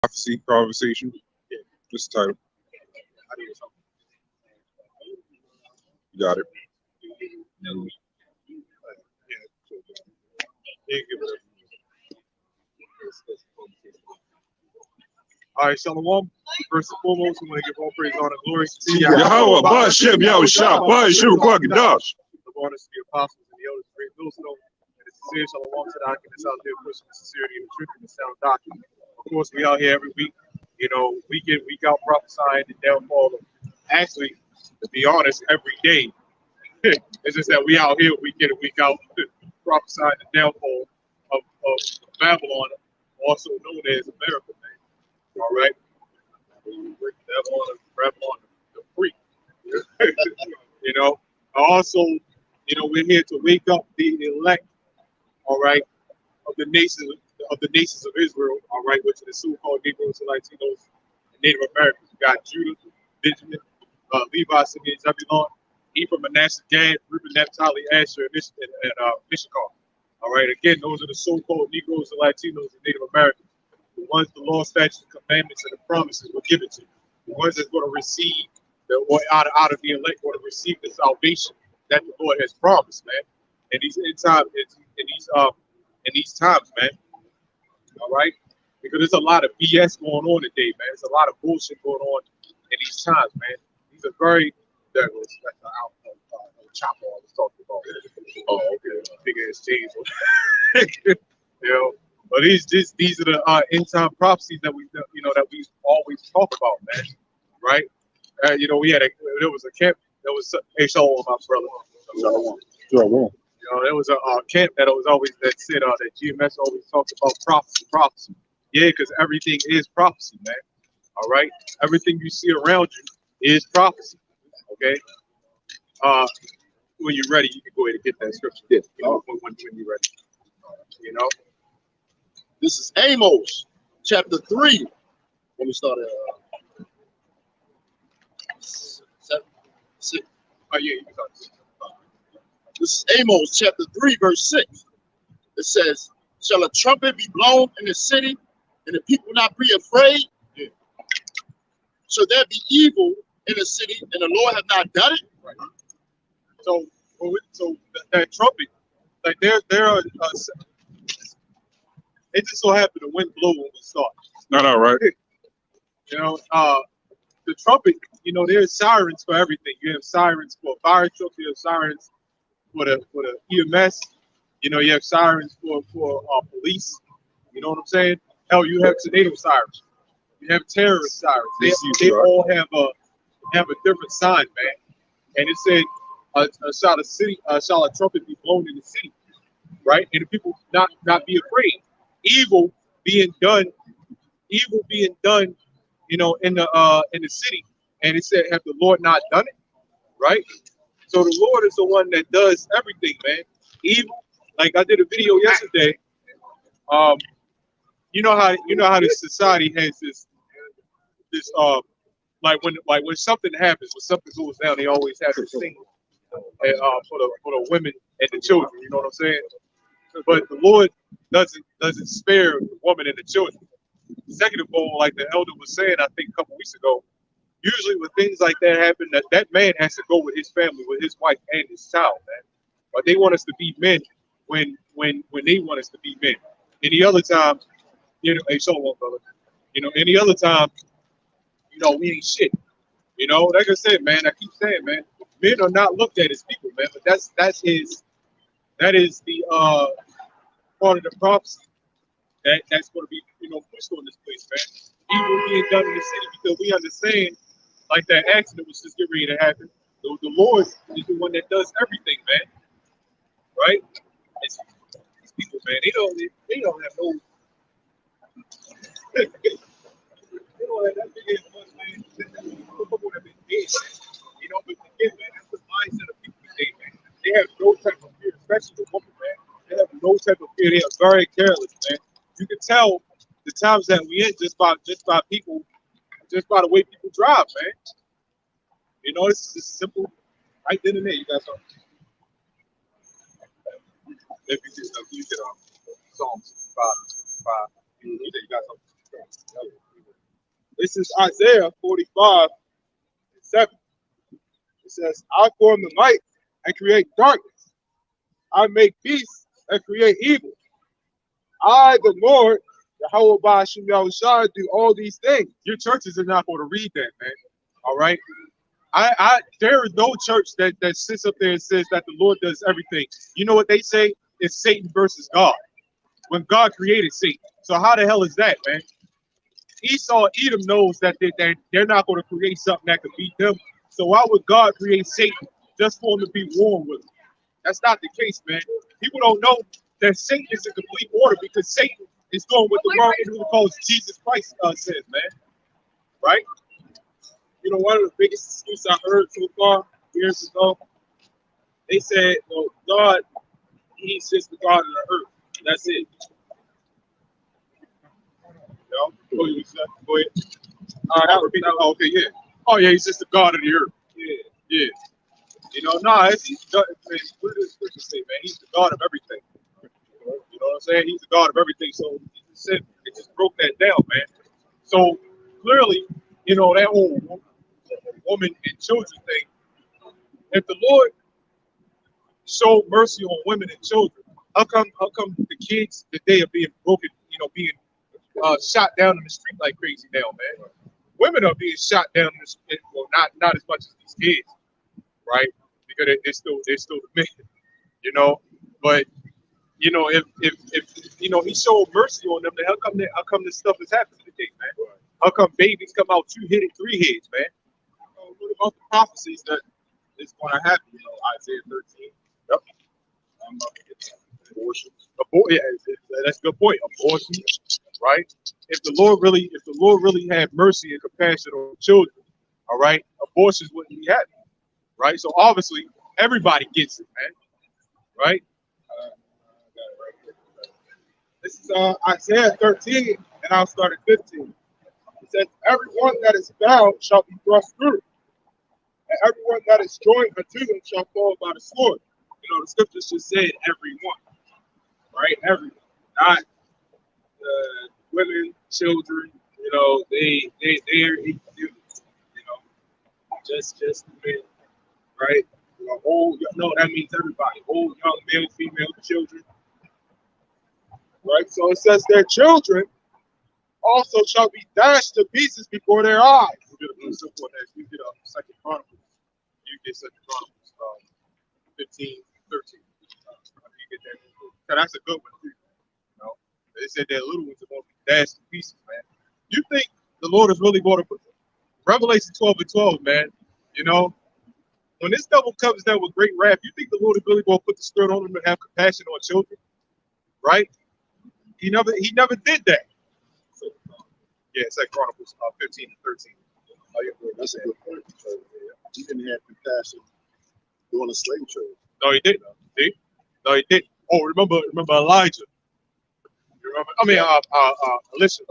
Prophecy conversation. What's the title? You got it. Mm. All right, Shalom. First and foremost, we want to give all praise, honor, glory to Yahweh, Bashem, Yahweh, Shah, Bashem, Kwagadash. the honors to the apostles and the elders, great millstone, and the sincere Shalom to the Akim out there pushing the sincerity and the truth and the sound doctrine. Of course, we out here every week, week in, week out prophesying the downfall of, actually, to be honest, every day. It's just that we out here week in and week out prophesying the downfall of Babylon, also known as America, man. All right? Babylon, the freak. Also, we're here to wake up the elect, all right, of the nations of Israel, all right, which are the so-called Negroes, Latinos, and Native Americans. We got Judah, Benjamin, Levi, Simeon, Zebulon, Ephraim, Manasseh, Gad, Reuben, Naphtali, Asher, and Issachar. All right, again, those are the so-called Negroes, the Latinos, and Native Americans. The ones the law, statutes, the commandments, and the promises were given to. The ones that's going to receive, or out of the elect, going to receive the salvation that the Lord has promised, man. In these times, man. All right, because there's a lot of BS going on today, man. There's a lot of bullshit going on in these times, man. These are very. There goes that's the chopper I was talking about. Oh, okay, big ass chains. But these are the end time prophecies that we always talk about, man. Right? There was a camp. There was shalom, my brother. Shalom. There was a camp that was always that said that GMS always talked about prophecy. Yeah, because everything is prophecy, man. All right, everything you see around you is prophecy. Okay. When you're ready, you can go ahead and get that scripture. Yeah. When you're ready. This is Amos, chapter 3. Let me start at 7, 6. Oh, yeah, you can start. This is Amos, chapter 3, verse 6. It says, shall a trumpet be blown in the city, and the people not be afraid? Yeah. Shall there be evil in the city, and the Lord have not done it? Right. So that trumpet, like there are. It just so happened the wind blow when we start. Not all right. The trumpet. There's sirens for everything. You have sirens for fire trucks. You have sirens for the EMS. You have sirens for police. You know what I'm saying? Hell, you have tornado sirens. You have terrorist sirens. They all have a different sign, man. And it said, shall a trumpet be blown in the city, right? And the people not be afraid. Evil being done, in the city. And it said, have the Lord not done it, right? So the Lord is the one that does everything, man. Evil, like I did a video yesterday. You know how this society has this like when something happens, when something goes down, they always have this thing for the women and the children. You know what I'm saying? But the Lord doesn't spare the woman and the children. Second of all, like the elder was saying, I think a couple weeks ago, usually when things like that happen, that man has to go with his family, with his wife and his child, man. But they want us to be men when they want us to be men. Any other time, hey, so on, brother. Any other time, we ain't shit. Like I said, man, I keep saying, man, men are not looked at as people, man. But that is the part of the prophecy that's going to be pushed on this place, man. Evil being done in the city because we understand, like that accident was just getting ready to happen. The Lord is the one that does everything, man. Right? These people, man, they don't have no. They don't have that big ass money, man. But again, man, that's the mindset of people today, man. They have no type of fear, especially the woman, man. They have no type of fear. They are very careless, man. You can tell the times that we in just by people, just by the way people drive, man. It's just simple. Right then and there, you got something. If you get Psalms 5, you got something. This is Isaiah 45:7. It says, I form the light and create darkness. I make peace and create evil. I, the Lord, Yahweh Ba'ashim Yahushua, do all these things. Your churches are not going to read that, man. All right. There is no church that sits up there and says that the Lord does everything. You know what they say? It's Satan versus God. When God created Satan. So how the hell is that, man? Esau, Edom knows that they're not going to create something that could beat them. So why would God create Satan just for him to be warm with him? That's not the case, man. People don't know that Satan is a complete order because Satan is going with the wrong end because Jesus Christ says, man. Right? You know, one of the biggest excuses I heard so far years ago, they said, well, God, he's just the God of the earth. That's it. Go ahead. Okay, yeah. Oh, yeah, he's just the God of the earth. Yeah. You know, what does the scripture say, man? He's the God of everything. You know what I'm saying? He's the God of everything. So it just broke that down, man. So clearly, you know, that whole woman and children thing, if the Lord showed mercy on women and children, how come the kids today are being broken, you know, being shot down in the street like crazy now, man? Women are being shot down in the street, well, not as much as these kids, right? Because they're still the men, you know. But you know, if you know he showed mercy on them, then how come this stuff is happening today, man? How come babies come out 2-headed, 3 heads, man? What about the prophecies that is going to happen? You know, Isaiah 13. Yep. Abortion. Yeah, that's a good point. Abortion, right? If the Lord really had mercy and compassion on children, all right, abortions wouldn't be happening, right? So obviously everybody gets it, man, right? This is Isaiah 13, and I'll start at 15. It says, everyone that is bound shall be thrust through, and everyone that is joined unto them shall fall by the sword. You know, the scriptures just said everyone, right? Everyone, not women, children. You know, they're included. You know, just the men, right? You know, old, no, that means everybody. Old, young, male, female, children. Right? So it says their children also shall be dashed to pieces before their eyes. You get Second Chronicles. You get Second Chronicles 15, 13. You get that. So that's a good one too. You know, they said that little ones are going to be dashed to pieces, man. You think the Lord is really going to put Revelation 12:12, man? You know, when this devil comes down with great wrath, you think the Lord is really going to put the spirit on him to have compassion on children, right? He never did that. So, yeah, Second Chronicles 15 and 13. Oh, yeah, that's a good point. He didn't have compassion during the slave trade. No, he didn't. See? No, he didn't. Oh, remember Elijah? You remember? I mean, Elisha.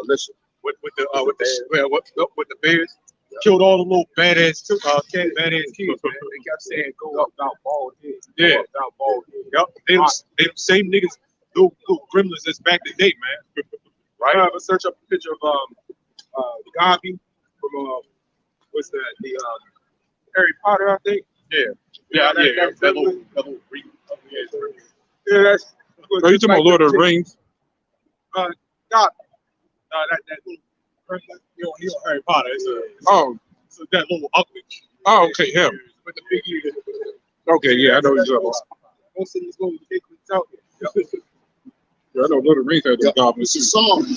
With the bears, yeah. Killed all the little badass kids, man. They kept saying, "Go up, thou bald head." Yeah, thou bald head. Yep. They same niggas, little gremlins that's back in the day, man. Right? I have a search up a picture of Gabi from what's that? The Harry Potter, I think. Yeah. That little ring. Yeah, that's. Are you talking about Lord of the Rings? Gabi. That little. You know Harry Potter. It's that little ugly. Oh, okay, him. With the big ears. Okay, yeah, I know he's talking about. Most of these movies, big ones out there. Yeah, I know Lord of the Rings had the goblins too. Psalms.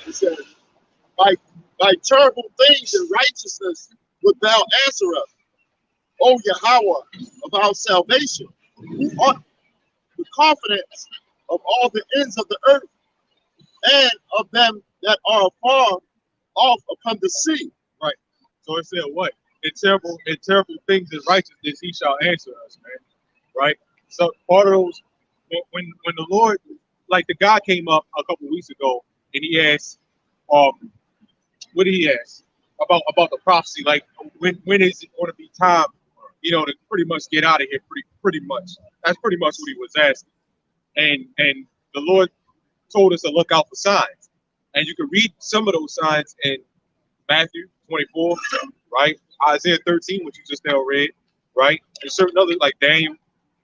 It says, by terrible things and righteousness wilt thou answer us, O Yahweh of our salvation, who art the confidence of all the ends of the earth, and of them that are far off upon the sea. Right. So it said what? In terrible things and righteousness he shall answer us, man. Right? So part of those when the Lord, like the guy came up a couple weeks ago and he asked, what did he ask? About the prophecy, like when is it going to be time, you know, to pretty much get out of here, pretty much. That's pretty much what he was asking. And the Lord told us to look out for signs. And you can read some of those signs in Matthew 24, right? Isaiah 13, which you just now read, right? And certain others like Daniel,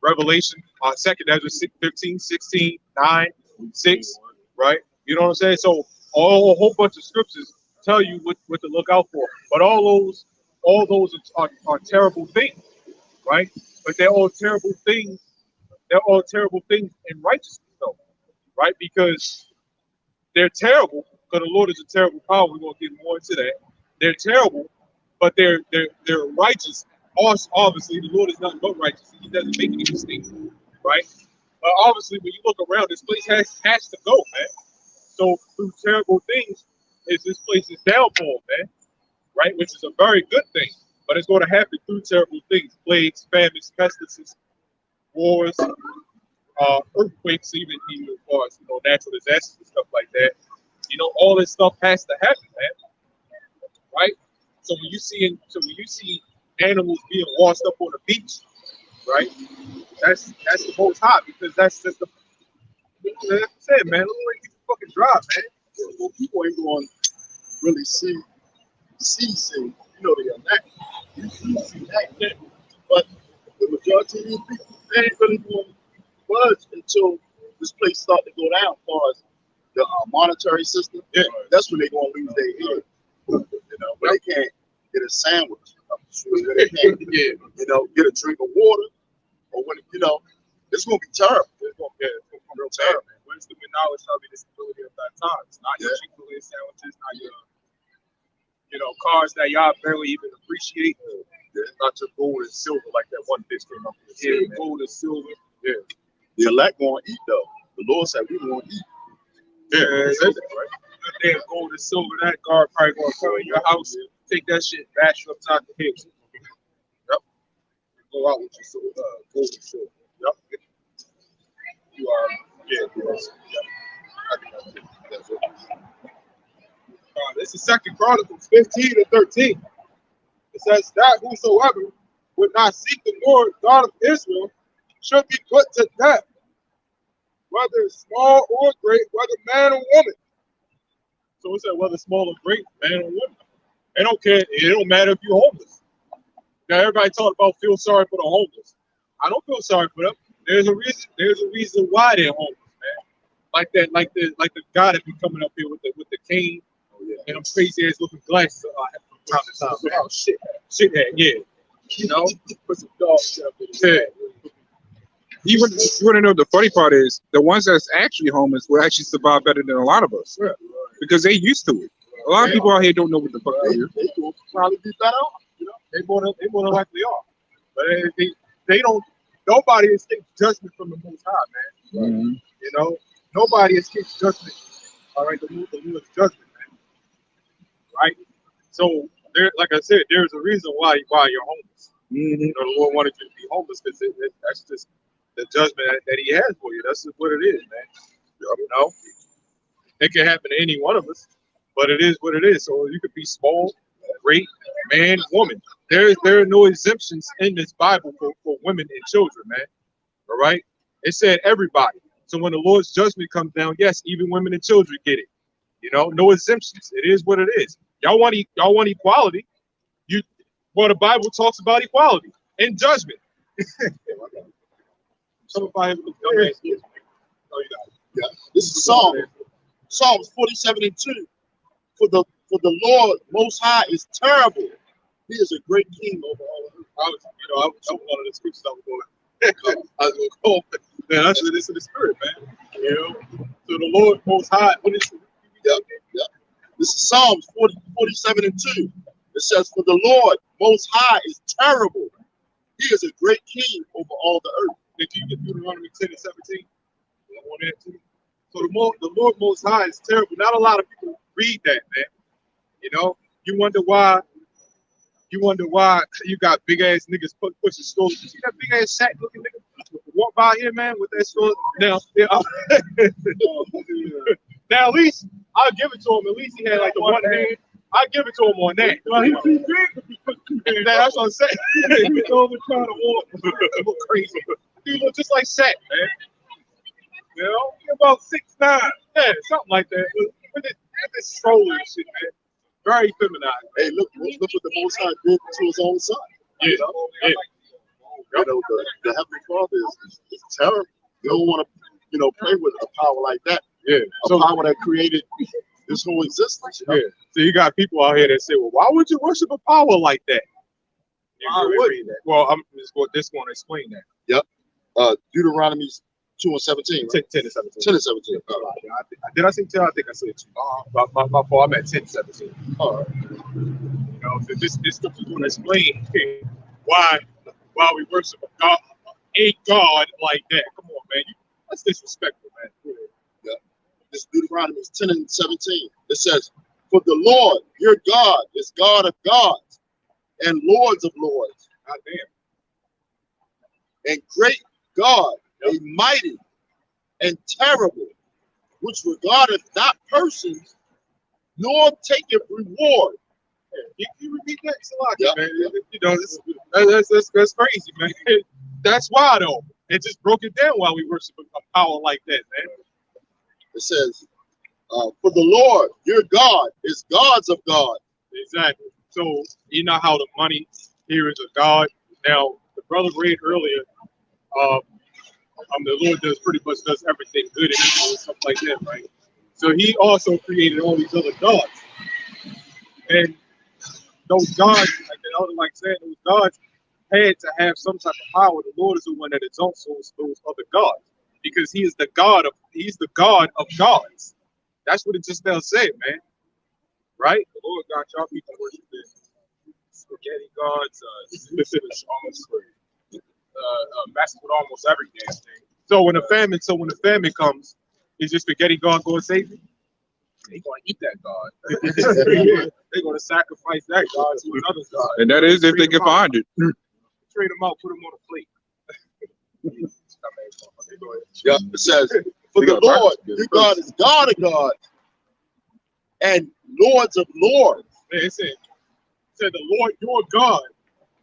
Revelation, 2nd Ezra 15, 16, 9, 6, right? You know what I'm saying? So a whole bunch of scriptures tell you what to look out for. But all those are terrible things, right? But they're all terrible things. They're all terrible things in righteousness, though, right? Because they're terrible. Because the Lord is a terrible power. We're gonna get more into that. They're terrible, but they're righteous. Also, obviously, the Lord is nothing but righteous. He doesn't make any mistakes, right? But obviously, when you look around, this place has to go, man. So through terrible things, this place's downfall, man, right? Which is a very good thing. But it's going to happen through terrible things: plagues, famines, pestilences, wars, earthquakes, even as far as natural disasters and stuff like that. All this stuff has to happen, man. Right? So when you see animals being washed up on the beach, right? That's the Most High, because that's just the. Like I said, man, look like it's fucking dry, man. Well, people ain't going to really see. They are not. You see that, but the majority of these people, they ain't really going to budge until this place start to go down. As far as the monetary system, that's when they're going to lose their head. But they can't get a sandwich. I'm sure they can't, get a drink of water, or when it's going to be terrible. It's going to be real terrible. Wisdom and knowledge shall be the stability of that time. It's not your Chick-fil-A sandwiches, not your cars that y'all barely even appreciate. It's not your gold and silver like that one bitch came up with. Gold and silver. Yeah. The elect going to eat, though. The Lord said we going to eat. Right? Damn gold and silver, that guard probably going to come in your house, take that shit, bash you upside the hips. Yep. Go out with your gold and silver. Yep. You are, yes. Yep. That's it. This is 2nd Chronicles 15 and 13. It says that whosoever would not seek the Lord God of Israel should be put to death, whether small or great, whether man or woman. So it said whether small or great, man or woman. They don't care. It don't matter if you're homeless. Now everybody talk about feel sorry for the homeless. I don't feel sorry for them. There's a reason. There's a reason why they're homeless, man. Like the guy that be coming up here with the cane. And them crazy ass looking glasses from time to time. Oh shit, yeah. Put some dog shit up in his head. You want to know the funny part is the ones that's actually homeless will actually survive better than a lot of us because they used to it. A lot of people out here don't know what the fuck they do. They will probably be better off. They more than likely are, but they don't. Nobody escapes judgment from the Most High, man. Mm-hmm. Nobody escapes judgment. All right, the Lord's judgment. Right, so like I said, there's a reason why you're homeless. Mm-hmm. The Lord wanted you to be homeless because that's just the judgment that He has for you. That's just what it is, man. It can happen to any one of us, but it is what it is. So you could be small, great, man, woman. There are no exemptions in this Bible for women and children, man. All right, it said everybody. So when the Lord's judgment comes down, yes, even women and children get it. No exemptions. It is what it is. Y'all want equality. The Bible talks about equality and judgment. Somebody, This is Psalms 47 and 2. For the Lord Most High is terrible. He is a great king over all of earth. I was one of the scriptures I was going to go. Man, I said this in the spirit, man. So the Lord Most High. What is it? Yep. This is Psalms 47 and 2. It says, for the Lord Most High is terrible. He is a great king over all the earth. Can you get Deuteronomy 10 and 17? On that too. So the Lord Most High is terrible. Not a lot of people read that, man. You wonder why you got big ass niggas pushing strollers. You see that big ass sack looking nigga walk by here, man, with that stroller. Now, now at least I'll give it to him. At least he had like the one hand. I'll give it to him on that. Well, he's too big to be put two hands. That's what I'm saying. He's over trying to walk. Look crazy. Dude look just like Sack, man. About 6'9". Yeah, something like that. This soul and shit, man. Very feminized. Hey, look what the Most High did to his own son. Yeah, You know, yeah. you know the Heavenly Father is terrible. You don't want to, play with a power like that. Yeah. A power that created this whole existence. You know? Yeah. So you got people out here that say, well, why would you worship a power like that? Why would? Read that. Well, I'm just going to explain that. Yep. Deuteronomy 2:17. Right? 10 and 17. 10 and 17. Did I say 10? I think I said 2. My fault. I'm at 10 and 17. All right. You know, so this scripture is going to explain why we worship a God like that. Come on, man. That's disrespectful, man. Yeah. This Deuteronomy 10 and 17. It says, "For the Lord your God is God of gods and Lords of lords, God damn. and great God, a mighty and terrible, which regardeth not persons, nor taketh reward." Can you repeat that? It's a lot, Yeah. man. You know, that's crazy, man. That's why, though. It just broke it down why we worship a power like that, man. It says, "For the Lord your God is gods of gods." Exactly. So, you know how the money here is a God. Now, the brother read earlier, the Lord does everything good and evil and stuff like that, right? So he also created all these other gods. And those gods, like saying, those gods had to have some type of power. The Lord is the one that exalts those other gods, because he's the God of gods. That's what it just now said, man. Right? The Lord got y'all people worshiping spaghetti gods, almost messing with almost every damn thing. So when the famine comes, is your spaghetti God going to save you? They gonna eat that God. They're going to sacrifice that God to another God. And that is if they can find it. Trade them out, put them on a plate. Okay, go ahead. Yeah. It says, "For the Lord your God is God of gods and Lords of lords." Man, it said the Lord your God.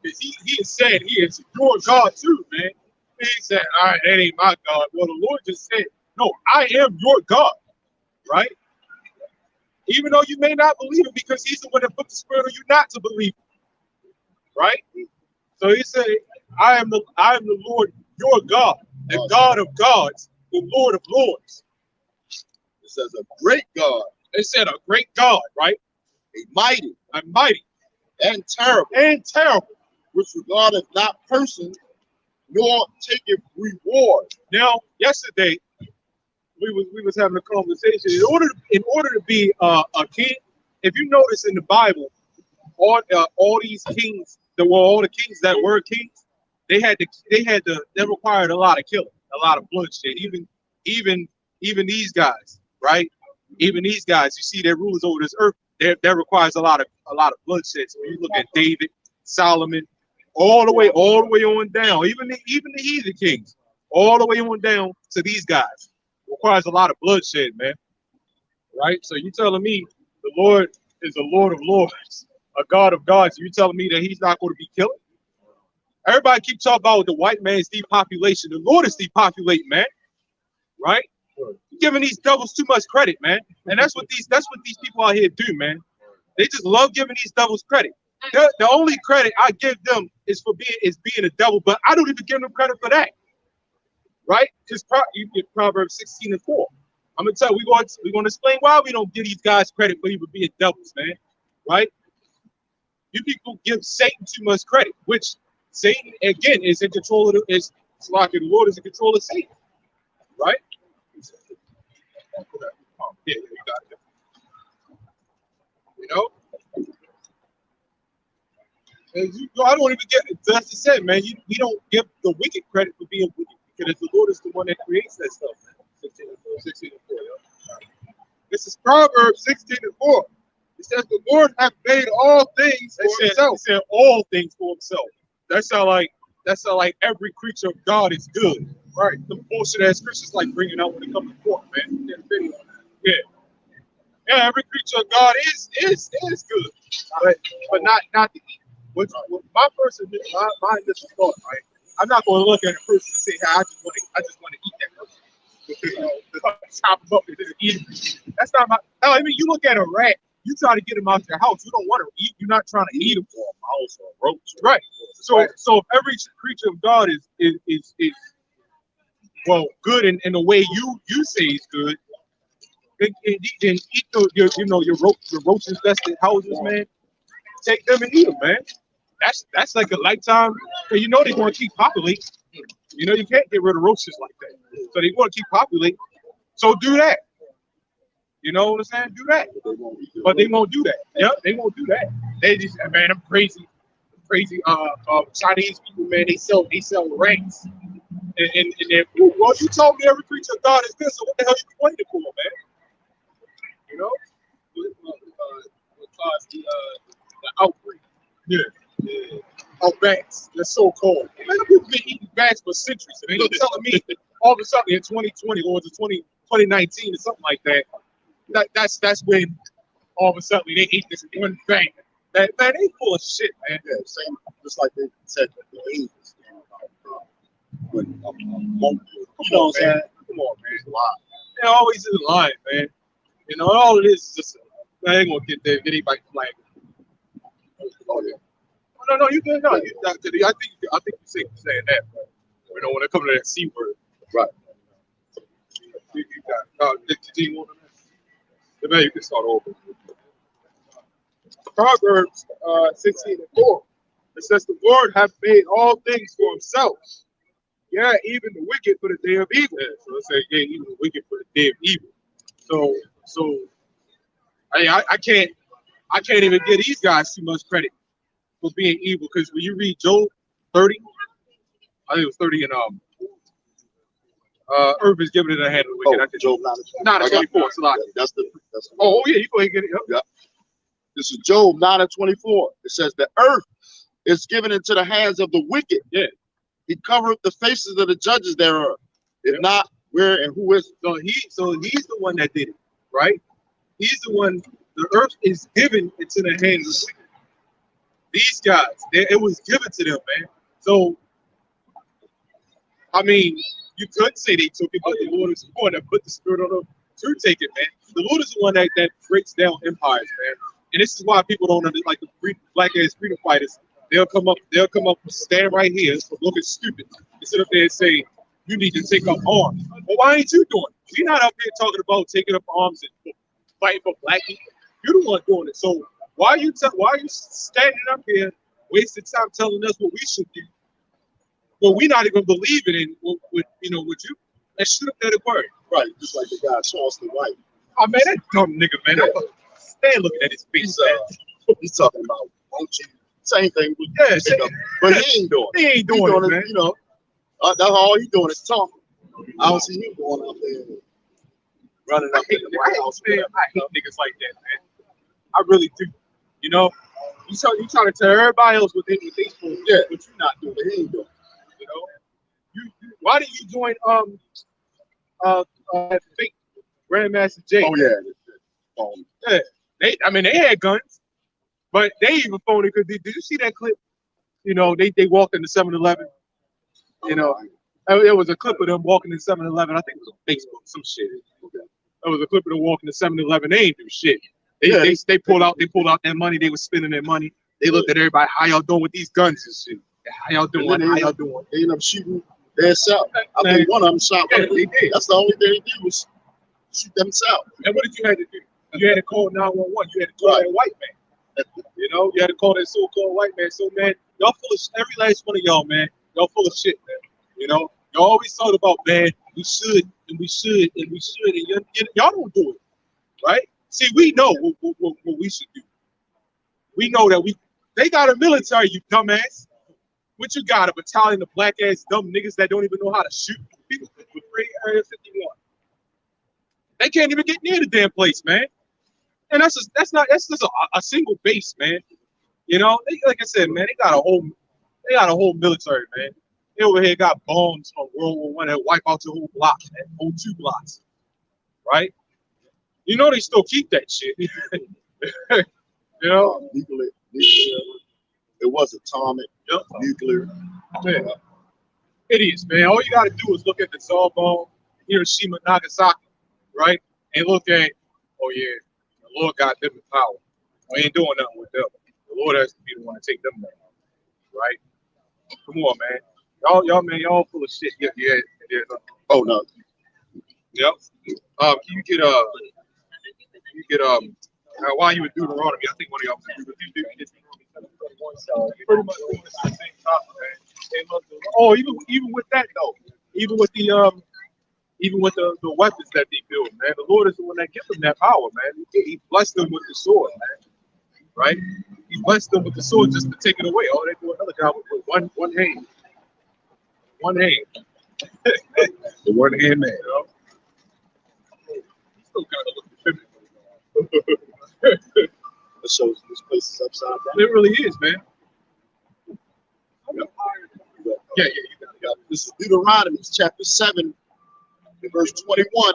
Because he said he is your God too, man. He said, all right, that ain't my God. Well, the Lord just said, no, I am your God, right? Even though you may not believe it, because he's the one that put the spirit on you not to believe it, right? So he said, I am the Lord your God, the God of gods, the Lord of lords. It says, "A great God." It said a great God, right? "A mighty A mighty and terrible, and terrible, which regardeth not persons, nor taketh reward." Now, yesterday we was having a conversation. In order to be a king, if you notice in the Bible, all these kings, all the kings that were kings, they required a lot of killing, a lot of bloodshed. Even these guys, right? Even these guys, you see, they're rulers over this earth. That requires a lot of bloodshed. So when you look at David, Solomon, all the way on down, even the heathen kings, all the way on down to these guys, requires a lot of bloodshed, man. Right? So you telling me the Lord is a Lord of lords, a God of gods? You telling me that he's not going to be killing? Everybody keeps talking about the white man's depopulation. The Lord is depopulating, man. Right? You're giving these devils too much credit, man. And that's what these people out here do, man. They just love giving these devils credit. The only credit I give them is being a devil, but I don't even give them credit for that. Right? Just you get Proverbs 16 and 4. I'm gonna tell you, we're gonna explain why we don't give these guys credit for even being devils, man. Right? You people give Satan too much credit, which Satan again is in control of it's like the Lord is in control of Satan. Right? Yeah, you got it. You know? I don't even get it. That's the said, man. You don't give the wicked credit for being wicked, because the Lord is the one that creates that stuff, man. 16 and 4, yo. This is Proverbs 16 and 4. It says the Lord hath made all things for himself. It said all things for himself. That sound like every creature of God is good. Right. The bullshit ass Christians like bringing out when it comes to pork, man. Yeah. Yeah, every creature of God is good. But not to eat. My initial thought, right? I'm not going to look at a person and say, hey, I just want to eat that person. chop them up and just eat them. That's not my. I mean, you look at a rat. You try to get him out your house. You don't want to eat. You're not trying to eat him for a mouse or a roach, right? So if every creature of God is well good in the way you say is good, then eat your roach infested houses, man. Take them and eat them, man. That's like a lifetime. And you know they're going to keep populating. You know you can't get rid of roaches like that. So they want to keep populating. So do that. You know what I'm saying? Do that. But they won't do that. Yeah, they won't do that. They just, man, I'm crazy Chinese people, man. They sell rats. And then, well, you told me every creature of God is good. So what the hell you complaining for, man? You know, what caused the outbreak? Yeah. Of bats. They're so cold. Man, people been eating bats for centuries. And they're telling me all of a sudden in 2020 or 2019 or something like that. That's when all of a sudden they ate this one thing. Man, they full of shit, man. Yeah, same, just like they said that the Angels when you know what I'm saying? Come on, man. They're always in the line, man. You know, all it is just man, they ain't gonna get there if anybody flag. Oh yeah. No, you good. No, I think you're safe saying that. But, you know, when it comes to that C word, right? You got did you want to? Man, you can start over. Proverbs 16:4. It says, "The Lord hath made all things for Himself. Yeah, even the wicked for the day of evil." Yeah, so it says, "Yeah, even the wicked for the day of evil." So, I can't even give these guys too much credit for being evil, because when you read Job 30, I think it was 30 and earth is given in the hand of the wicked. Oh, I think Job 9:24. It's a lot. That's the. Oh yeah, you go ahead and get it. Yep. This is Job 9:24. It says, "The earth is given into the hands of the wicked. Yeah. He covereth the faces of the judges thereof. If not, where and who is it?" So he's the one that did it, right? He's the one. The earth is given into the hands of the wicked. These guys, it was given to them, man. So, I mean, you could say they took it, but the Lord is the one that put the spirit on them to take it, man. The Lord is the one that breaks down empires, man. And this is why people don't like the black ass freedom fighters. They'll come up, stand right here, looking stupid, and sit up there and say, "You need to take up arms." Well, why ain't you doing it? We're not up here talking about taking up arms and fighting for black people. You're the one doing it. So why are you standing up here, wasting time telling us what we should do? Well, we're not even believing in what you. And shoot up there to word. Right, just like the guy Charleston White. Oh man, that dumb nigga, man. Yeah. Stand looking at his face. He's talking about won't you? Same thing with but he ain't doing it. He ain't doing it, man. You know, that's all he's doing is talking. I don't see him going out there running up in the White House. Man, I hate niggas like that, man. I really do. You know, you trying to tell everybody else what they doing, yeah, but you're not doing it. He ain't doing it. You know, why did you join fake Grandmaster Jay? Oh yeah. Yeah, they had guns, but they even phoned it. Cause did you see that clip? You know, they walked into 7-Eleven. You know, there was a clip of them walking in 7-Eleven. I think it was on Facebook, some shit. Okay. There was a clip of them walking to 7-Eleven. They ain't do shit. They pulled out their money. They were spending their money. They looked at everybody. How y'all doing with these guns and shit? How y'all doing? How y'all doing? They ended up shooting themselves. I think one of them shot. Yeah, they did. That's the only thing they did was shoot themselves. And what did you have to do? You had to call 911. You had to call that white man. You know, you had to call that so-called white man. So, man, y'all full of every last one of y'all, man. Y'all full of shit, man. You know, y'all always talk about, man, we should, and y'all don't do it, right? See, we know what we should do. We know that they got a military, you dumbass. What you got, a battalion of black-ass dumb niggas that don't even know how to shoot people with Area 51. They can't even get near the damn place, man. And that's just a single base, man. You know, like I said, man, they got a whole military, man. They over here got bombs from World War I that wipe out your whole block, man, whole 2 blocks, right? You know they still keep that shit. You know, nuclear. It was atomic, nuclear. Man. Idiots, man. All you gotta do is look at the Jawbone Hiroshima, Nagasaki, right? And look at, oh yeah, the Lord got them in power. We ain't doing nothing with them. The Lord has to be the one to take them down, right? Come on, man. Y'all full of shit. Yeah. Oh no. Yep. While you were Deuteronomy, I think one of y'all was Deuteronomy 7:21. So pretty much doing the same topic, man. Oh, even with that though, even with the weapons that they build, man, the Lord is the one that gives them that power, man. He blessed them with the sword, man. Right? He blessed them with the sword just to take it away. Oh, they do another job with one hand. One hand. The one hand man. You know? Still kind of looking That shows this place is upside down. It really is, man. Yeah, you got it. This is Deuteronomy chapter 7, verse 21.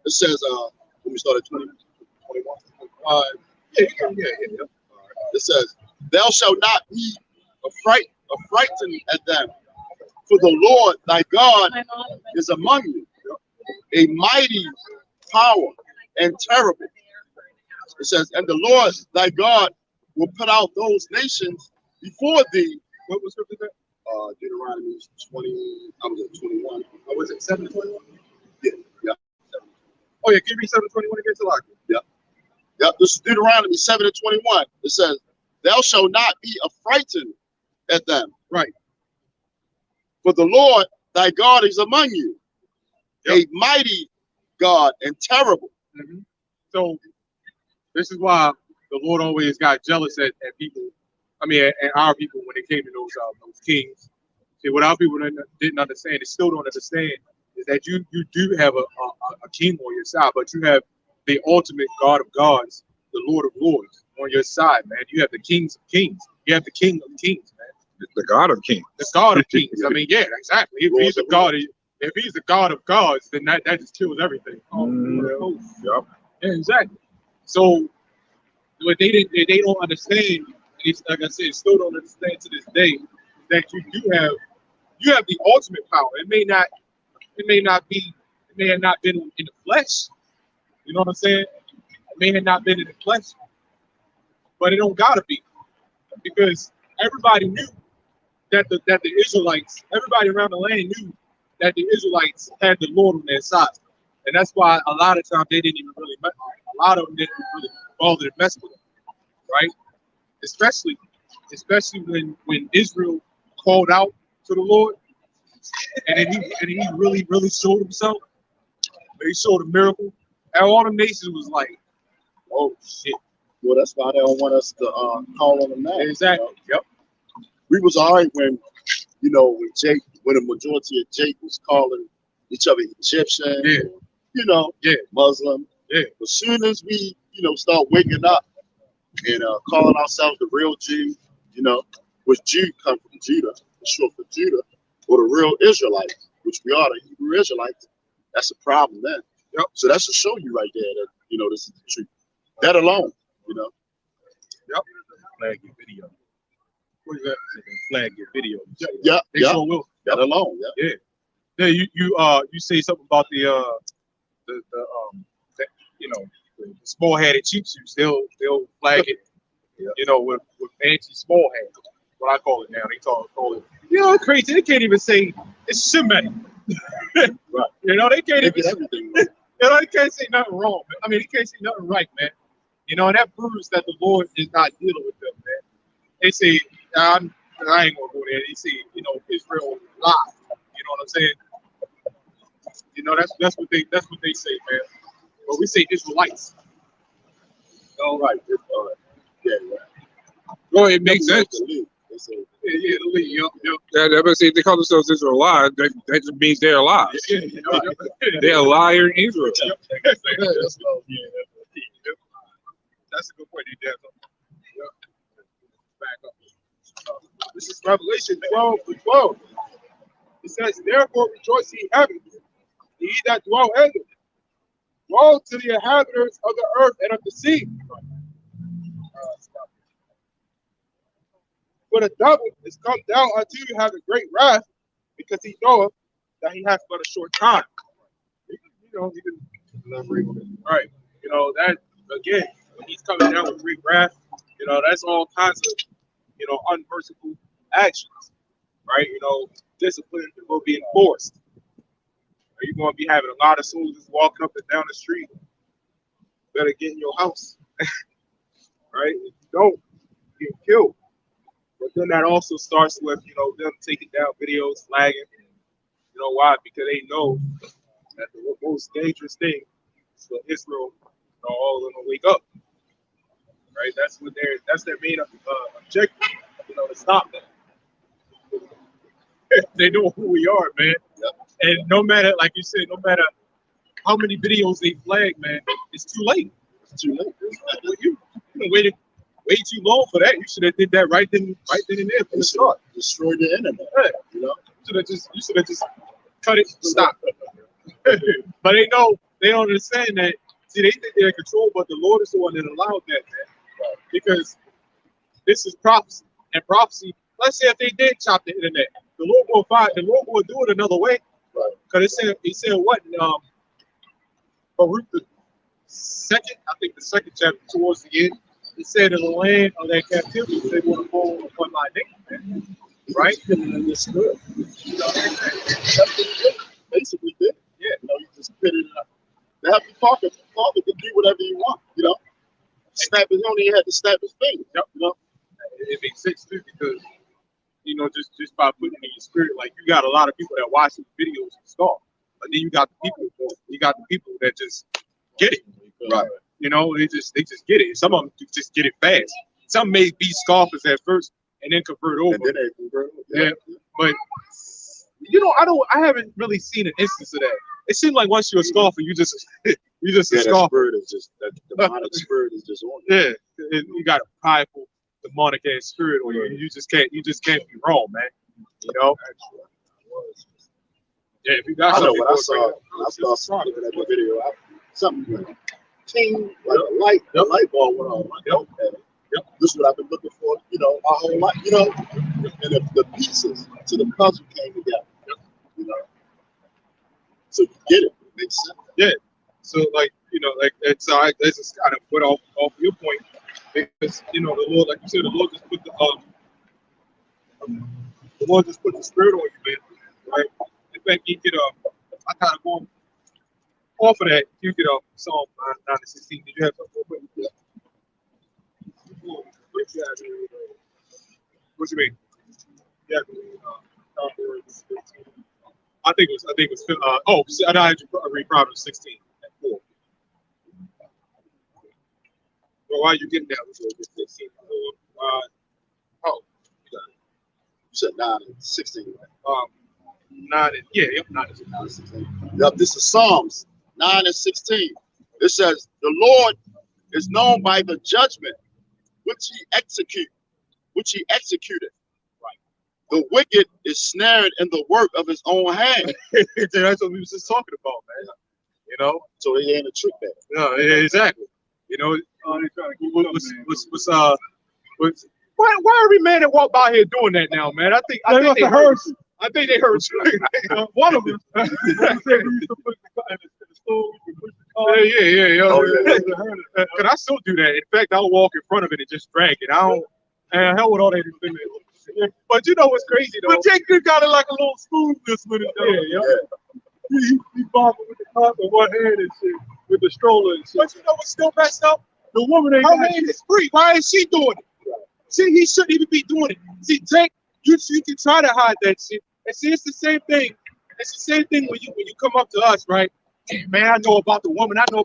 It says, when we start at 21. Yeah. It says, thou shalt not be affrighted at them, for the Lord thy God is among you, a mighty power and terrible. It says, and the Lord thy God will put out those nations before thee. What was scripture that? Deuteronomy 20, I was at 21. Oh, was it 7:21? Yeah. Oh yeah, give me 7:21 again to lock it. Yep, this is Deuteronomy 7:21. It says, thou shalt not be affrighted at them. Right. For the Lord thy God is among you, a mighty God and terrible. Mm-hmm. So this is why the Lord always got jealous at people. I mean, at our people when it came to those kings. See, what our people didn't understand, they still don't understand, is that you do have a king on your side, but you have the ultimate God of gods, the Lord of lords on your side, man. You have the kings of kings. You have the king of kings, man. The God of kings. The God of kings. I mean, yeah, exactly. If he's the God of gods, then that just kills everything. Yep. Yeah, exactly. So what they don't understand, like I said, still don't understand to this day, that you have the ultimate power. It may have not been in the flesh. You know what I'm saying? It may have not been in the flesh, but it don't gotta be, because everybody knew that the Israelites, everybody around the land knew that the Israelites had the Lord on their side, and that's why a lot of times they didn't even really. A lot of them didn't really bother to mess with them, right? Especially when Israel called out to the Lord, and he really showed himself. He showed a miracle, and all the nations was like, "Oh shit!" Well, that's why they don't want us to call on them now. Exactly. You know? Yep. We was all right when the majority of Jake was calling each other Egyptian, Muslim. Yeah. As soon as we, start waking up and calling ourselves the real Jew, which Jew come from Judah, short for Judah, or the real Israelites, which we are, the Hebrew Israelites, that's a problem then. Yep. So that should show you right there that, this is the truth. That alone, Yep. Flag your video. What is that? Flag your video. Yeah. They sure will. That alone, yeah. Yeah. You say something about the small-headed cheap suits. They'll flag it, with anti-small head. What I call it now. They call it. Crazy. They can't even say it's Semitic. Right. They can't even say everything. they can't say nothing wrong. Man. I mean, they can't say nothing right, man. And that proves that the Lord is not dealing with them, man. They say, I ain't gonna go there. They say, Israel lied. You know what I'm saying? That's what they say, man. But we say Israelites. All right. Yeah, right. Well, it makes sense. The The lead. Yep. But see, if they call themselves Israelites, that just means they're alive. They're a liar in Israel. That's a good point. Back up. This is Revelation 12:12. It says, therefore rejoice ye heaven, ye that dwell in it. Woe to the inhabitants of the earth and of the sea. For the devil is come down unto you having great wrath, because he knoweth that he has but a short time. You can elaborate on it. All right. That again, when he's coming down with great wrath, that's all kinds of, unmerciful actions, right? Discipline will be enforced. Are you going to be having a lot of soldiers walking up and down the street? Better get in your house, right? If you don't, you get killed. But then that also starts with, them taking down videos, flagging. You know why? Because they know that the most dangerous thing is for Israel, all of them to wake up, right? That's their main objective, to stop that. They know who we are, man. And no matter, like you said, no matter how many videos they flag, man, it's too late. It's too late. You waited way too long for that. You should have did that right then and there from the start. Destroy the internet. Yeah. You should have just cut it. Stop. But they don't understand that. See, they think they're in control, but the Lord is the one that allowed that, man. Because this is prophecy, and prophecy. Let's say if they did chop the internet, the Lord will do it another way. Because he said what? Baruch the second chapter towards the end, it said in the land of their captivity, they want to fall upon my name, man. Right? And it's good. That's what it basically did. Yeah. You just put it up. The Heavenly Father can do whatever you want, Snap his own, he had to snap his finger. Yep. It makes sense too because just by putting it in your spirit, like you got a lot of people that watch these videos and scoff, but then you got the people that just get it, right? They just get it. Some of them just get it fast. Some may be scoffers at first and then convert over. Yeah, but I haven't really seen an instance of that. It seems like once you're a scoffer, you just a scoffer. That demonic spirit is just on you. Yeah, you got a prideful demonic ass spirit on you. You just can't be wrong, man. Yeah, if you got I know what I saw. I saw looking at the video. Something like ting, like a light bulb went on. Yep. This is what I've been looking for, my whole life, And the pieces to the puzzle came together. So you get it. It makes sense. Yeah. So it's just kind of put off your point. Because the Lord, like you said, the Lord just put the spirit on you, man. Right? In fact, you get I kind of going off of that. You get Psalm 9:16. Did you have something real quick? Yeah. What you mean? Yeah. I think it was. I had to read Proverbs 16 and 4. Well, while you getting that, let's go get 16. You said 9 and 16, right? 9 and 16. Yep, this is Psalms 9 and 16. It says, "The Lord is known by the judgment which he executed. Right. The wicked is snared in the work of his own hand." That's what we was just talking about, man. So he ain't a trick there. No, exactly. Why every man that walk by here doing that now, man? I think they heard. I think they heard one of them. Yeah. Cause I still do that. In fact, I'll walk in front of it and just drag it. Hell with all that. But what's crazy though? But Jake got it like a little spoon this with it. Yeah. He bobbing with the cup in one hand and shit, with the stroller and shit. But what's still messed up? The woman ain't. Her hand is free. Why is she doing it? See, he shouldn't even be doing it. See, Jake, you can try to hide that shit. And see, it's the same thing. It's the same thing when you come up to us, right? Hey, man, I know about the woman. You go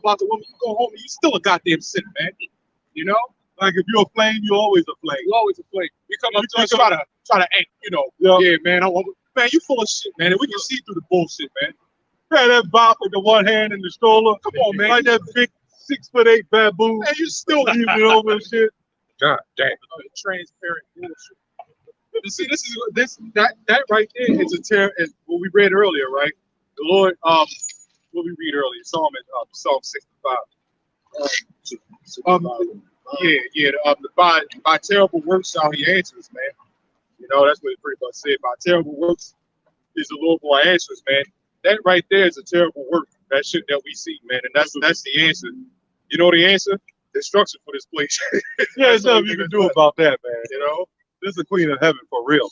home and you still a goddamn sinner, man. Like if you're a flame, you're always a flame. You're always a flame. You come up to us, try to act, yeah, man. Man, you full of shit, man. And we can see through the bullshit, man. Man, that bop with the one hand in the stroller. Come on, man. Like that big 6'8" baboon. And you still leaving it over and shit. God damn. Transparent bullshit. You see, that right there is what we read earlier, right? The Lord, what we read earlier, Psalm 65. By terrible works shall he answer us, man. That's what it pretty much said. By terrible works is the Lord who answers, man. That right there is a terrible work. That shit that we see, man, and that's the answer. You know the answer? Destruction for this place. Yeah, there's nothing you can do about that, man. You know? This is the Queen of Heaven for real.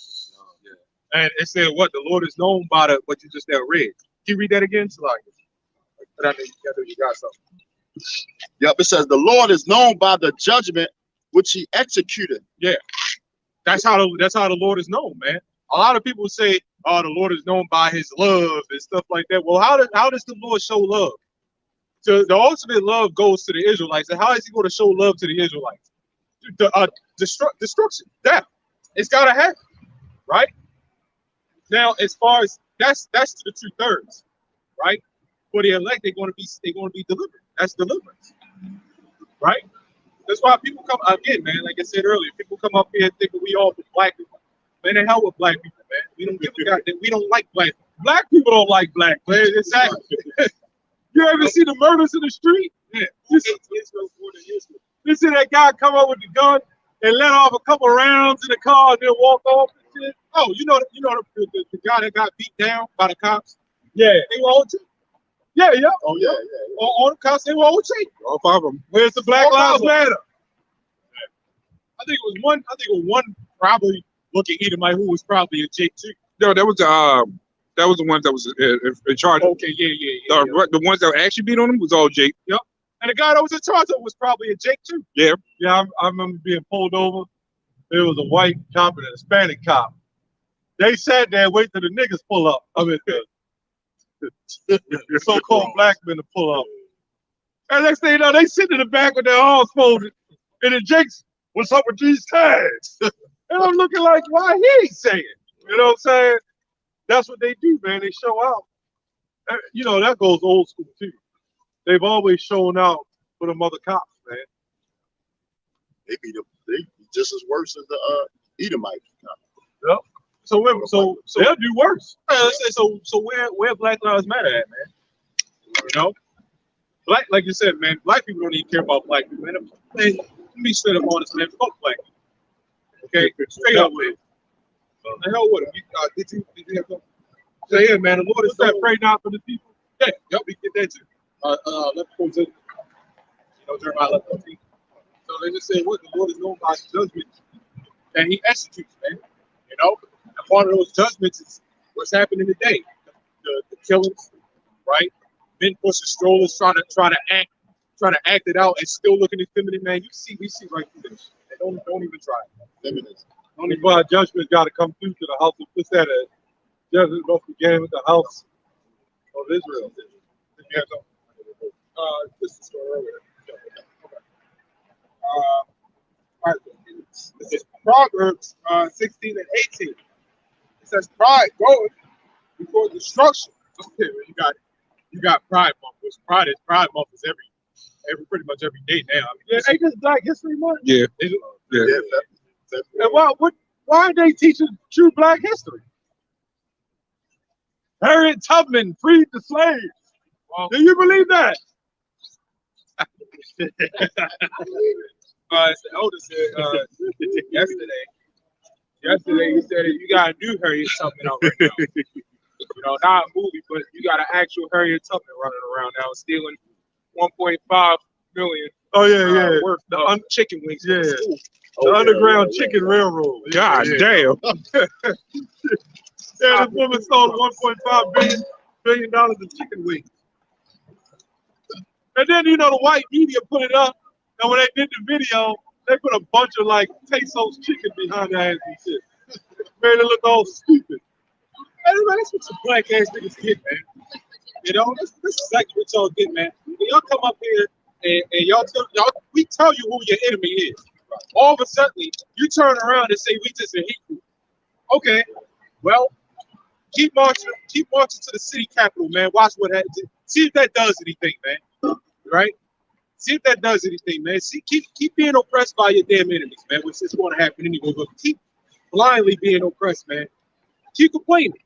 And it said what? The Lord is known by the what you just now read. Can you read that again? So like, but I think you got something. Yep, it says the Lord is known by the judgment which he executed. Yeah. That's how the Lord is known, man. A lot of people say, "Oh, the Lord is known by His love and stuff like that." Well, how does the Lord show love? So the ultimate love goes to the Israelites, and how is He going to show love to the Israelites? Destruction, death. It's got to happen, right? Now, as far as that's to the 2/3, right? For the elect, they're going to be delivered. That's deliverance, right? That's why people come again, man. Like I said earlier, people come up here thinking we all for black people. Man, the hell with black people, man. We don't like black people. Black people don't like black. Man, exactly. You ever see the murders in the street? Yeah. You see that guy come up with the gun and let off a couple rounds in the car and then walk off and shit? Oh, you know the guy that got beat down by the cops. Yeah. They were all Yeah. Oh yeah. all the cops. They were all All 5 of them. Where's the Black Lives Matter? I think it was one probably looking Edomite who was probably a Jake too. No, that was the ones that was in charge. Okay, yeah. The ones that actually beat on him was all Jake. Yep. And the guy that was in charge of it was probably a Jake too. Yeah. Yeah, I remember being pulled over. There was a white cop and a Hispanic cop. They sat there and wait till the niggas pull up. I mean, the so-called black men to pull up. And next thing you know, they sit in the back with their arms folded. And then Jake's, what's up with these tags? And I'm looking like, why he ain't saying? You know what I'm saying? That's what they do, man. They show out. And, you know, that goes old school, too. They've always shown out for the mother cops, man. They be just as worse as the Edomite. Yep. So They'll do worse. So where Black Lives Matter at, man? You know, like you said, man, black people don't even care about black people, man. Let me straight up honest, man. Fuck black people. Okay, straight up with it. The hell with it. Did you have something? So yeah, man, the Lord is that pray not for the people. Yeah, yep, we get that too. Let's go to Jeremiah 11:14. So they just say what the Lord is known by his judgment that he executes, man. You know, and part of those judgments is what's happening today. The killings, right? Men pushing strollers, trying to act it out and still looking effeminate, man. We see right through this. They don't even try. Feminism. Only God judgment's got to come through to the house of what's that? Judgment must begin with the house of Israel. Yeah, so, this is the story earlier. Okay. All right. This is Proverbs 16 and 18. It says, "Pride goeth before destruction." Okay, well, you got Pride Month. Which Pride Month is every pretty much every day now. I mean, Ain't this Black History Month? Yeah. is it? Yeah. And why are they teaching true Black history? Harriet Tubman freed the slaves. Well, Do you believe that? the elder said yesterday he said you got a new Harriet Tubman out right now. You know, not a movie, but you got an actual Harriet Tubman running around now stealing 1.5 million Oh yeah. worth of chicken wings from the Yeah. school. The Underground Chicken Railroad. God damn. Yeah, this woman stole $1.5 billion in chicken wings. And then, you know, the white media put it up, and when they did the video, they put a bunch of, like, Tasos chicken behind their ass and shit. Man, they look all stupid. Hey, man, that's what some black ass niggas get, man. You know, this is exactly what y'all get, man. When y'all come up here and we tell you who your enemy is. All of a sudden, you turn around and say we just a hate group. Okay, well, keep marching to the city capitol, man. Watch what happens. See if that does anything, man. Right? See if that does anything, man. See, keep being oppressed by your damn enemies, man. Which is going to happen anyway. But keep blindly being oppressed, man. Keep complaining.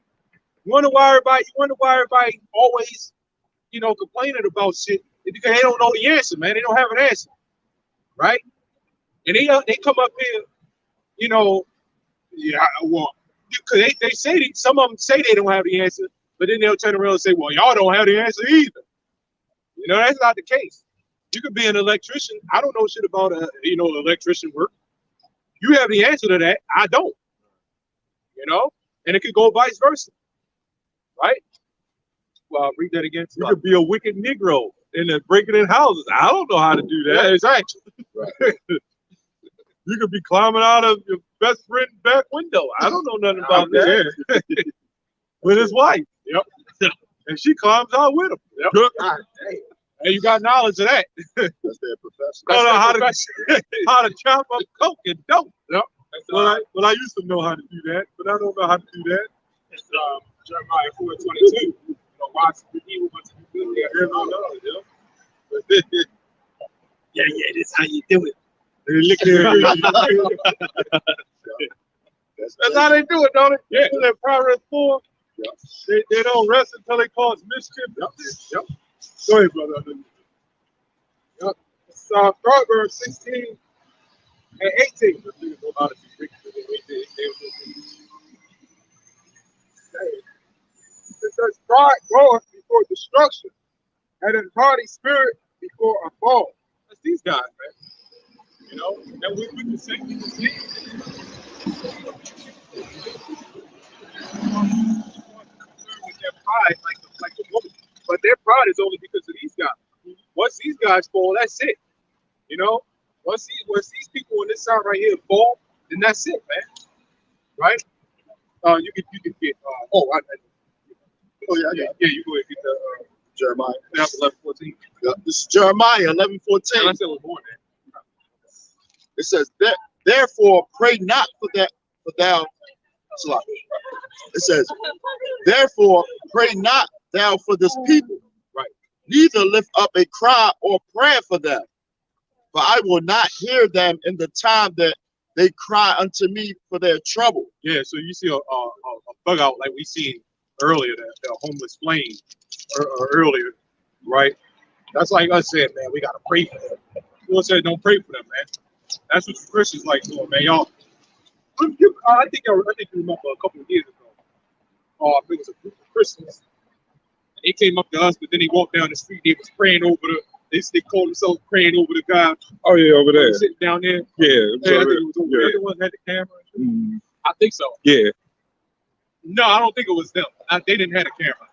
You wonder why everybody always, you know, complaining about shit? It's because they don't know the answer, man. They don't have an answer, right? And they come up here, you know, yeah, well, because they say some of them say they don't have the answer, but then they'll turn around and say, well, y'all don't have the answer either. You know, that's not the case. You could be an electrician. I don't know shit about electrician work. You have the answer to that. I don't. You know, and it could go vice versa, right? Well, read that again. You could be a wicked Negro and then breaking in houses. I don't know how to do that. Yeah, exactly. Right. You could be climbing out of your best friend's back window. I don't know nothing about that. With his wife. Yep. And she climbs out with him. Yep. Good. God, dang. Hey, you got knowledge of that. That's their profession. I don't know how to, profession. how to chop up coke and dope. Yep. Well, I used to know how to do that, but I don't know how to do that. It's Jeremiah 4:22. You know, watch the evil, but to be good, they are no knowledge, Yeah, this is how you do it. They lick their That's how they do it, don't it? Yeah. In Proverbs 4, Yep. they don't rest until they cause mischief. Yep. Go ahead, brother. Yep. It's Proverbs 16 and 18. It says, pride goeth before destruction, and a haughty spirit before a fall. That's these guys, man. You know, and we can say with their pride, like the woman, but their pride is only because of these guys. Once these guys fall, that's it. You know, once these people on this side right here fall, then that's it, man. Right? You can get. Oh, yeah. You go ahead and get the Jeremiah. 11:14. Yeah, this is Jeremiah 11:14. I said it was more than. It says, therefore pray not for thou. It says, therefore pray not thou for this people, Right? neither lift up a cry or prayer for them, for I will not hear them in the time that they cry unto me for their trouble. Yeah. So you see a bug out like we seen earlier, the homeless flame earlier, right? That's like us saying, man, we gotta pray for them. You said don't pray for them, man. That's what the Christians like doing, man. Y'all, I think you remember a couple of years ago. I think it was a group of Christians. And they came up to us, but then they walked down the street. They was praying over they called themselves praying over the guy. Oh yeah, over there. Sitting down there. Yeah, I think it was over there. The one that had the camera. I think so. Yeah. No, I don't think it was them. They didn't have a camera.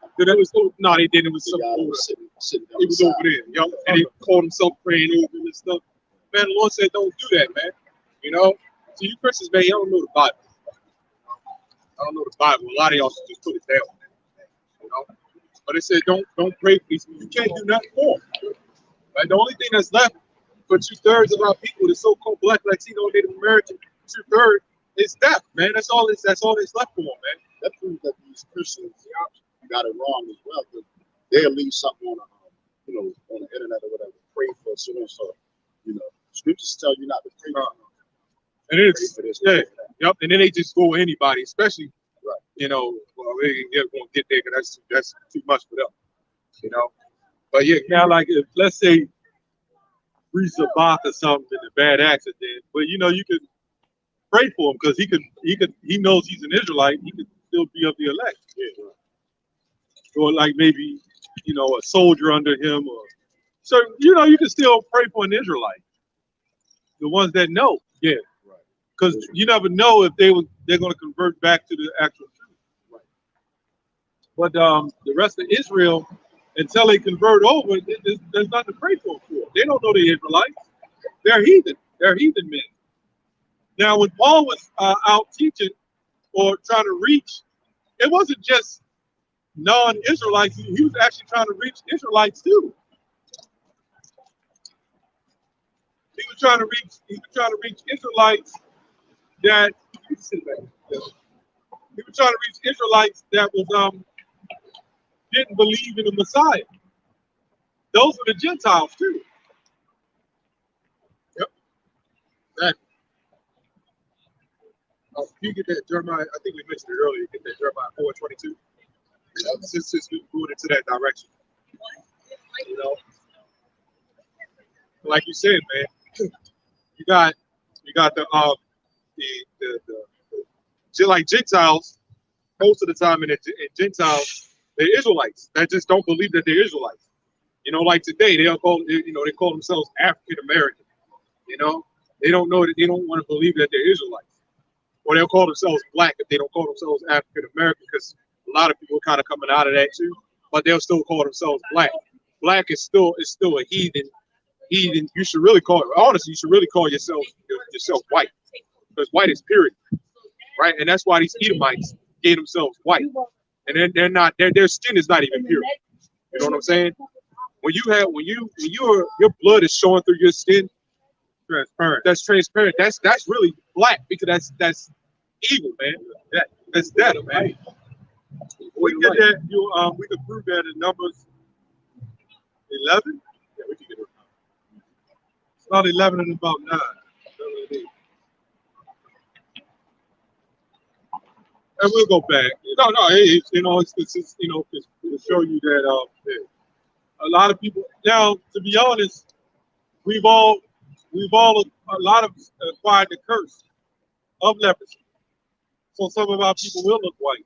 No, they didn't. It was some older. It was over there. Yo, and they called themselves praying over him and stuff. Man, the Lord said, don't do that, man. You know? So you Christians, man, y'all don't know the Bible. I don't know the Bible. A lot of y'all should just put it down. You know? But it said, don't pray for these people. You can't do nothing for them. Right? The only thing that's left for 2/3 of our people, the so-called Black, Latino, Native American, 2/3 is death, man. That's all that's left for them, man. That proves that these Christians got it wrong as well. They'll leave something on on the internet or whatever. Pray for so and so. You know, scriptures tell you not to pray for them. And it's For this, yeah, pray for that. yep. And then they just go with anybody, especially Right. you know, well, they won't get there because that's too much for them. You know, but yeah, Now, like, if, let's say, Reese a Bach or something in a bad accident, but you could pray for him because he knows he's an Israelite. He could still be of the elect. Yeah. Or like maybe, a soldier under him, or so you can still pray for an Israelite. The ones that know, yeah, Right. because you never know if they're going to convert back to the actual truth. Right. But the rest of Israel, until they convert over, there's nothing to pray for. They don't know the Israelites. They're heathen. They're heathen men. Now, when Paul was out teaching or trying to reach, it wasn't just non-Israelites. He was actually trying to reach Israelites too. He was trying to reach Israelites that was didn't believe in the Messiah. Those were the Gentiles too. Yep. Exactly. You get that Jeremiah, I think we mentioned it earlier, get that Jeremiah 4:22. Since we moved into that direction. You know? Like you said, man, you got the just like Gentiles, most of the time in Gentiles, they're Israelites that just don't believe that they're Israelites. You know, like today, they call themselves African American. You know, they don't know that they don't want to believe that they're Israelites. Or they'll call themselves black if they don't call themselves African American, because a lot of people are kind of coming out of that too. But they'll still call themselves black. Black is still a heathen. Heathen. You should really honestly, you should really call yourself white, because white is purity, right? And that's why these Edomites gave themselves white, and then their skin is not even pure. You know what I'm saying? When your blood is showing through your skin, transparent. That's transparent. That's really black, because that's evil, man. That's death, man. We get that. We can prove that in Numbers 11. Yeah, we can get it. It's about 11 and about 9. And we'll go back. No, it's to show you that a lot of people. Now, to be honest, we've all a lot of acquired the curse of leprosy. So some of our people will look white,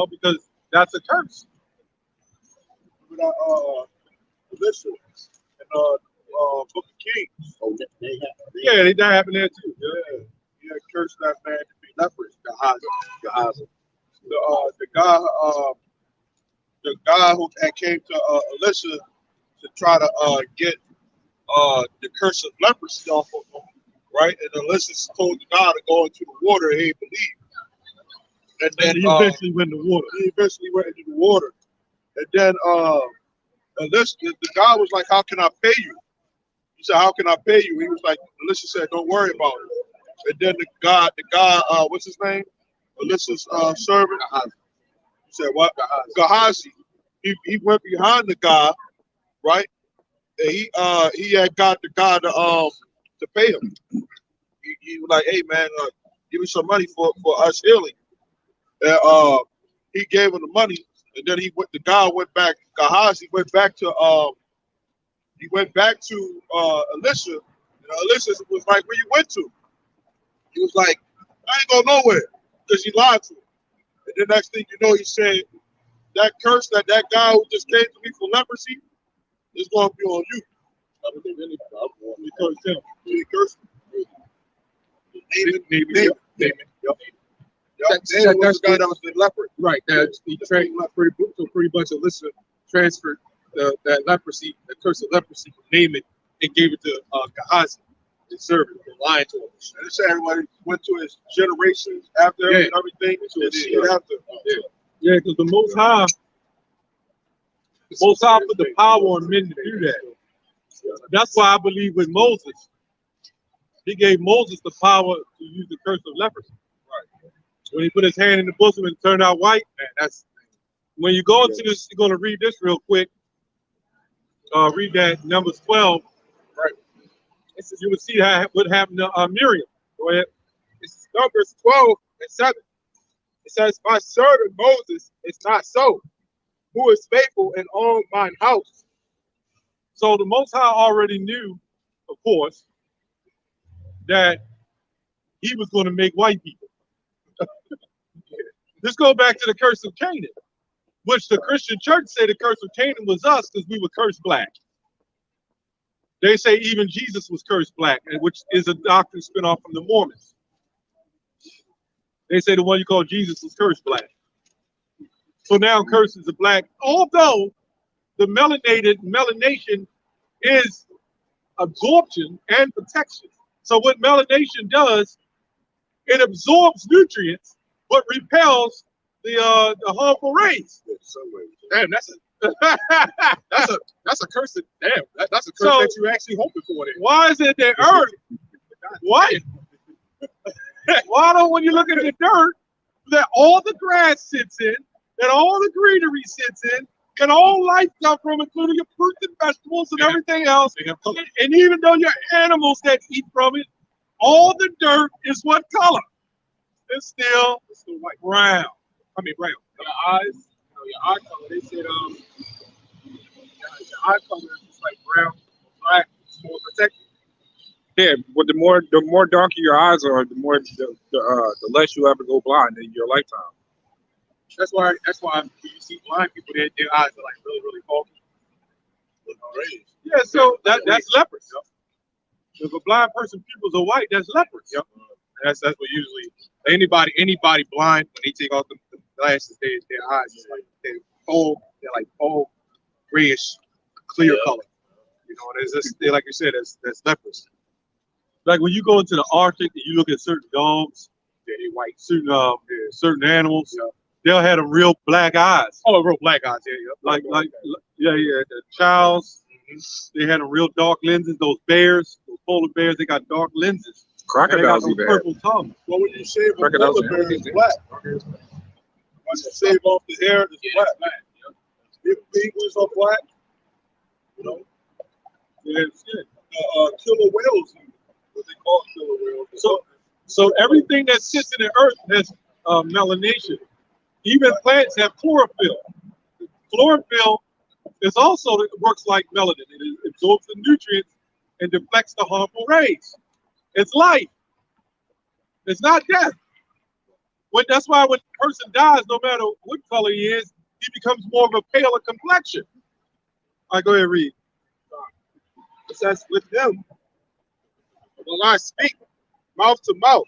because that's a curse. Listen, and Book of Kings. Oh, yeah, that happened there too. Yeah, he had cursed that man to be leprous. Gehazi. The guy who had came to Elisha to try to get the curse of leprosy off of him, right? And Elisha told the guy to go into the water, and he didn't believe. And then he eventually went in the water. He eventually went into the water. And then Elisha, the guy was like, "How can I pay you?" He said, "How can I pay you?" He was like, Elisha said, "Don't worry about it." And then the guy, what's his name? Elisha's servant. He said, "What?" Gehazi. He went behind the guy, right? And he had got the guy to pay him. He was like, "Hey man, give me some money for us healing." And he gave him the money, and then the guy went back. Gehazi went back to Elisha, and Elisha was like, "Where you went to?" He was like, "I ain't go nowhere," because he lied to him. And the next thing you know, he said, "That curse that guy who just came to me for leprosy is going to be on you." I don't think any problem. He cursed him. He cursed him. Naaman. Naaman was the guy that was the leper. Right. He pretty much Elisha transferred that leprosy, the curse of leprosy from Naaman, and gave it to Gehazi, his servant, and lied to him. And this everybody went to his generations after and everything. Yeah, because the Most High put the power on men to do that. That's why I believe with Moses, he gave Moses the power to use the curse of leprosy. Right. When he put his hand in the bosom and turned out white, man, that's when you go into this, you're going to read this real quick. Read that Numbers 12. Right. You will see what happened to Miriam. Go ahead. This is Numbers 12 and 7. It says, "My servant Moses is not so, who is faithful in all mine house." So the Most High already knew, of course, that he was going to make white people. Let's go back to the curse of Canaan, which the Christian church say the curse of Canaan was us because we were cursed black. They say even Jesus was cursed black, which is a doctrine spin off from the Mormons. They say the one you call Jesus was cursed black. So now curses are black, although the melanation is absorption and protection. So what melanation does, it absorbs nutrients but repels the harmful rays. Damn, that's a curse. That's a curse that you actually hoping for. Then. Why is it that earth? Why? Why don't when you look at the dirt that all the grass sits in, that all the greenery sits in, and all life come from, including your fruits and vegetables and everything else. And even though your animals that eat from it, all the dirt is what color? It's still white, brown. I mean brown. Your eyes, your eye color. They said your eye color is like brown, black, it's more protected. Yeah, but the more darker your eyes are, the less you ever go blind in your lifetime. That's why when you see blind people, their eyes are like really, really foggy. Yeah, so that's leprous. If a blind person pupils are white, that's leprous. Yep. That's what usually anybody blind when they take off the glasses, their eyes is like they're like grayish, clear color. You know, and it's just like you said, that's leprous. Like when you go into the Arctic and you look at certain dogs, Yeah, they white. certain animals, Yeah. they'll have them real black eyes. Oh, real black eyes. Yeah, Like the Childs, they had them real dark lenses. Those bears, those polar bears, they got dark lenses. And they got Crocodiles those even. purple tongues. Well, when you shave a Crocodiles polar bear, it's have- black. Once you shave off the hair, it's black. If penguins are black, you know, Yeah. killer whales, what they call killer whales. So everything that sits in the earth has melanation. Even plants have chlorophyll. Chlorophyll is also works like melanin. It absorbs the nutrients and deflects the harmful rays. It's life. It's not death. That's why when a person dies, no matter what color he is, he becomes more of a paler complexion. All right, go ahead, read. It says, with them will I speak mouth to mouth,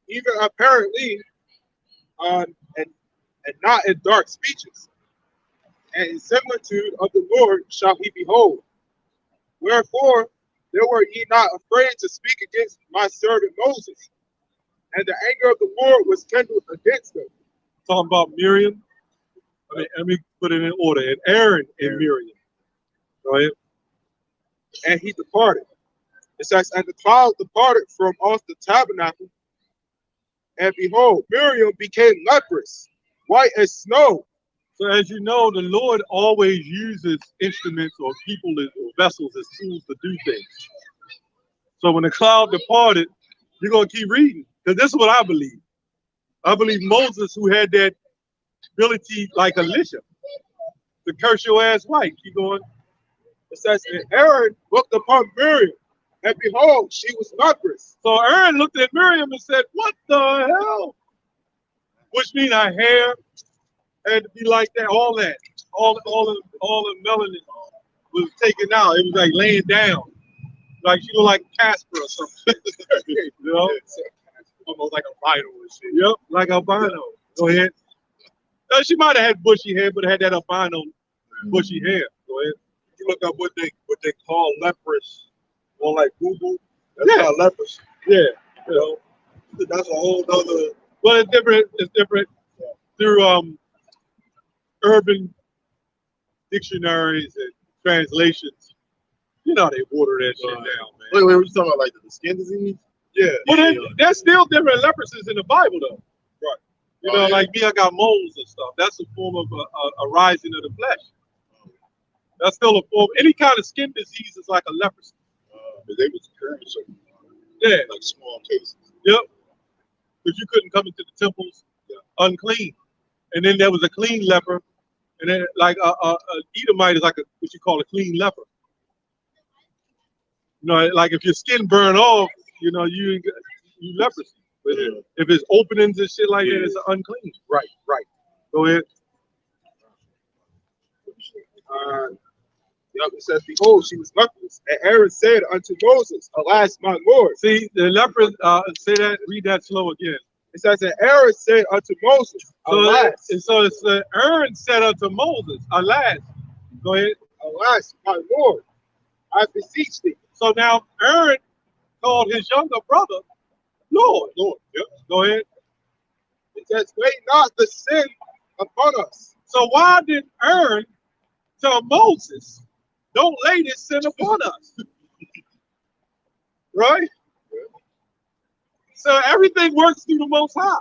even apparently, and not in dark speeches. And in similitude of the Lord shall he behold. Wherefore, there were ye not afraid to speak against my servant Moses. And the anger of the Lord was kindled against them. Talking about Miriam. Let me put it in order. And Aaron and Miriam. Go ahead. And he departed. It says, and the cloud departed from off the tabernacle. And behold, Miriam became leprous, white as snow. So as you know, the Lord always uses instruments or people or vessels as tools to do things. So when the cloud departed, you're going to keep reading. Because this is what I believe. I believe Moses, who had that ability like Elisha, to curse your ass white. Keep going. It says, and Aaron looked upon Miriam, and behold, she was leprous. So Aaron looked at Miriam and said, what the hell? Which means her hair had to be like that, all that. All the melanin was taken out. It was like laying down. Like she looked like Casper or something. You know? Almost like albino and shit. Yep, like albino. Go ahead. She might have had bushy hair, but had that albino bushy hair. Go ahead. You look up what they call leprous on like Google. That's not leprous. Yeah. You know, that's a whole other. Well, it's different. It's different through urban dictionaries and translations. You know they water that shit down, man. Wait, what you talking about? Like the skin disease? Yeah. But there's still different leprosies in the Bible, though. Right. You know, like me, I got moles and stuff. That's a form of a rising of the flesh. That's still a form. Any kind of skin disease is like a leprosy. But they was curing certain, Yeah. like small cases. Yep. Because you couldn't come into the temples unclean. And then there was a clean leper. And then like a Edomite is like what you call a clean leper. You know, like if your skin burn off, you know, you leprosy. But if it's openings and shit like that, it's unclean. Right. Go ahead. It says, behold, she was leprous. And Aaron said unto Moses, alas, my Lord. See, the leper, say that, read that slow again. It says, and Aaron said unto Moses, alas. So it's Aaron said unto Moses, alas. Go ahead. Alas, my Lord, I beseech thee. So now Aaron called his younger brother Lord. Yep. Go ahead. It says, lay not the sin upon us. So why did Aaron tell Moses, don't lay this sin upon us? Right? So everything works through the Most High.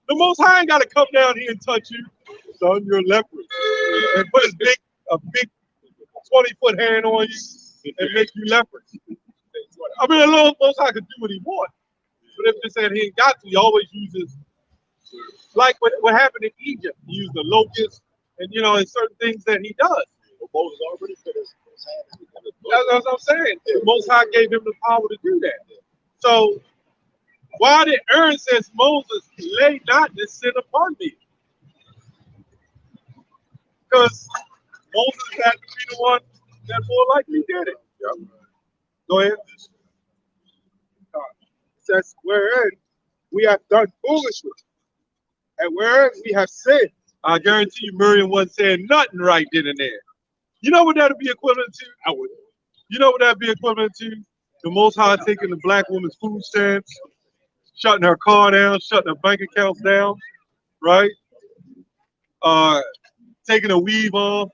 The Most High ain't got to come down here and touch you. Son, you're leprous. And put a big 20-foot hand on you and make you leprous. I mean, the Most High could do what he wants. But if they said he ain't got to, he always uses, like what happened in Egypt. He used the locust and, you know, and certain things that he does. Moses already put his hand in the That's what I'm saying. The Most High gave him the power to do that. So why did Aaron says Moses lay not this sin upon me? Because Moses had to be the one that more likely did it. Yep. Go ahead. It says, wherein we have done foolishly, and wherein we have sinned. I guarantee you Miriam wasn't saying nothing right then and there. You know what that would be equivalent to? I would. You know what that would be equivalent to? The Most High taking the black woman's food stamps, shutting her car down, shutting her bank accounts down, right? Taking her weave off,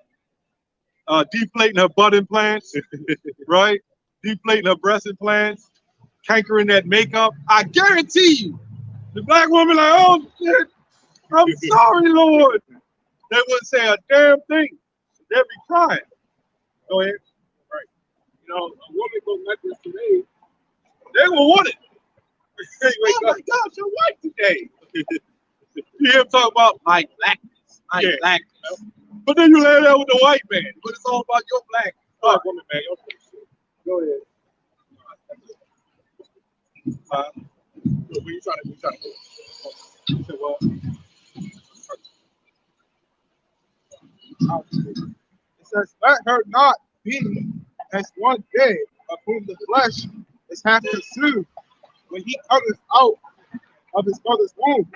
deflating her butt implants, right? Deflating her breast implants, cankering that makeup. I guarantee you, the black woman like, oh shit, I'm sorry, Lord. They wouldn't say a damn thing. They'd be crying. Go ahead. Right. You know, a woman go necklace today. They will want it. Oh my gosh, you're white today. You hear him talk about my blackness, my blackness. But then you lay there with the white man, but it's all about your black woman, man. Go ahead. What are you trying to do? You said, well, It says, let her not be as one day of whom the flesh is half consumed when he cometh out of his mother's womb.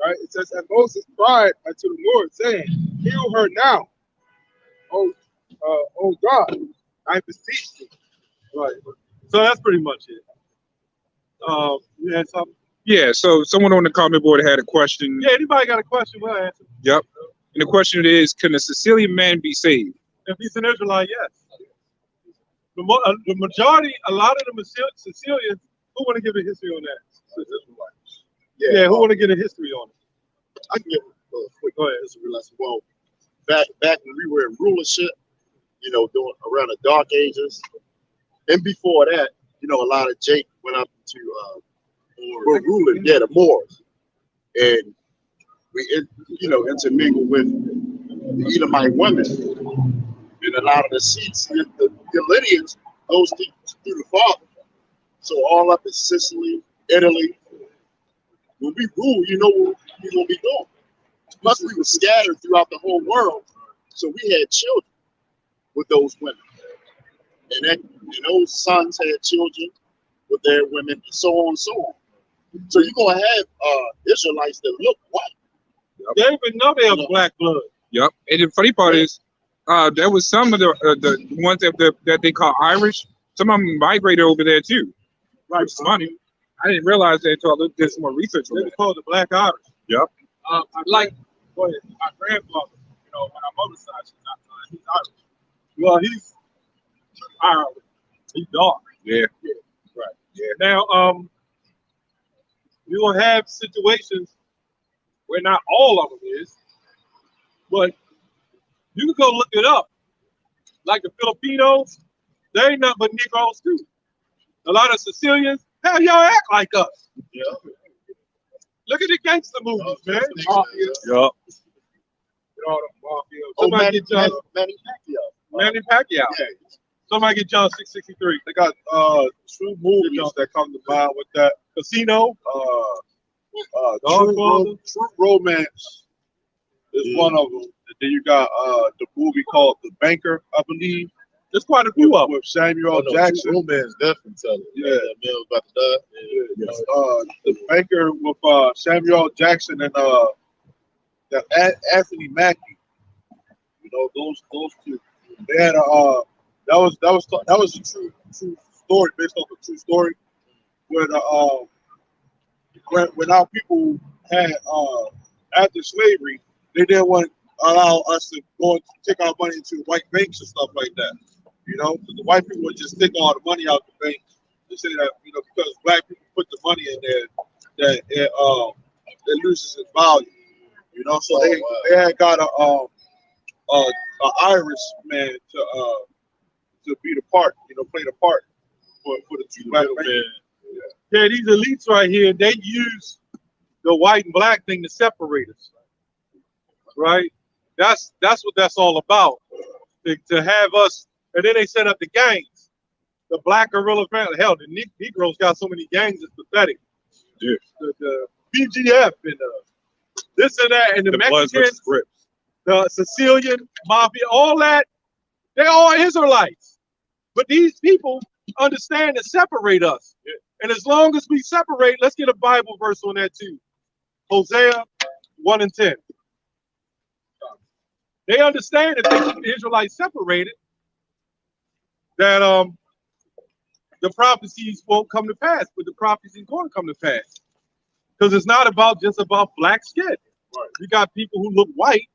Right? It says, and Moses cried unto the Lord, saying, heal her now, oh God, I beseech thee. right. So that's pretty much it. You had something? Yeah, so someone on the comment board had a question. Yeah, anybody got a question? We'll answer. Yep. And the question is, can a Sicilian man be saved? If he's an Israelite, yes. The majority, a lot of the Sicilians, who want to give a history on that? Yeah, who want to get a history on it? I can give a quick history lesson. Well, back when we were in rulership, you know, during around the Dark Ages, and before that, you know, a lot of Jake went up to were ruling, the Moors, and we, you know, intermingled with the Edomite women, and a lot of the seats, the Lydians, goes through the father. So all up in Sicily, Italy. When we rule, you know what we're gonna be doing. Plus, we were scattered throughout the whole world, so we had children with those women, and those sons had children with their women, and so on and so on. So you're gonna have Israelites that look white. Yep. They even know they have black blood. Yep. And the funny part is, there was some of the ones that they call Irish. Some of them migrated over there too. Right. Which is funny. I didn't realize that until I did some more research on They that. call the black Irish. Yep. I like, go ahead. My grandfather, you know, on our mother's side, he's Irish. Well, he's Ireland. He's dark. Yeah. Right. Yeah. Now, you're gonna have situations where not all of them is, but you can go look it up. Like the Filipinos, they ain't nothing but Negroes too. A lot of Sicilians, hell, y'all act like us. Yeah. Look at the gangster movies, man. Yep. All the mafia. Somebody get John Manny Pacquiao. Manny Pacquiao. Yeah. Somebody get John 663. They got two movies that come to mind with that. Casino. True Romance is one of them. And then you got the movie called The Banker, I believe. There's quite a few of them. With Samuel Jackson. True Romance definitely tell it. Yeah. That man was about to die. The Banker with Samuel Jackson and Anthony Mackie. You know, those two. They had that was a true story, based off a true story, where when our people had after slavery, they didn't want to allow us to go and take our money into white banks and stuff like that. You know, the white people would just take all the money out the bank. They say that, you know, because black people put the money in there, that it loses its value. You know, so they had got a Irish man to be the part, you know, play the part for the two black men. Yeah, these elites right here, they use the white and black thing to separate us. Right? That's what that's all about. to have us, and then they set up the gangs. The black guerrilla family. Hell, the Negroes got so many gangs, it's pathetic. Yeah. The BGF and this and that, and the Mexicans, the Sicilian mafia, all that, they all Israelites. But these people understand to separate us. Yeah. And as long as we separate, let's get a Bible verse on that too. Hosea 1 and 10. They understand that they keep the Israelites separated, that the prophecies won't come to pass, but the prophecies going to come to pass. Because it's not just about black skin. Right. You got people who look white.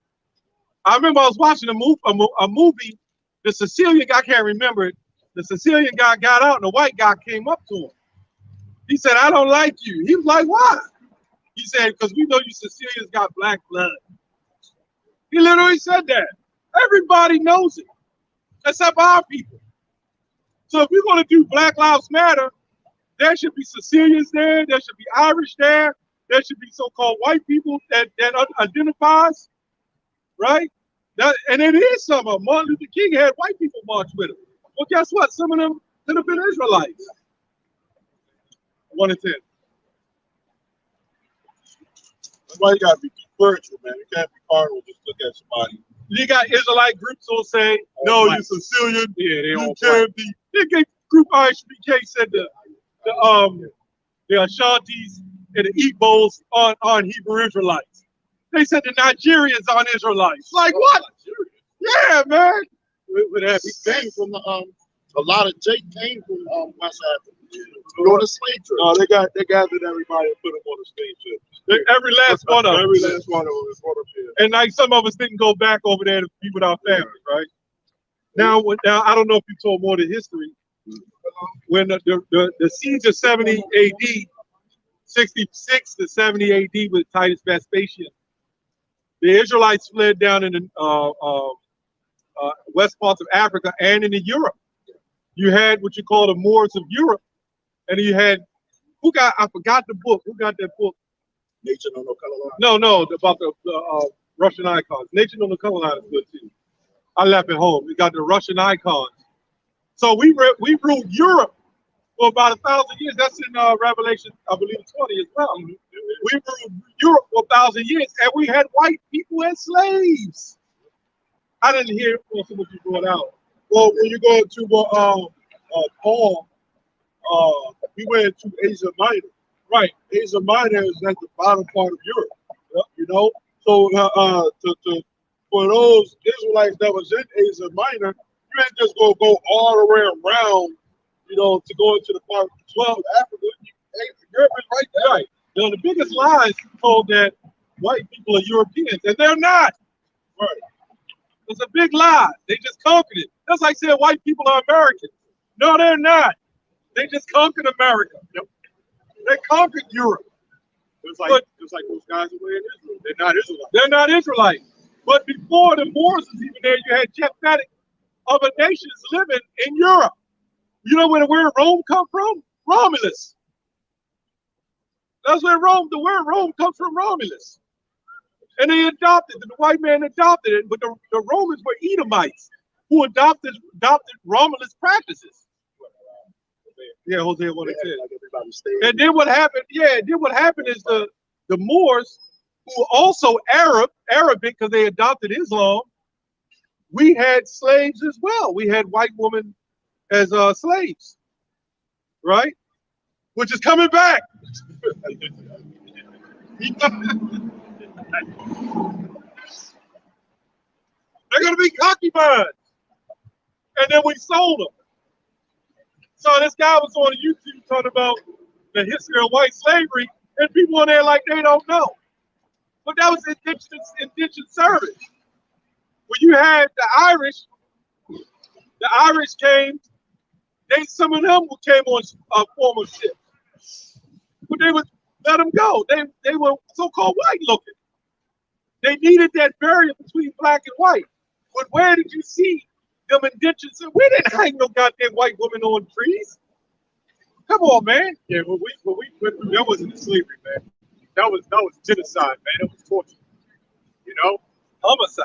I remember I was watching a movie, the Sicilian guy, I can't remember it. The Sicilian guy got out and the white guy came up to him. He said, "I don't like you." He was like, "Why?" He said, "Because we know you Sicilians got black blood." He literally said that. Everybody knows it, except our people. So if we're going to do Black Lives Matter, there should be Sicilians there, there should be Irish there should be so-called white people that identifies, right? And it is some of them. Martin Luther King had white people march with him. Well, guess what? Some of them could have been Israelites. 1 and 10. Somebody got to be spiritual, man. You can't be carnal. Just look at somebody. You got Israelite groups who'll say, "No, you're Sicilian. Yeah, they all can't be." The group IHBK said the Ashantis and the Igbos aren't Hebrew Israelites. They said the Nigerians aren't Israelites. Like what? Yeah, man. He came from a lot of Jake came from West Africa. Go to slave trade. No, they gathered everybody and put them on the slave trip. Every last one of them. Every last one of them is brought up here. And like some of us didn't go back over there to be with our families, right? Now I don't know if you told more of the history. When the siege of 70 AD, 66 to 70 AD with Titus Vespasian, the Israelites fled down in the west parts of Africa and into Europe. You had what you call the Moors of Europe, and you had I forgot the book. Who got that book? Nature on the color line. No, about the Russian icons. Nature on the color line is good too. I left it home. We got the Russian icons. So we ruled Europe for about 1,000 years. That's in Revelation, I believe, 20 as well. We ruled Europe for 1,000 years, and we had white people as slaves. I didn't hear what you brought out. Well, when you go to Paul, we went to Asia Minor. Right. Asia Minor is at the bottom part of Europe. You know, so for those Israelites that was in Asia Minor, you ain't just go all the way around, you know, to go into the part 12 of Africa. Europe is right there. Right. You know, the biggest lies told that white people are Europeans, and they're not. Right. It's a big lie. They just conquered it. That's like saying white people are Americans. No, they're not. They just conquered America. Yep. They conquered Europe. Just like those guys who were in Israel. They're not Israelites. They're not Israelites. But before the Moors was even there, you had Japhetic other nations living in Europe. You know where the word Rome come from? Romulus. That's where the word Rome comes from, Romulus. And they adopted it. The white man adopted it, but the Romans were Edomites who adopted Romulus practices. Yeah, Hosea 1 and 10. And then what happened? Yeah, then what happened is the Moors, who were also Arabic because they adopted Islam, we had slaves as well. We had white women as slaves, right? Which is coming back. They're going to be concubines. And then we sold them. So this guy was on YouTube talking about the history of white slavery, and people on there like they don't know. But that was indentured service. When you had the Irish came, some of them came on former ships. But they would let them go. They were so-called white looking. They needed that barrier between black and white. But where did you see them indentured? We didn't hang no goddamn white women on trees. Come on, man. Yeah, when we went through, that wasn't slavery, man. That was genocide, man. It was torture. You know, Homicide.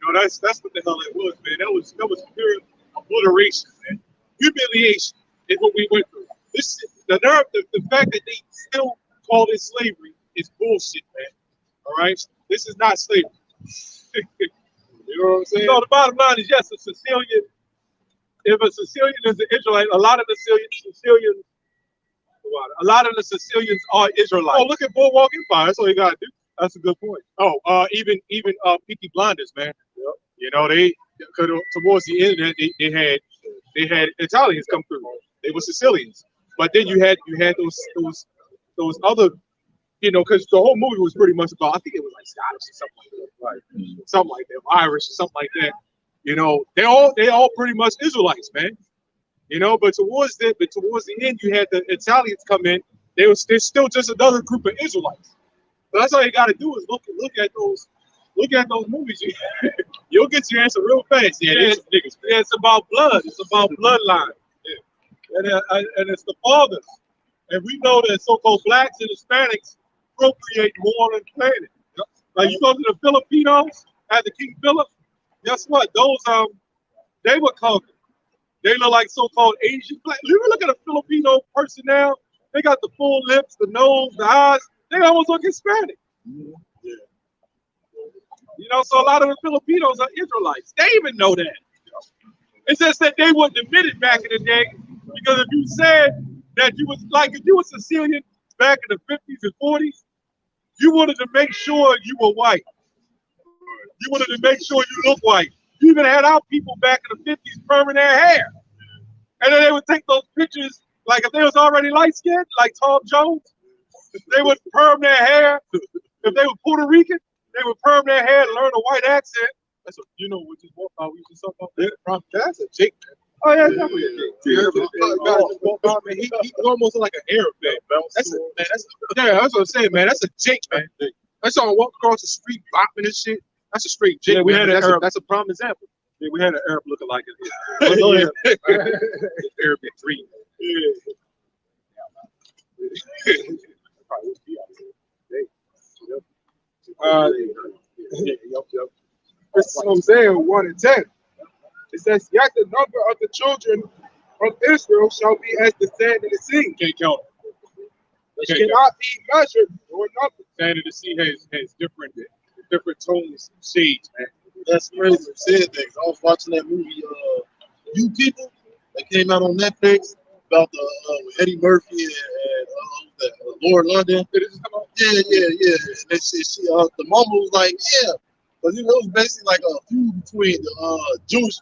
You know, that's what the hell it was, man. That was pure obliteration, man. Humiliation is what we went through. The nerve, the fact that they still call it slavery is bullshit, man. All right, this is not slavery. You know what I'm saying? So the bottom line is, yes, a Sicilian. If a Sicilian is an Israelite, a lot of the Sicilians are Israelites. Oh, look at Boardwalk Empire. That's all you gotta do. That's a good point. Oh, even Peaky Blinders, man. Yep. You know, they towards the end they had Italians come through. They were Sicilians, but then you had those other, you know, because the whole movie was pretty much about, I think it was like Scottish or something like that, right? Something like that, Irish or something like that. You know, they all pretty much Israelites, man. You know, but towards the end, you had the Italians come in. They're still just another group of Israelites. So that's all you got to do is look at those movies. You'll get your answer real fast. Yeah, it's about blood. It's about bloodline. Yeah. And it's the fathers. And we know that so-called blacks and Hispanics procreate more on the planet. Like you go to the Filipinos after King Philip, guess what? Those they were conquered. They look like so-called Asian black. You look at a Filipino person now, they got the full lips, the nose, the eyes. They almost look Hispanic. Yeah. You know, so a lot of the Filipinos are Israelites. They even know that. It's just that they wouldn't admit it back in the day, because if you said that you was like, if you were Sicilian back in the 50s and 40s, you wanted to make sure you were white. You wanted to make sure you look white. You even had our people back in the 50s perming their hair. And then they would take those pictures, like if they was already light-skinned, like Tom Jones, they would perm their hair. If they were Puerto Rican, they would perm their hair and learn a white accent. That's what, you know, which is what we used to talk about. That's a Jake, man. Oh, yeah, definitely a Jake. He almost like an Arab, man. That's what I'm saying, man. That's a Jake, man. That's all walk across the street, bopping and shit. That's a straight Jake. Yeah, we had an Arab. That's a prime example. Yeah, we had an Arab looking like it. Arab dream. This is Hosea 1 and 10. It says, yet the number of the children of Israel shall be as the sand in the sea. Can't count it. Which cannot be measured or nothing. Sand in the sea has different tones and shades, man. That's crazy. Said things. I was watching that movie, You People, that came out on Netflix about the Eddie Murphy and Lord London. Did it just come out? Yeah. And the mama was like, yeah, because it was basically like a feud between the Jewish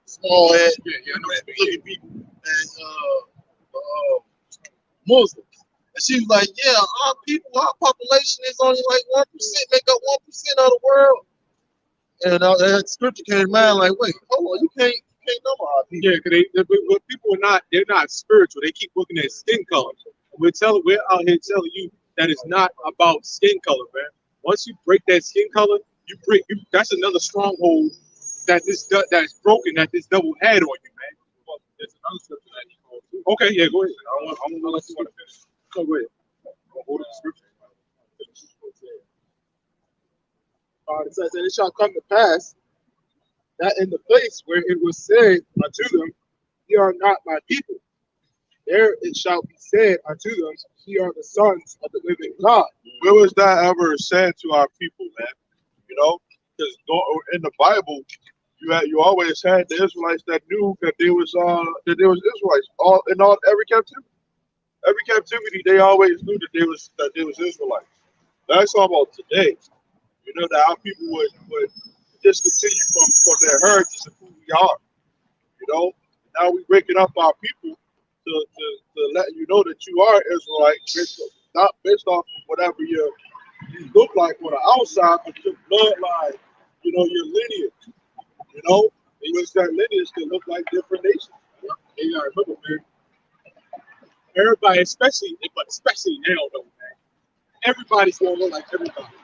small head looking people and Muslims. And she was like, yeah, our population is only like 1%, make up 1% of the world. And that scripture came to mind like, wait, hold on, you can't number our people. Yeah, because people they're not spiritual. They keep looking at skin color. We're out here telling you that it's not about skin color, man. Once you break that skin color, that's another stronghold that's broken, that this devil had on you, man. Well, there's another scripture that he called too. Okay, yeah, go ahead. I'm gonna let you finish. So go ahead. Hold the scripture. It says, and it shall come to pass that in the place where it was said unto them, ye are not my people, there it shall be said unto them, ye are the sons of the living God. Where was that ever said to our people, man? You know, because in the Bible, you always had the Israelites that knew that there was Israelites every captivity. Every captivity, they always knew that there was Israelites. That's all about today. You know, that our people would discontinue from their heritage of who we are. You know, now we waking up our people to let you know that you are Israelite, not based off of whatever you look like on the outside, but your bloodline, you know, your lineage. You know, in which that lineage can look like different nations. You gotta remember, man. Everybody, especially now, though, man. Everybody's gonna look like everybody.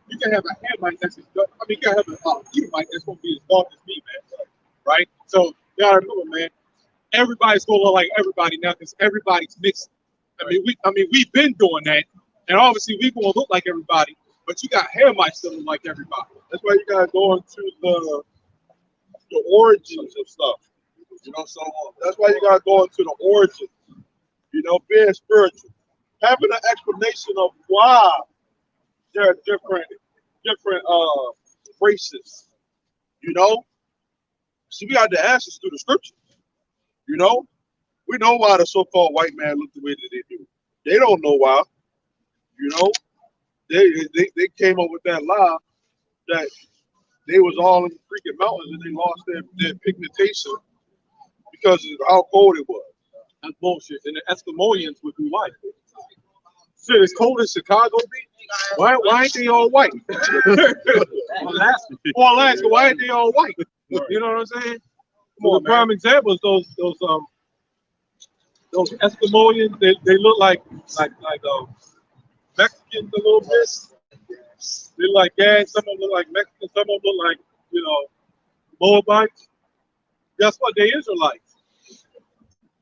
You can have a Hamite that's you can have a Edomite that's gonna be as dark as me, man. Right? So you gotta remember, man. Everybody's gonna look like everybody now because everybody's mixed. I mean, we've been doing that, and obviously we're gonna look like everybody. but you got Hamites that look like everybody. That's why you gotta go into the origins of stuff. You know, so that's why you gotta go into the origins. You know, being spiritual, having an explanation of why there are different races. You know, so we got the answers through the scriptures. You know, we know why the so-called white man look the way that they do. They don't know why. You know, they came up with that lie that they was all in the freaking mountains and they lost their pigmentation because of how cold it was. That's bullshit. And the Eskimoians would do white. Shit, it's cold in Chicago, B. Why ain't they all white? Alaska. Or Alaska, why ain't they all white? You know what I'm saying? Well, the prime example is those Eskimoians. They look like Mexicans a little bit. They look like gas. Some of them look like Mexicans. Some of them look like, you know, Moabites. Guess what? They Israelites,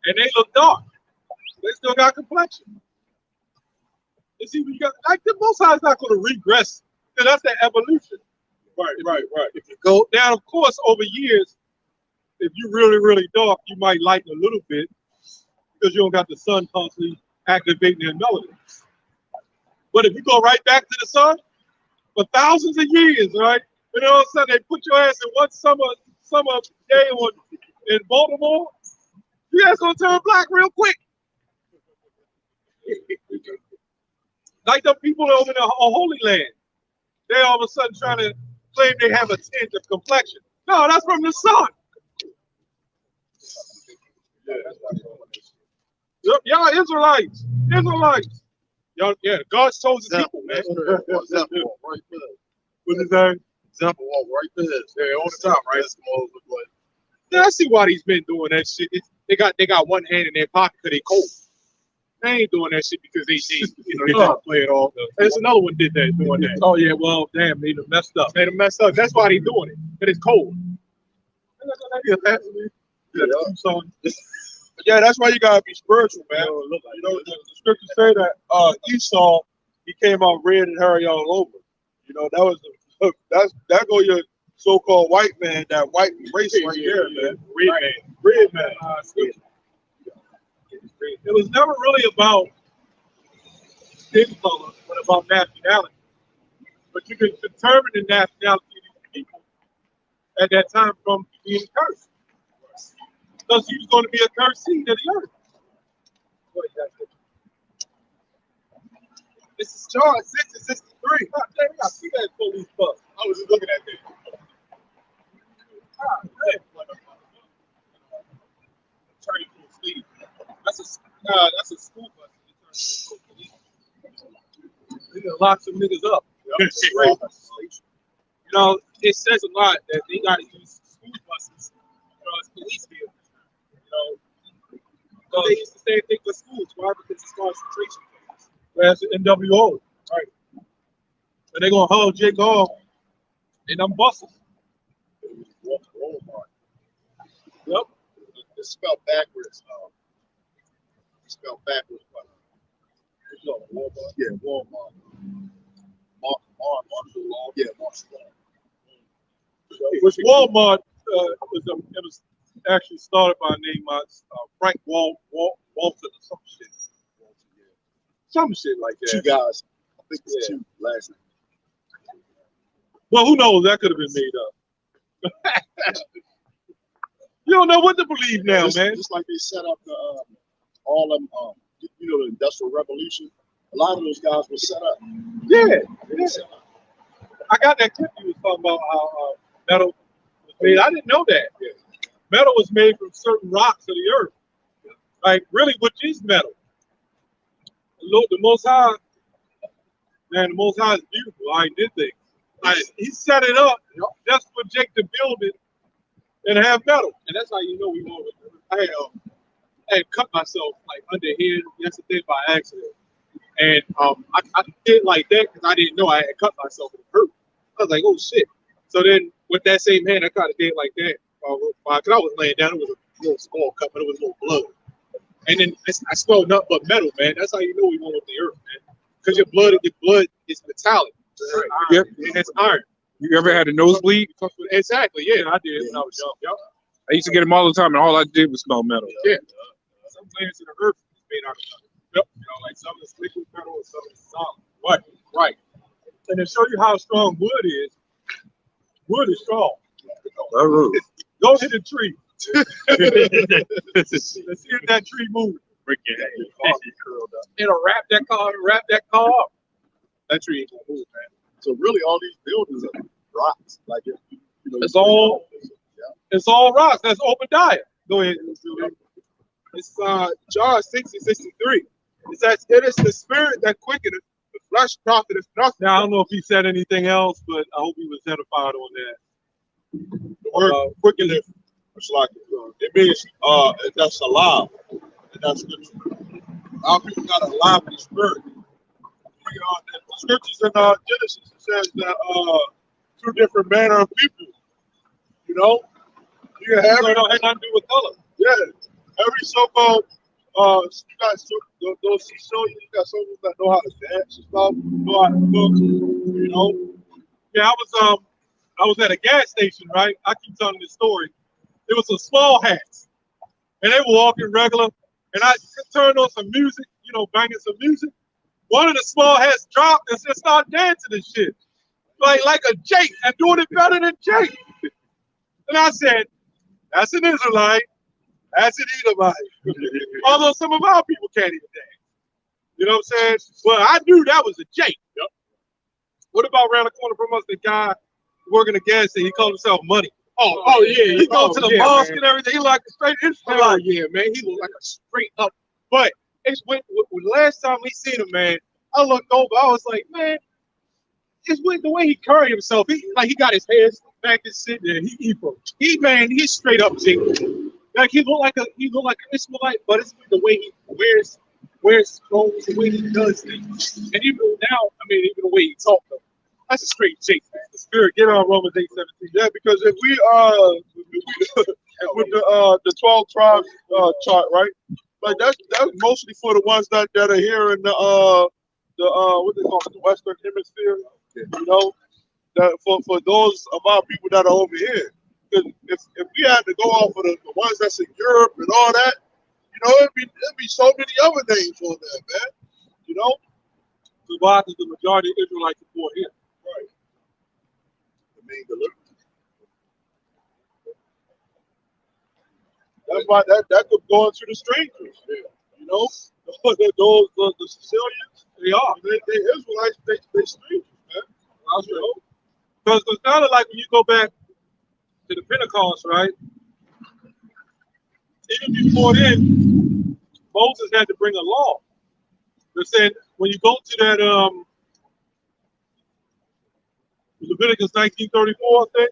and they look dark. They still got complexion. You see, you got like the Most High is not going to regress. That's the evolution. Right. If you go now, of course, over years, if you're really dark, you might lighten a little bit because you don't got the sun constantly activating their melanin. But if you go right back to the sun for thousands of years, right, and all of a sudden they put your ass in one summer day in Baltimore, you guys gonna turn black real quick. Like the people over in the Holy Land, they all of a sudden trying to claim they have a tint of complexion. No, that's from the sun. Y'all Israelites. Y'all, yeah, God's chosen people, man. Example right there. What is that? Example right there. Yeah, on the top, right? Yeah, I see why these men doing that shit. They got one hand in their pocket because they cold. They ain't doing that shit because they trying to play it all. There's another one doing that. Oh yeah, well damn, they done messed up. That's why they doing it. Because it's cold. Yeah, that's why you gotta be spiritual, man. You know, the scriptures say that Esau, he came out red and hairy all over. You know, that go your so-called white man, that white race right there, man. Red man. It was never really about skin color, but about nationality. But you can determine the nationality of these people at that time from being cursed. Because he was going to be a cursed seed of the earth. This is John 6 and 63. God damn, I see that police bus. I was just looking at that. Turning to a sleeve. That's a school bus. They gonna lock some niggas up. You know, it says a lot that they gotta use school buses as police vehicles. You know, they used the same thing for schools. Why? Because it's concentration camps. Whereas the NWO, right? And they're gonna haul Jake off in them buses. Yep. It's spelled backwards. It's spelled backwards. Walmart. Yeah, Walmart. Martial law. Yeah, martial law. Which Walmart it was actually started by a name Frank Walton or some shit. Some shit like that. Two guys. I think it's two last name. Well, who knows? That could have been made up. You don't know what to believe now, man. Just like they set up the all them the Industrial Revolution. A lot of those guys were set up. Yeah. I got that clip you was talking about how metal was made. I didn't know that. Yeah. Metal was made from certain rocks of the earth. Like, really, which is metal? The Most High, man, the Most High is beautiful. I did things. He set it up just for Jake to build it and have metal. And that's how you know we want it. I had cut myself like under here yesterday by accident. And I did like that because I didn't know I had cut myself. It hurt. I was like, oh shit. So then with that same hand, I kind of did like that. Because I was laying down, it was a little small cut, but it was a little blood. And then I smelled nothing but metal, man. That's how you know we want with the earth, man. Because your blood is metallic. Yep. It's iron. You ever had a nosebleed? Exactly. Yeah, I did when I was young. Yep. I used to get them all the time, and all I did was smell metal. Yeah. Some plants in the earth is made out of metal. Yep. You know, like some is liquid metal and some is solid. Right. Right. And to show you how strong wood is strong. Oh. Go to the tree. Let's see if that tree moves. It'll wrap that car up. That tree ain't gonna move, man. So really, all these buildings are rocks. Like It's all rocks. That's Obadiah. Go ahead. It's John 60:63. It says, "It is the spirit that quickeneth, the flesh profiteth nothing." Now I don't know if he said anything else, but I hope he was edified on that. the word quickeneth, it's like it means that's alive, and that's scripture. Our people got alive in the spirit. The scriptures in Genesis, it says that two different manner of people. You know, you have So it don't have nothing to do with color. yeah, every so-called you got those Sicilians, you got some that know how to dance and stuff, know how to cook. You know, Yeah, I was at a gas station, right? I keep telling this story. It was some small hats, and they were walking regular, and I turned on some music, you know, banging some music. One of the small hats dropped and just started dancing and shit, like a Jake, and doing it better than Jake. And I said, "That's an Israelite. That's an Edomite." Although some of our people can't even dance. You know what I'm saying? Well, I knew that was a Jake. Yep. What about around the corner from us, the guy working the gas station? He called himself Money. Oh yeah. He go to the mosque and everything. He like a straight Israelite. Yeah, man. He looked like a straight up. But it's when last time we seen him, man, I looked over. I was like, man, it's with the way he carried himself. He got his head back and shit there. He's straight up Jake. Like he looked like an Israelite, but it's the way he wears clothes, the way he does things, and even now, even the way he talks, that's a straight Jake, man. The spirit, get on Romans 8:17. yeah, because if we with the 12 tribes chart, right? Like that's mostly for the ones that are here in the what they call it, the Western Hemisphere. You know, that for those of our people that are over here. Because if we had to go off of the ones that's in Europe and all that, you know, it'd be so many other names on there, man. You know? So why does the majority of Israelites support him? Right. The main deliverance. That's why that could go into the strangers. Yeah. You know? Those the Sicilians, they are. They Israelites, they strangers, man. You know? Because it's kind of like when you go back to the Pentecost, right? Even before then, Moses had to bring a law that said when you go to that Leviticus 19:34, I think.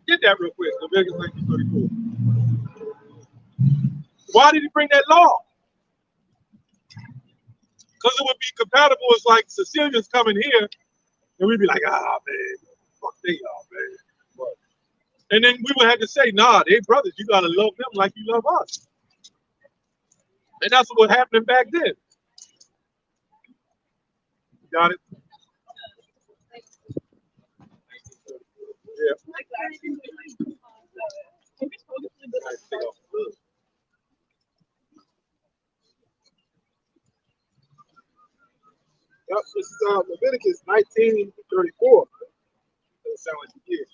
Get that real quick. Leviticus 19:34. Why did he bring that law? Because it would be compatible with like Sicilians coming here, and we'd be like, man, fuck they are, man. And then we would have to say, nah, they brothers, you gotta love them like you love us. And that's what happened back then. Got it? Yeah. Yep, this is Leviticus 19:34. Doesn't sound like it is.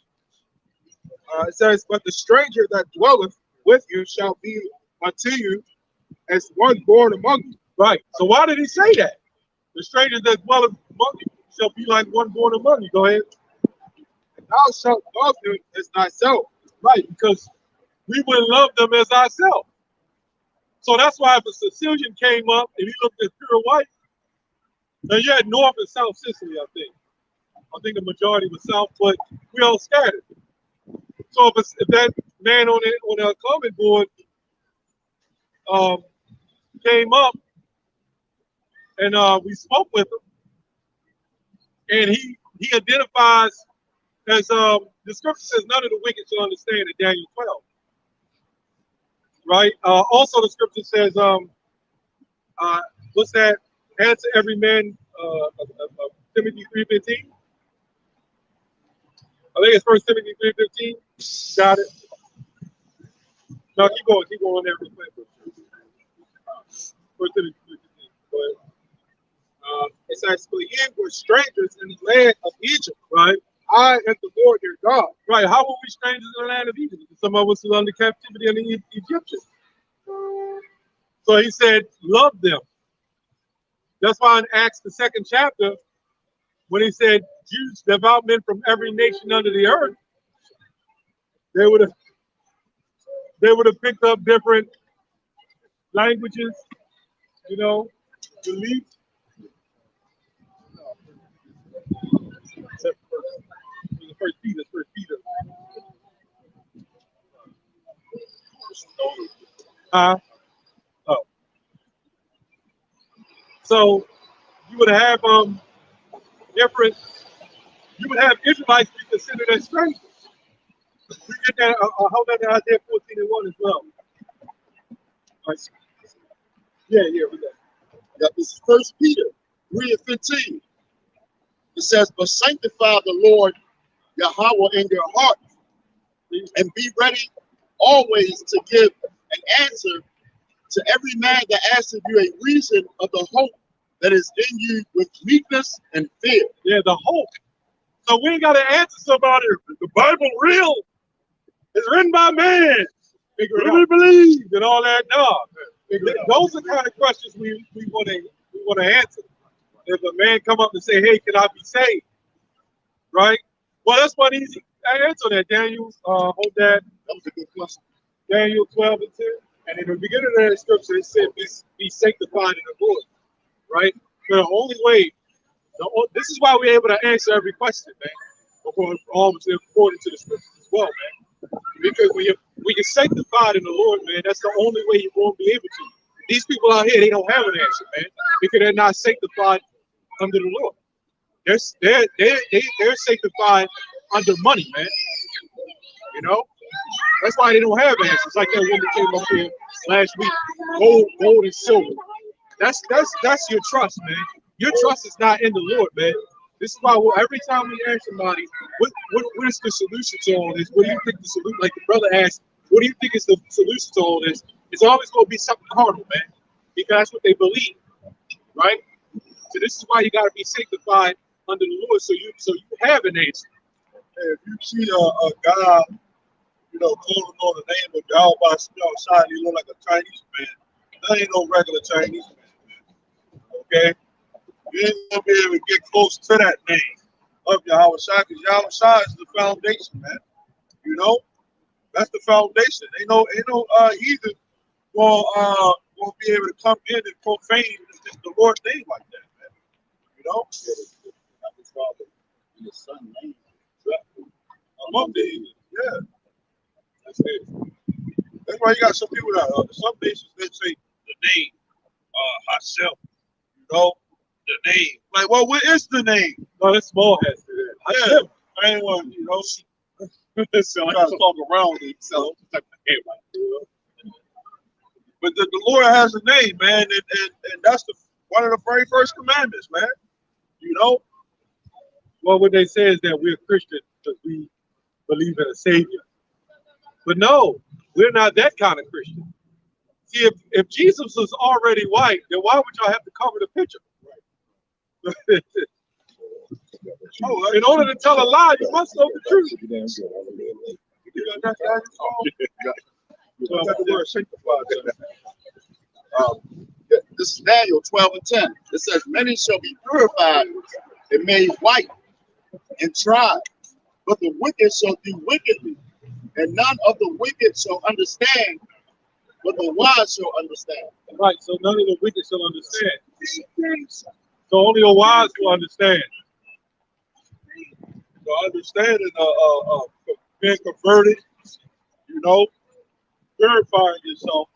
It says, "But the stranger that dwelleth with you shall be unto you as one born among you." Right. So why did he say that? The stranger that dwelleth among you shall be like one born among you. Go ahead. And thou shalt love him as thyself. Right, because we would love them as ourselves. So that's why if a Sicilian came up and he looked at pure white, now you had North and South Sicily, I think. I think the majority was South, but we all scattered. So if that man on the comment board came up and we spoke with him, and he identifies as the scripture says none of the wicked shall understand in Daniel 12. Right? Also the scripture says what's that? Answer every man Timothy 3:15. I think it's 1 Timothy 3:15. Got it. No, keep going there real quick. 1 Timothy 3:15. Go ahead. It says, "For ye were strangers in the land of Egypt, right? I am the Lord your God." Right. How were we strangers in the land of Egypt? Some of us were under captivity under the Egyptians. So he said, love them. That's why in Acts, the 2nd chapter, when he said, Jews, devout men from every nation under the earth, they would have picked up different languages, you know, beliefs. First Peter. Oh. So you would have Israelites be considered as strangers. We get that. I'll hold that in Isaiah 14:1 as well. Right. Yeah, we got. Yeah, this is 1 Peter 3:15. It says, "But sanctify the Lord Yahweh in your heart, and be ready always to give an answer to every man that asks you a reason of the hope that is in you with meekness and fear." Yeah, the hope. So we ain't got to answer somebody. The Bible real? It's written by man. What do we believe and all that? No. Those are the kind of questions we want to answer. If a man come up and say, "Hey, can I be saved?" Right? Well, that's one easy answer. That Daniel, hold that. That was a good question. Daniel 12:10. And in the beginning of that scripture, it said, "Be sanctified in the Lord." Right? So the only way, this is why we're able to answer every question, man. Almost according to the scriptures as well, man. Because when you're sanctified in the Lord, man, that's the only way you won't be able to. These people out here, they don't have an answer, man, because they're not sanctified under the Lord. They're sanctified under money, man. You know, that's why they don't have answers. Like that woman came up here last week, gold and silver. That's your trust, man. Your trust is not in the Lord, man. This is why every time we ask somebody, what is the solution to all this? What do you think the solution? Like the brother asked, what do you think is the solution to all this? It's always going to be something carnal, man, because that's what they believe, right? So this is why you got to be sanctified under the Lord, so you have an answer. If you see a guy, calling on the name of Yahweh outside, he look like a Chinese man. That ain't no regular Chinese man. Okay? You ain't gonna be able to get close to that name of Yahweh Shai, because Yahweh Shai is the foundation, man. That's the foundation. Ain't no heathen gonna be able to come in and profane the Lord's name like that, man. His father and his son name. Among the heathen, yeah. That's it. That's why you got some people that some nations they say the name Hashem, the name. Like, well, what is the name? No, that's small has to do that. Yeah, I ain't want so I talk around himself. But the Lord has a name, man, and that's one of the very first commandments, man. Well, what they say is that we're Christians because we believe in a Savior. But no, we're not that kind of Christian. See, if Jesus was already white, then why would y'all have to cover the picture? In order to tell a lie, you must know the truth. This is Daniel 12:10. It says, "Many shall be purified and made white and tried, but the wicked shall do wickedly, and none of the wicked shall understand, but the wise shall understand." Right, so none of the wicked shall understand. So only the wise will understand. So understanding being converted, purifying yourself,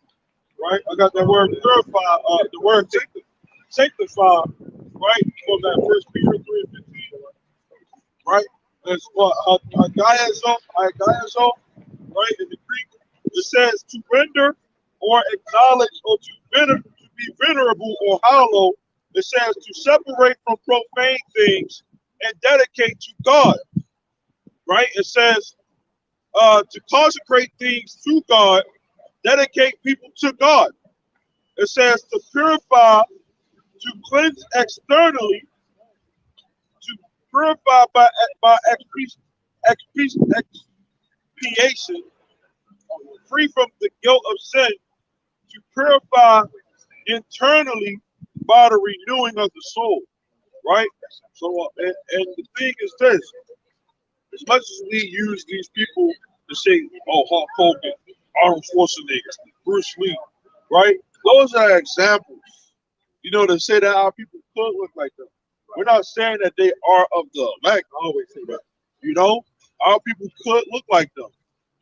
right? I got that word purify, the word sanctify, right? From that 1 Peter 3:15, right? That's what Gaiaso, right? In the Greek, it says to render or acknowledge or to be venerable or hollow It says to separate from profane things and dedicate to God. Right? It says to consecrate things to God, dedicate people to God. It says to purify, to cleanse externally, to purify by expiation, free from the guilt of sin, to purify internally by the renewing of the soul. Right? So, and the thing is this: as much as we use these people to say, "Oh, Hulk Hogan, Arnold Schwarzenegger, Bruce Lee," right? Those are examples. You know, to say that our people could look like them. We're not saying that they are of the elect. I always say that. You know, our people could look like them.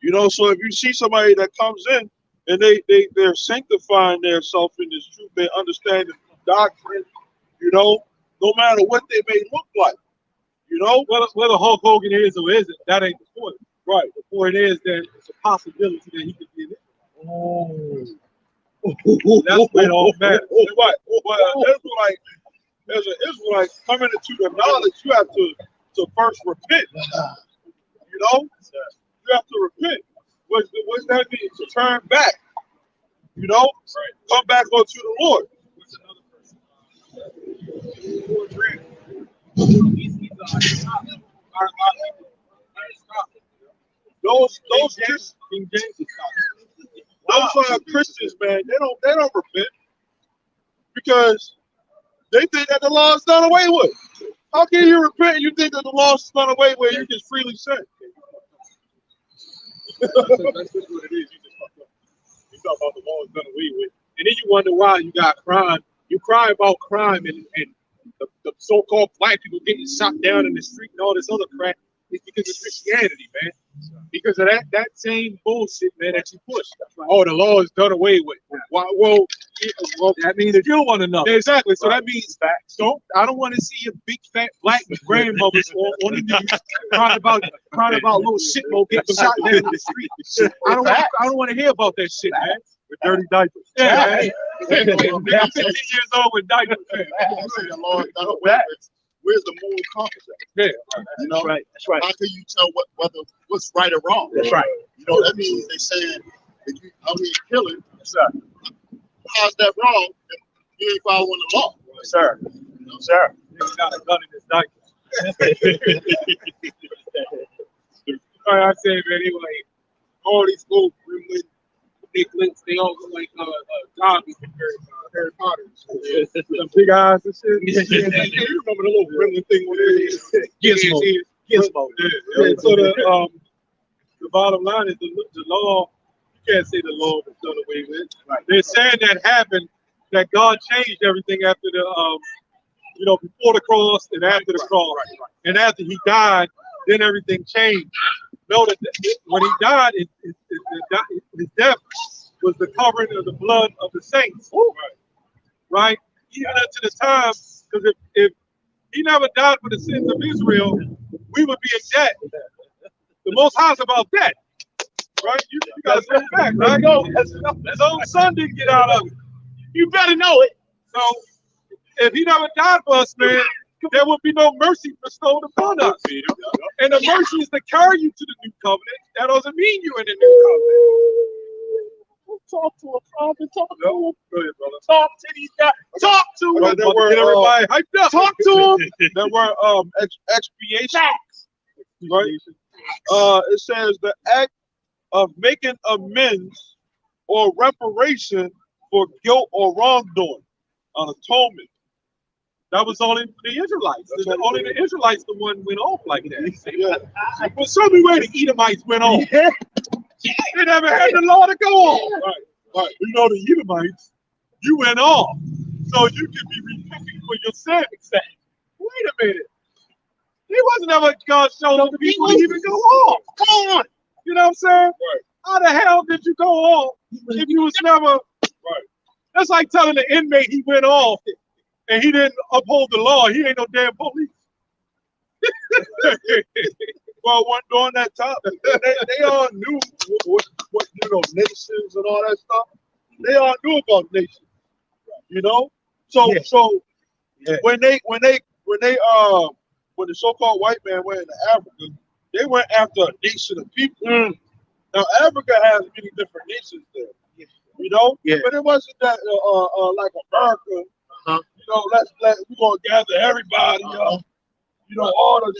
You know, so if you see somebody that comes in and they're sanctifying themselves in this truth, they understand the doctrine. You know, no matter what they may look like. You know, whether Hulk Hogan is or isn't, that ain't the point. Right. The point is that it's a possibility that he could be in it. Oh. That's where it all matters. Right. Well, as an Israelite coming into the knowledge, you have to first repent. You know? You have to repent. What's that mean? To turn back. You know? Right. Come back unto the Lord. What's another person? Those just those are Christians, man. They don't repent because they think that the law is done away with. How can you repent and you think that the law is done away with? You can freely sin. That's just what it is. You just fucked up. You talk about the law is done away with, and then you wonder why you got crime. You cry about crime and the so-called black people getting shot down in the street and all this other crap. It's because of Christianity, man. Because of that same bullshit, man, that you push. Oh, the law is done away with. Well, that means that kill one another. Exactly. So that means I don't want to see your big fat black grandmothers on the news crying about little shit getting shot down in the street. I don't want to hear about that shit, man. With dirty diapers. Yeah, man. 15 years old with diapers. The law is done away with. Where's the moral compass? Yeah, you know, that's right. How can you tell what's right or wrong? That's right. You know, that means they saying if you out here killing, how's that wrong? If you ain't following the law, Sir. Sir. He's got a gun in his diaper. All right, I say, man, anyway, all these old gremlins, Nicholas, they all look like zombies from Harry Potter. Some big eyes and shit. Yeah, you remember the little gremlin thing with it? Gizmo. Yeah. So the bottom line is the law. You can't say the law was done away with. Right. They're saying that happened, that God changed everything after the before the cross and after the cross. Right. And after he died, then everything changed. Know that when he died, his death was the covering of the blood of the saints. Right? Even unto the time, because if he never died for the sins of Israel, we would be in debt. The Most High is about debt. Right? You got to say it back, right? His own son didn't get out of it. You better know it. So if he never died for us, man, there would be no mercy bestowed upon us. And the mercy is to carry you to the new covenant. That doesn't mean you're in the new covenant. Talk to him, Father. Talk to him. Go ahead, brother. Talk to these guys. Talk to them. That word, get everybody hyped up. Talk to them. That word expiation. Right? It says the act of making amends or reparation for guilt or wrongdoing. An atonement. That was only for the Israelites. Only the Israelites the one went off like that. Yeah. Well, show me where the Edomites went off. Yeah. They never had the law to go on. Right. You know, the Edomites, you went off. So you can be repenting for your sins. Wait a minute. He wasn't ever God showed the people to even go off. Come on. You know what I'm saying? Right. How the hell did you go off if you was never right? That's like telling the inmate he went off and he didn't uphold the law. He ain't no damn police. Well, during that time, they all knew what nations and all that stuff. They all knew about nations, So when the so-called white man went into Africa, they went after a nation of people. Now Africa has many different nations there, you know. But it wasn't that like America. We're gonna gather everybody. You know, all the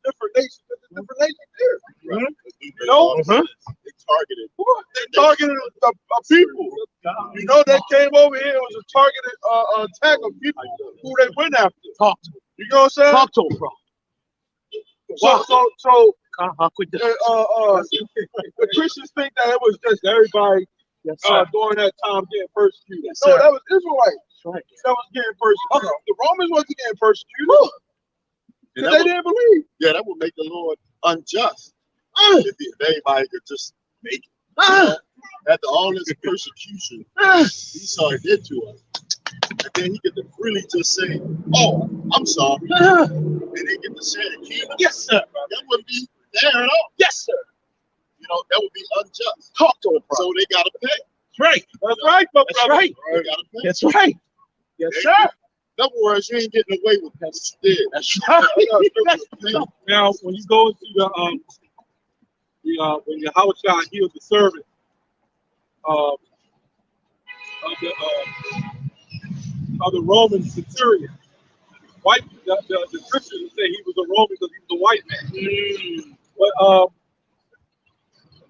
different nations. There's different nations there. You know, They targeted. They targeted a people. You know, they came over here. It was a targeted attack of people who they went after. Talk to him. You know what I'm saying? Talk to him, bro. So Quit this. the Christians think that it was just everybody during that time getting persecuted. Yes, No, sir. that was Israelites. That's right. That was getting persecuted. The Romans wasn't getting persecuted because they didn't believe. Yeah, that would make the Lord unjust. If everybody could just make it. After all this persecution Esau did to us. And then he get to freely just say, "Oh, I'm sorry." And they get to share the kingdom. Yes, sir. That wouldn't be fair at all. Yes, sir. You know, that would be unjust. Talk to him, bro. So they gotta pay. That's right. That's right, my That's brother. right. They gotta pay. That's right. Yes, They- sir. In other words, you ain't getting away with what you did. That's right. Now, when you go into when Yahushua healed the servant of the Roman centurion, the Christians say he was a Roman because he was a white man. But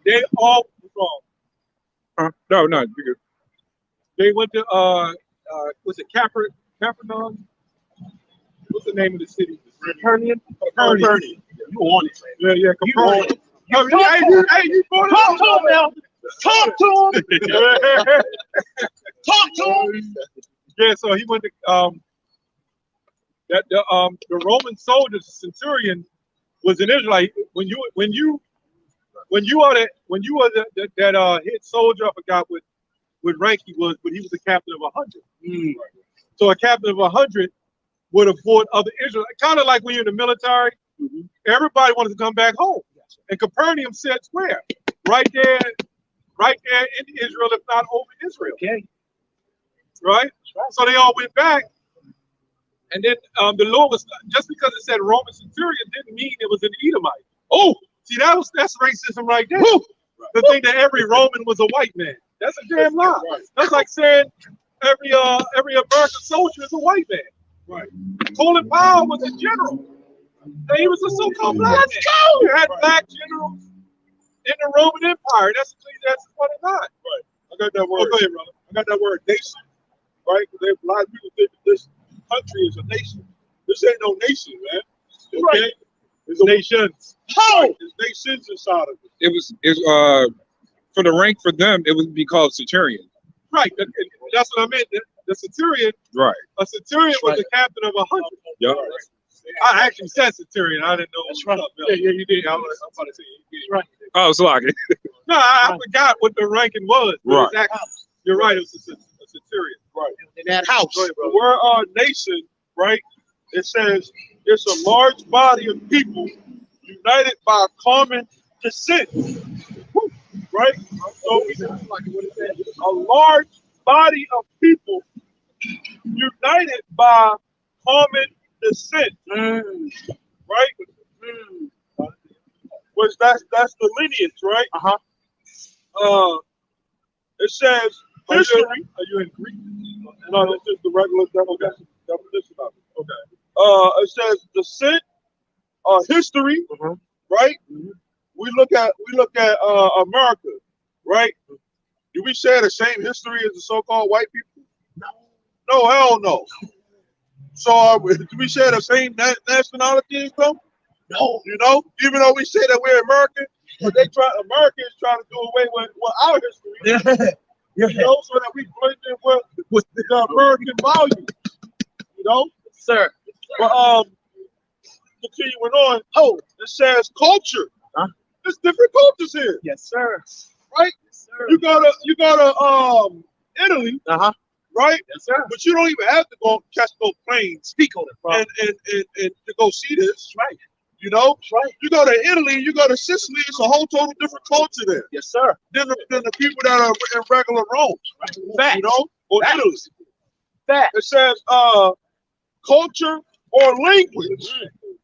they all wrong. No, you're good. They went to was it Capernaum? What's the name of the city? Capernaum. Capernaum. You on it, man. Yeah, Capernaum. You brought it Talk to him now. Talk to him. Talk to him. Yeah, so he went to the Roman soldier centurion was an Israelite. When you are that head soldier, I forgot what rank he was, but he was a captain of 100. So a captain of 100 would have fought other Israelites, kind of like when you're in the military. Everybody wanted to come back home, and Capernaum said, "Where? Right there in Israel, if not over Israel." Okay. Right? So they all went back. And then the Lord was, just because it said Roman centurion didn't mean it was an Edomite. Oh, see, that's racism right there. To think that every Roman was a white man. That's a damn lie. That's like saying every American soldier is a white man. Right. Colin Powell was a general. And he was a so-called black man. Let's go! You had black generals in the Roman Empire. That's Ecclesiastes 29. Right. I got that word. Oh, go ahead, brother. I got that word, nation. Right? Because a lot of people think that this country is a nation. This ain't no nation, man. Okay? Right. It's nations. How? Right. There's nations inside of it. It was for the rank for them, it would be called centurion. Right. That's what I meant. The centurion. Right. A centurion was the captain of 100. Yeah. I actually said centurion. I didn't know. That's right. Yeah, you did. I'm about to say you did. Right. Oh, it's like it. No, I forgot what the ranking was. Right. Exactly. You're right. It was a centurion. Right. In that house. The word nation, right? It says it's a large body of people united by common descent. Right? So a large body of people united by common descent. Right? Which that's the lineage, right? It says history. Are you in Greek? No, that's just the regular definition of it. Okay. It says descent, history, right? We look at America, right? Do we share the same history as the so-called white people? No, hell no. So do we share the same nationality and stuff? No. You know, even though we say that we're American, but Americans trying to do away with our history. You know, so that we blend in with the American values. You know, Sir. but continuing on. Oh, it says culture. There's different cultures here. Yes, sir. Right? Yes, sir. You go to Italy. Right? Yes, sir. But you don't even have to go catch those planes. Speak on it, bro. And to go see this. Right. You know? That's right. You go to Italy, you go to Sicily, it's a whole total different culture there. Yes, sir. Than the people that are in regular Rome. Facts. You know? Or Facts. Italy. Facts. It says culture, or language.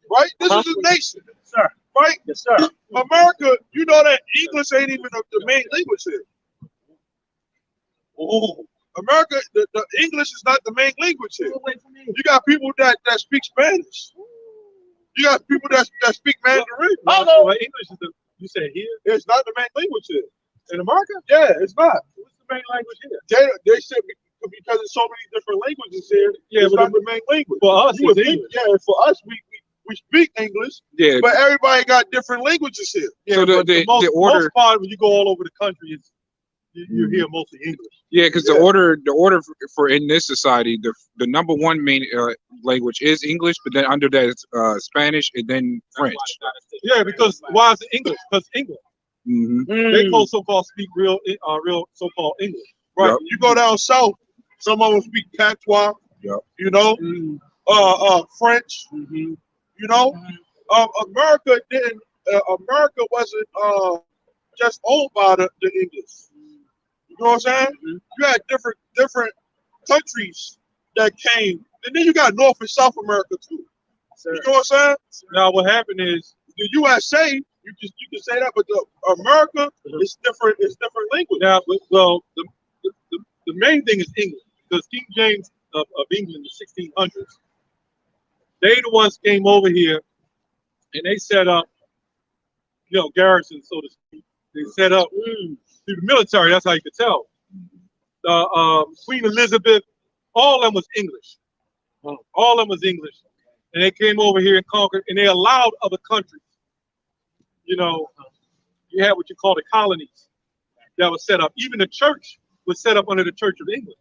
Right? This is a nation. Sir. Right? Yes, sir. America, you know that English ain't even the main language here. Oh, America, the English is not the main language here. You got people that speak Spanish. You got people that speak Mandarin. Hello. Well, English is the, you said here It's not the main language here. in America. Yeah, it's not. What's the main language here? They said because there's so many different languages here. Yeah, it's but not the main language. For us, You would it's think, English. yeah, for us, we speak English, Yeah. but everybody got different languages here. Yeah, So but the most order, part when you go all over the country, it's you hear mostly English. yeah, because the order for in this society, the number one main language is English, but then under that it's Spanish and then French. Yeah, because why is it English? Because England. Hmm. They so-called speak real so-called English. Right. Yep. You go down south, some of them speak patois. Yep. You know, French. Mm-hmm. You know, America didn't. America wasn't just owned by the English. You know what I'm saying? Mm-hmm. You had different countries that came, and then you got North and South America too. Sir. You know what I'm saying? Now what happened is The USA, you can say that, but America is different. It's different language. now the main thing is English because King James of England in the 1600s, they the ones came over here and they set up, garrisons, so to speak. They set up through the military. That's how you could tell. Queen Elizabeth, all of them was English. All of them was English, and they came over here and conquered, and they allowed other countries. You had what you call the colonies that was set up. Even the church was set up under the Church of England.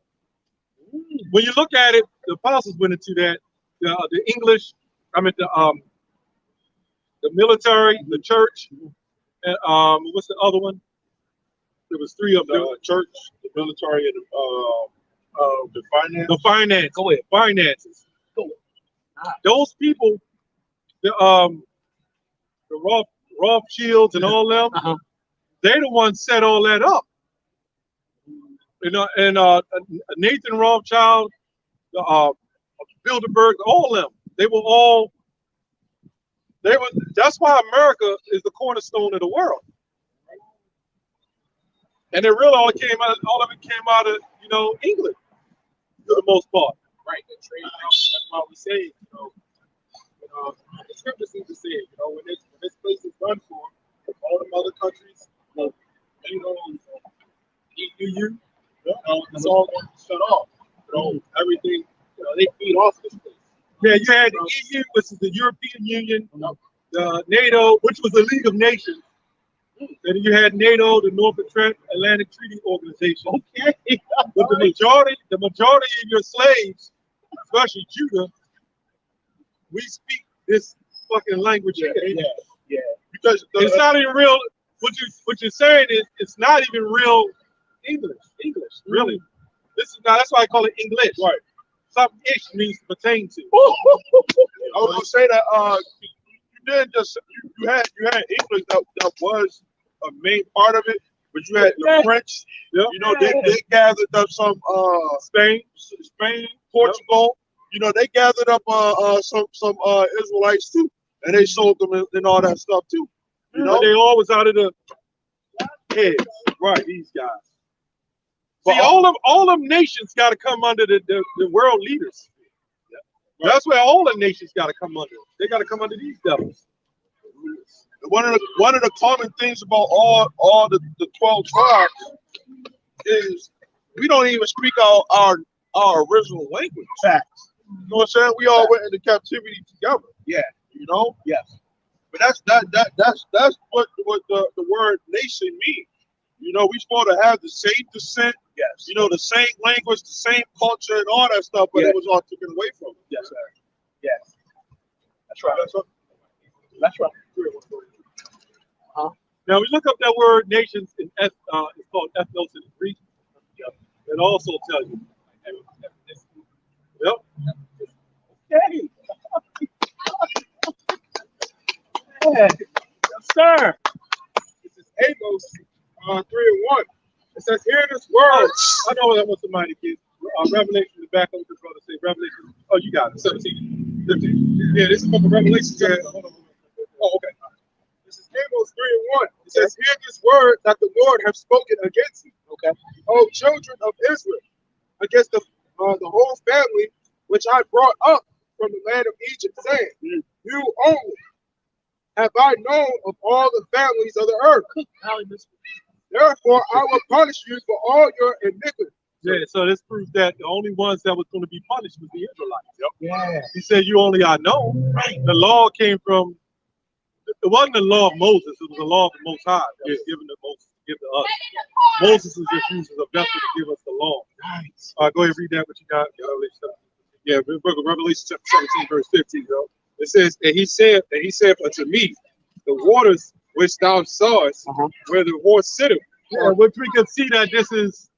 When you look at it, the apostles went into that. The English, the military, the church, and what's the other one? There was three of them. The church, the military, and the finance. The finance. Go ahead. Finances. Go ahead. Those people, the Rothschilds and all them, they're the ones set all that up. And Nathan Rothschild, Bilderberg, all of them, they were all. That's why America is the cornerstone of the world. And it really all of it came out of England for the most part. Right, the trade route. That's why we say, the scripture seems to say, when this place is done for, all them other countries, EU, it's all going to shut off. Everything, they feed off this place. Yeah, you had the EU, which is the European Union, the NATO, which was the League of Nations. And you had NATO, the North Atlantic Treaty Organization. Okay. But the majority of your slaves, especially Judah, we speak this fucking language here. Yeah. Because It's not even real. What you're saying is it's not even real English. Really. That's why I call it English. Right. Something ish means to pertain to. I was gonna say that you didn't just you had English that was a main part of it, but you had the French. Yep. They gathered up some Spain, Portugal. They gathered up some Israelites too, and they sold them and all that stuff too. But they all was out of the head. Right, these guys. See, all them nations got to come under the world leaders. That's where all the nations got to come under. They got to come under these devils. One of the common things about all the 12 tribes is we don't even speak our original language. Facts. You know what I'm saying? We all went into captivity together. Yeah. Yes. But that's what the word nation means. We supposed to have the same descent. Yes. The same language, the same culture, and all that stuff, but it was all taken away from us. Yes, sir. Yes. That's right. That's right. Now we look up that word nations in it's called ethnos in Greek. It also tells you. Yep. Okay. Yes, sir. This is Amos 3:1. It says, hear this word. I know that was somebody kids. Revelation, the back of the brother say Revelation Oh, you got it. 17, 15. Yeah, this is from the Revelation. Yeah. Oh, okay. This is Amos 3:1. It says, "Hear this word that the Lord have spoken against you, Okay. O children of Israel, against the whole family which I brought up from the land of Egypt, saying, You only have I known of all the families of the earth. Therefore, I will punish you for all your iniquities." Yeah, so this proves that the only ones that was going to be punished was the Israelites. Yeah. He said, "You only I know." The law came from. It wasn't the law of Moses. It was the law of the Most High that was given to Moses to give to us. Moses is just used as a vessel to give us the law. Nice. Go ahead and read that. What you got? Yeah, book of Revelation chapter 17, verse 15, bro. It says, and he said unto me, the waters which thou sawest, where the horse sitteth. Yeah, which we can see that this is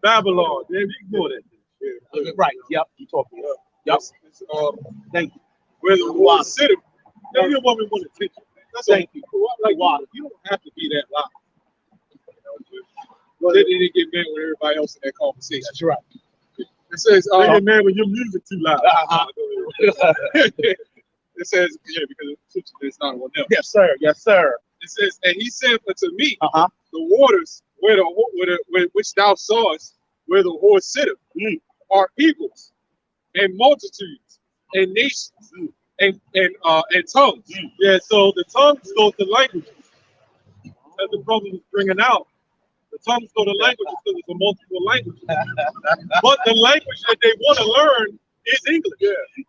Babylon. Yeah, you can go there. Yeah. Right. Yep. You talking. Yep. Thank you. Where the horse sitteth. Now you want me to teach you. Thank you. Like, you don't have to be that loud. Well, they didn't get mad with everybody else in that conversation. That's right. It says, They get mad when your music too loud. it says, yeah, because it's not on them. Yes, sir. Yes, sir. It says, and he said unto me, Uh-huh. the waters which thou sawest, where the horse sitteth, are peoples and multitudes and nations and tongues. Yeah, so the tongues go to languages. As the brother was bringing out, the tongues go to languages because it's a multiple language. But the language that they want to learn is English.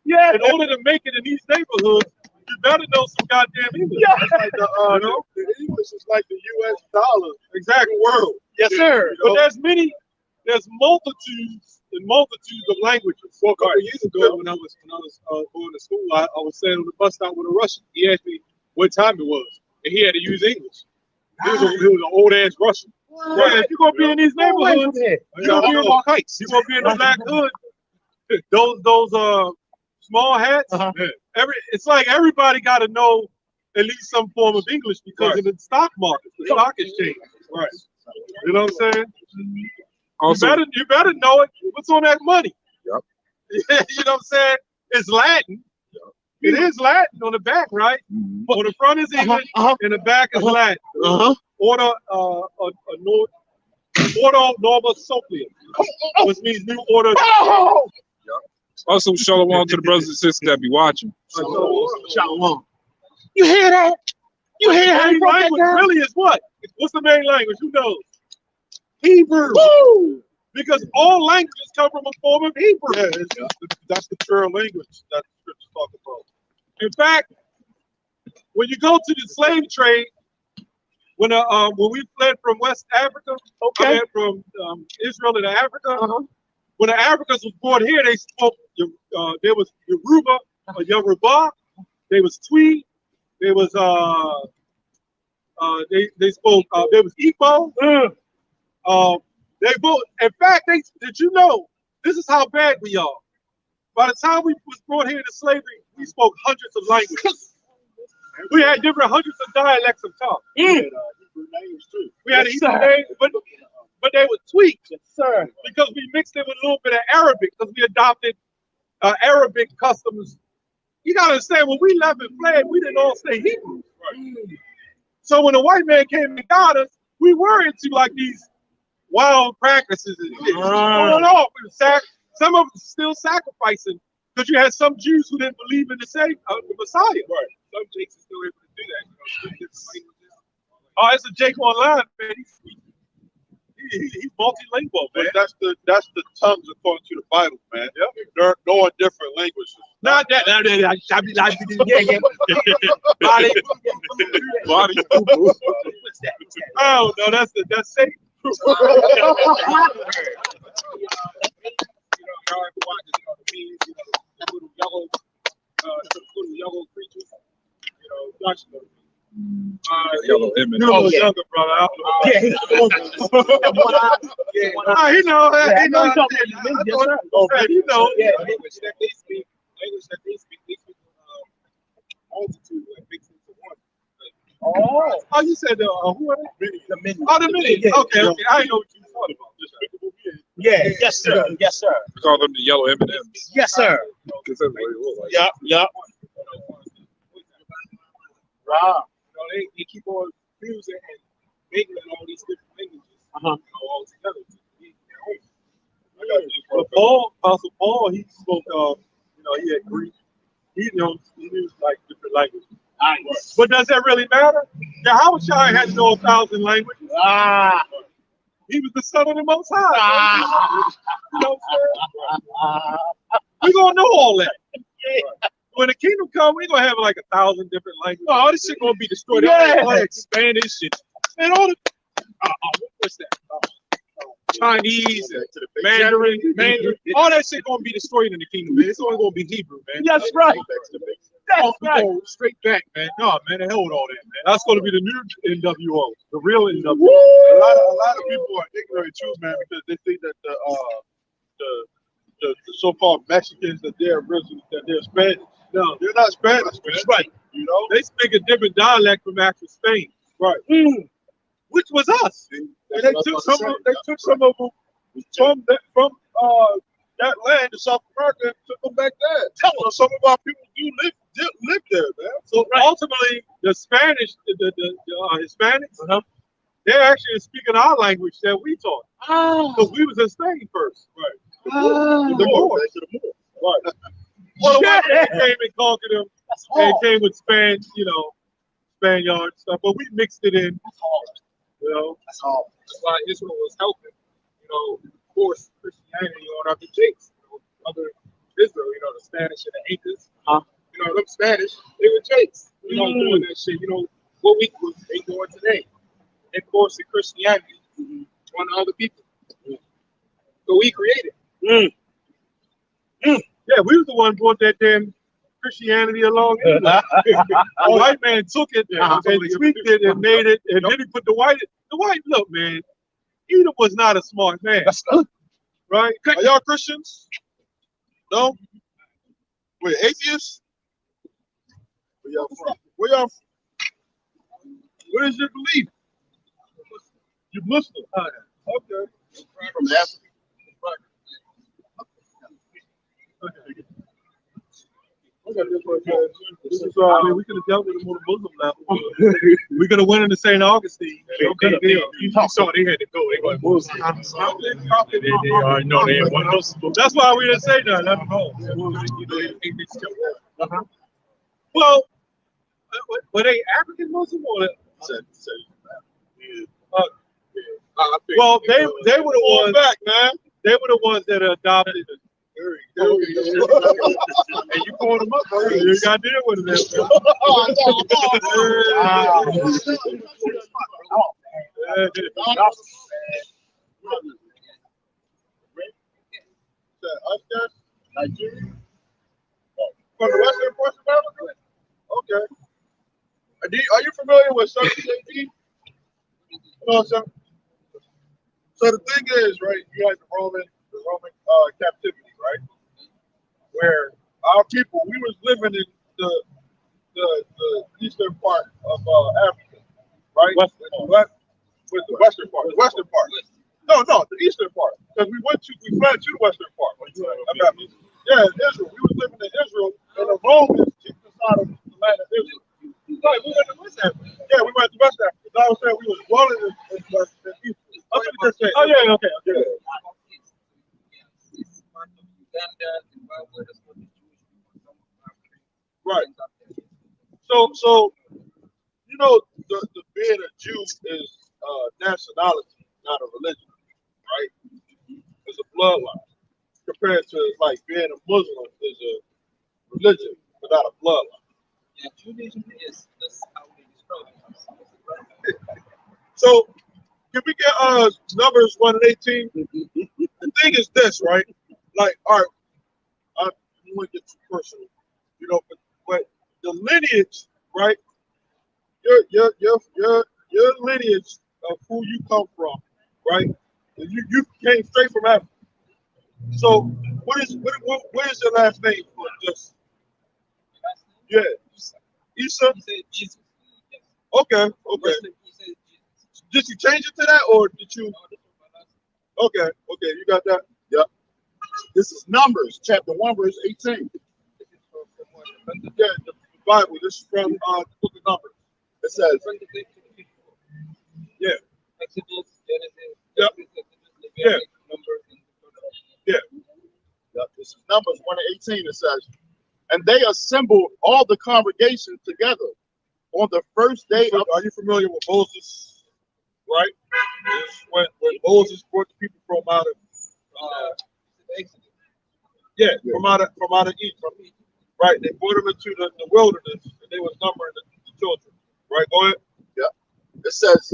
Yeah. In order to make it in these neighborhoods, you better know some goddamn English. Yeah. Like the English is like the U.S. dollar. Exactly. World. Yes, sir. But there's multitudes and multitudes of languages. Well, a couple years ago, when I was going to school, I was sitting on the bus stop with a Russian. He asked me what time it was, and he had to use English. He was an old ass Russian. Yeah, if you're gonna be in these neighborhoods, you're gonna be in the heights. You're gonna be in the black hood. Those small hats. It's like everybody got to know at least some form of English because of the stock market, the stock exchange. Right. You know what I'm saying? Also, You better know it. What's on that money? Yep. You know what I'm saying? It's Latin. It is Latin on the back, right? On the front is English, and the back is Latin. Order norma sophia, which means new order. also shalom to the brothers and sisters that be watching. Shalom. You hear that? You hear how he Main broke that language down? really is what? What's the main language? Who knows? Hebrew. Woo! Because all languages come from a form of Hebrew. Yeah, that's the pure language that the scriptures talk about. In fact, when you go to the slave trade, when we fled from West Africa, from Israel to Africa, when the Africans was brought here, they spoke. There was Yoruba, Yoruba. There was Twi. There was they spoke. There was Igbo. They both. In fact, did you know? This is how bad we are. By the time we was brought here into slavery, we spoke hundreds of languages. We had different hundreds of dialects of tongue. We had a Hebrew name, but they were tweaked, because we mixed it with a little bit of Arabic, because we adopted Arabic customs. You gotta understand, when we left and fled, we didn't all stay Hebrew. So when the white man came and got us, we were into like these wild practices and shit. Going off. Some of us still sacrificing, because you had some Jews who didn't believe in the Messiah. Right. Some Jakes are still able to do that. Oh, it's a Jake online, man. He's multilingual, man. But that's the tongues according to the Bible, man. They're knowing different languages. Not that. Oh no, that's Satan. Y'all ever watch the memes, the little yellow creatures, watch them. Yellow image. You're a little younger, brother. I don't know. He know. He know. Language that they speak, they speak multitude that makes into one. Oh, you said who are they? The minion. Oh, the minion. Yeah. Okay. I know what you thought about. Yeah. Yes, sir. Yes, sir. We call them the yellow M&Ms. Yes, sir. Because that's what it look like. Yep, yep. Wow. They keep on fusing and making all these different languages, all together. But Paul, Apostle Paul, he spoke he had Greek. He used like different languages. Nice. But does that really matter? Yahushua had no 1,000 languages. He was the son of the Most High. You know what I'm saying? We're going to know all that. When the kingdom comes, we're going to have like 1,000 different languages. No, all this shit gonna be destroyed. Yeah. All that Spanish and all the what's that? Chinese and Mandarin, all that shit gonna be destroyed in the kingdom, man. It's only gonna be Hebrew, man. That's right. That's right. Go straight back, man. No, man, the hell with all that, man. That's going to be the new NWO, the real NWO. Woo! A lot of people are ignorant too, man, because they think that the so-called Mexicans that they're Spanish. No, They're not Spanish, man. That's right. You know? they speak a different dialect from actual Spain, Right. which was us. And That's they what I took was some saying. of them from that land to South America and took them back there. Tell them some of our people do live there, man. So ultimately, the Spanish, the Hispanics, they're actually speaking our language that we taught because we was in Spain first. Right. The Moors. Back to the Moors. Right. Well, the white man came and conquered them and came with Spaniards stuff, but we mixed it in. You know, That's all. That's why Israel was helping, of course, Christianity on other jakes, other Israel, the Spanish and the Incas. Them Spanish, they were jakes, doing that shit. What they doing today. And of course, in Christianity, on other people. So we created. yeah, we was the one brought that damn Christianity along. Anyway. The white man took it and tweaked it and made it, and then he put the white. Look, man, Edom was not a smart man, right? Are y'all Christians? No? Wait, atheists? Where y'all from? What is your belief? You Muslim. Okay. From Africa. This is, we could have dealt with him on a Muslim level. We could have went into St. Augustine. You saw they had to go. They went Muslim. They already know they ain't one of those. That's why we didn't say nothing. That's all. Well, were they African Muslim or? Well, they were the ones. Back, man. They were the ones that adopted it. And you called them up. You got to deal with them. Nigeria? From the western portion of Africa? Okay. Are you familiar with Circus 18? No, sir. So the thing is, right, you had the Roman captivity, right? Where our people, we was living in the eastern part of Africa, right? With the western part. The western part. No, the eastern part. Because we fled to the western part. Yeah, Israel. We was living in Israel, and the Romans kicked us out of the land of Israel. Right, we went to West Africa. Yeah, we went to West Africa. I was saying we was dwelling in West Africa. Oh, yeah, okay. Right. So the being a Jew is nationality, not a religion, right? It's a bloodline. Compared to like being a Muslim is a religion, but not a bloodline. Yeah, Judaism is how they describe it. So can we get numbers 1 and 18? The thing is this, right? Like, all right, I want to get too personal, but the lineage, right? Your lineage of who you come from, right? You came straight from Africa. So what is your last name for this? Yeah, Isa. He said Jesus. Yes. Okay. Muslim, he said Jesus. Did you change it to that, or did you? Okay, you got that? Yep. This is Numbers, chapter 1, verse 18. Yeah, the Bible. This is from the book of Numbers. It says, yeah, Exodus, Genesis, Yep. Yeah. Numbers, and yeah, this is Numbers 1:18. It says, and they assembled all the congregation together on the first day of. Are you familiar with Moses? Right? It's when Moses brought the people from out of from out of Egypt. Right? They brought them into the wilderness and they was numbering the children. Right? Go ahead. Yeah. It says,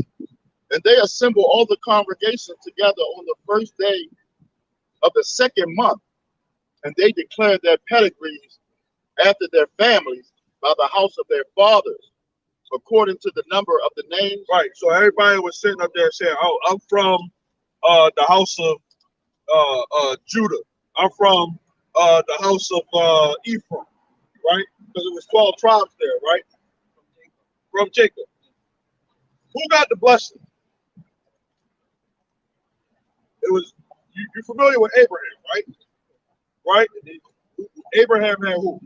and they assembled all the congregation together on the first day of the second month, and they declared their pedigrees after their families by the house of their fathers, according to the number of the names. Right. So everybody was sitting up there saying, "Oh, I'm from the house of Judah. I'm from the house of Ephraim." Right? Because it was 12 tribes there, right? From Jacob. Who got the blessing? It was you're familiar with Abraham, right? Right? Abraham had who?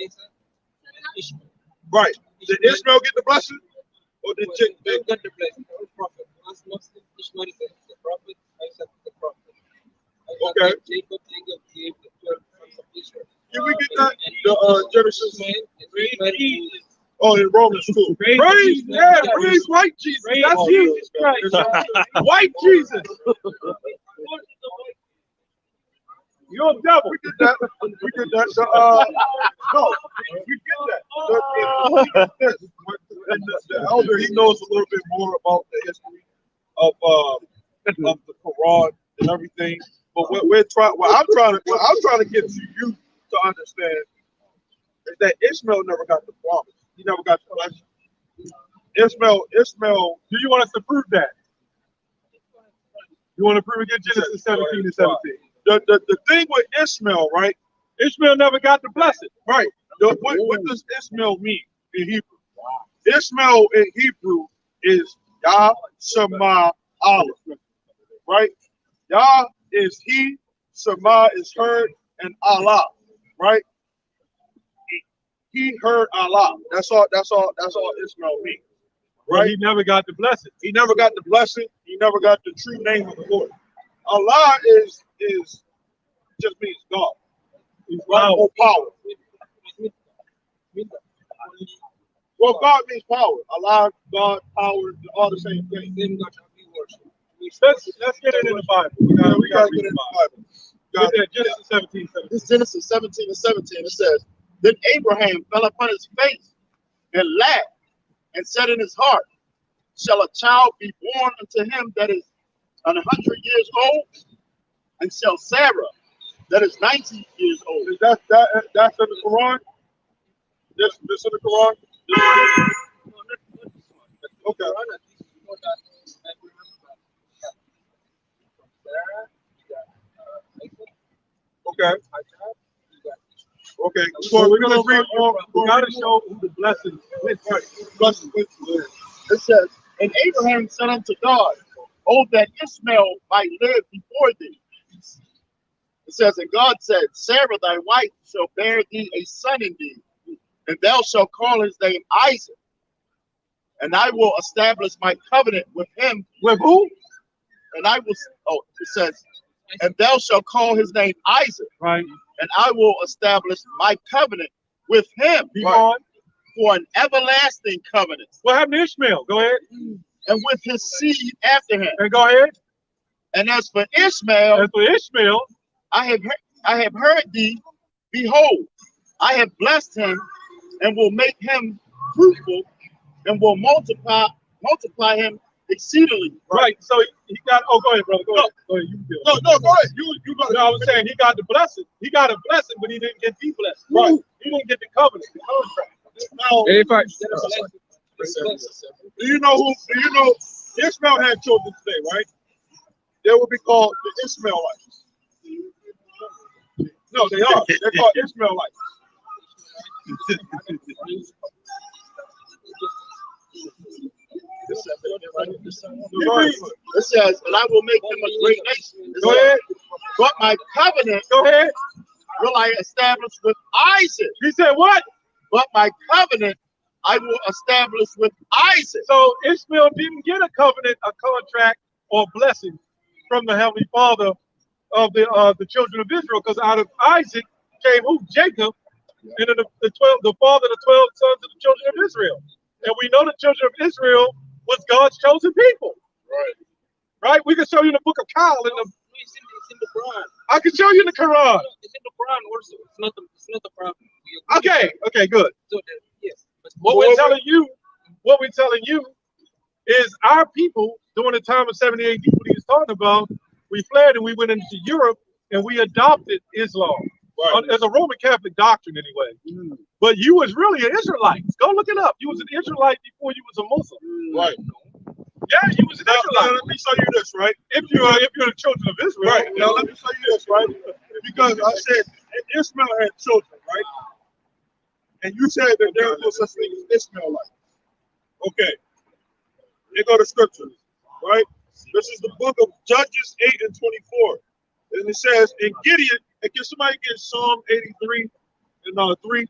Isaac, and Ishmael. Right. Did Ishmael get the blessing? Or did They Jacob? got the blessing. All prophet. As Muslim, Ishmael is the prophet. Isaac is the prophet. Okay. Jacob gave the 12 sons of Israel. Can we get that? The Genesis. Ishmael, Oh, in Romans 2. Praise, yeah, praise white Jesus. That's Jesus Christ. White Jesus. You're a devil. We get that. We get that. No, we get that. And the elder, he knows a little bit more about the history of the Quran and everything. But what I'm trying to get to you to understand is that Ishmael never got the promise. He never got the blessing. Ishmael. Do you want us to prove that? You want to prove it? Get Genesis 17 and 17. The thing with Ishmael, right? Ishmael never got the blessing. Right. What does Ishmael mean in Hebrew? Ishmael in Hebrew is Yah Shema Allah. Right? Yah is he, Shema is heard, and Allah. Right? He heard Allah. That's all Ishmael means. Right? Well, he never got the blessing. He never got the blessing. He never got the true name of the Lord. Allah is just means God. He's God or power. Well, God means power. Allah, God, power, all the same thing. Let's get it in the Bible. We gotta get it in the Bible. Genesis 17. This Genesis 17 and 17. It says, then Abraham fell upon his face and laughed and said in his heart, shall a child be born unto him that is 100 years old? And shall Sarah, that is 90 years old? Is that's in the Quran? This in the Quran? Okay. Okay. Okay. So we're gonna read on. We gotta show who the blessing is. It says, and Abraham said unto God, oh, that Ishmael might live before thee. It says, and God said, Sarah thy wife shall bear thee a son indeed, and thou shalt call his name Isaac. And I will establish my covenant with him. With who? And I will, it says, and thou shalt call his name Isaac. Right. And I will establish my covenant with him. Right. For an everlasting covenant. What happened to Ishmael? Go ahead. And with his seed after him. And go ahead. And as for Ishmael, I have heard thee. Behold, I have blessed him, and will make him fruitful, and will multiply him exceedingly. Right. So he got. Oh, go ahead, brother. Go ahead. Go ahead. No, go ahead. You go. No, I was saying he got the blessing. He got a blessing, but he didn't get the blessing. Right. He didn't get the covenant. The contract. Now, If I, do you know Ishmael had children today, right? They will be called the Ishmaelites. No, they are. They're called Ishmaelites. It says, and I will make them a great nation. Go ahead. But my covenant. Go ahead. will I establish with Isaac. He said what? But my covenant I will establish with Isaac. So Ishmael didn't get a covenant, a contract, or blessing from the Heavenly Father of the children of Israel, because out of Isaac came who? Jacob, and the father of the 12 sons of the children of Israel. And we know the children of Israel was God's chosen people. Right. Right? We can show you in the book of Kyle. It's in the Quran. I can show you in the Quran. It's in the Quran also. It's not a problem. Okay, good. So yes. But What we're telling you is our people during the time of 70 AD, what he was talking about, we fled and we went into Europe and we adopted Islam. Right. As a Roman Catholic doctrine anyway. But you was really an Israelite. Go look it up. You was an Israelite before you was a Muslim. Right. Yeah, you was an Now, Israelite. let me show you this, right? If you're the children of Israel. Right. Now let me show you this, right? Because I said Ishmael had children, right? And you said that there was no such thing as Ishmaelites. Okay. Here go the scriptures, right? This is the book of Judges 8 and 24. And it says, in Gideon, and can somebody get Psalm 83 and 3?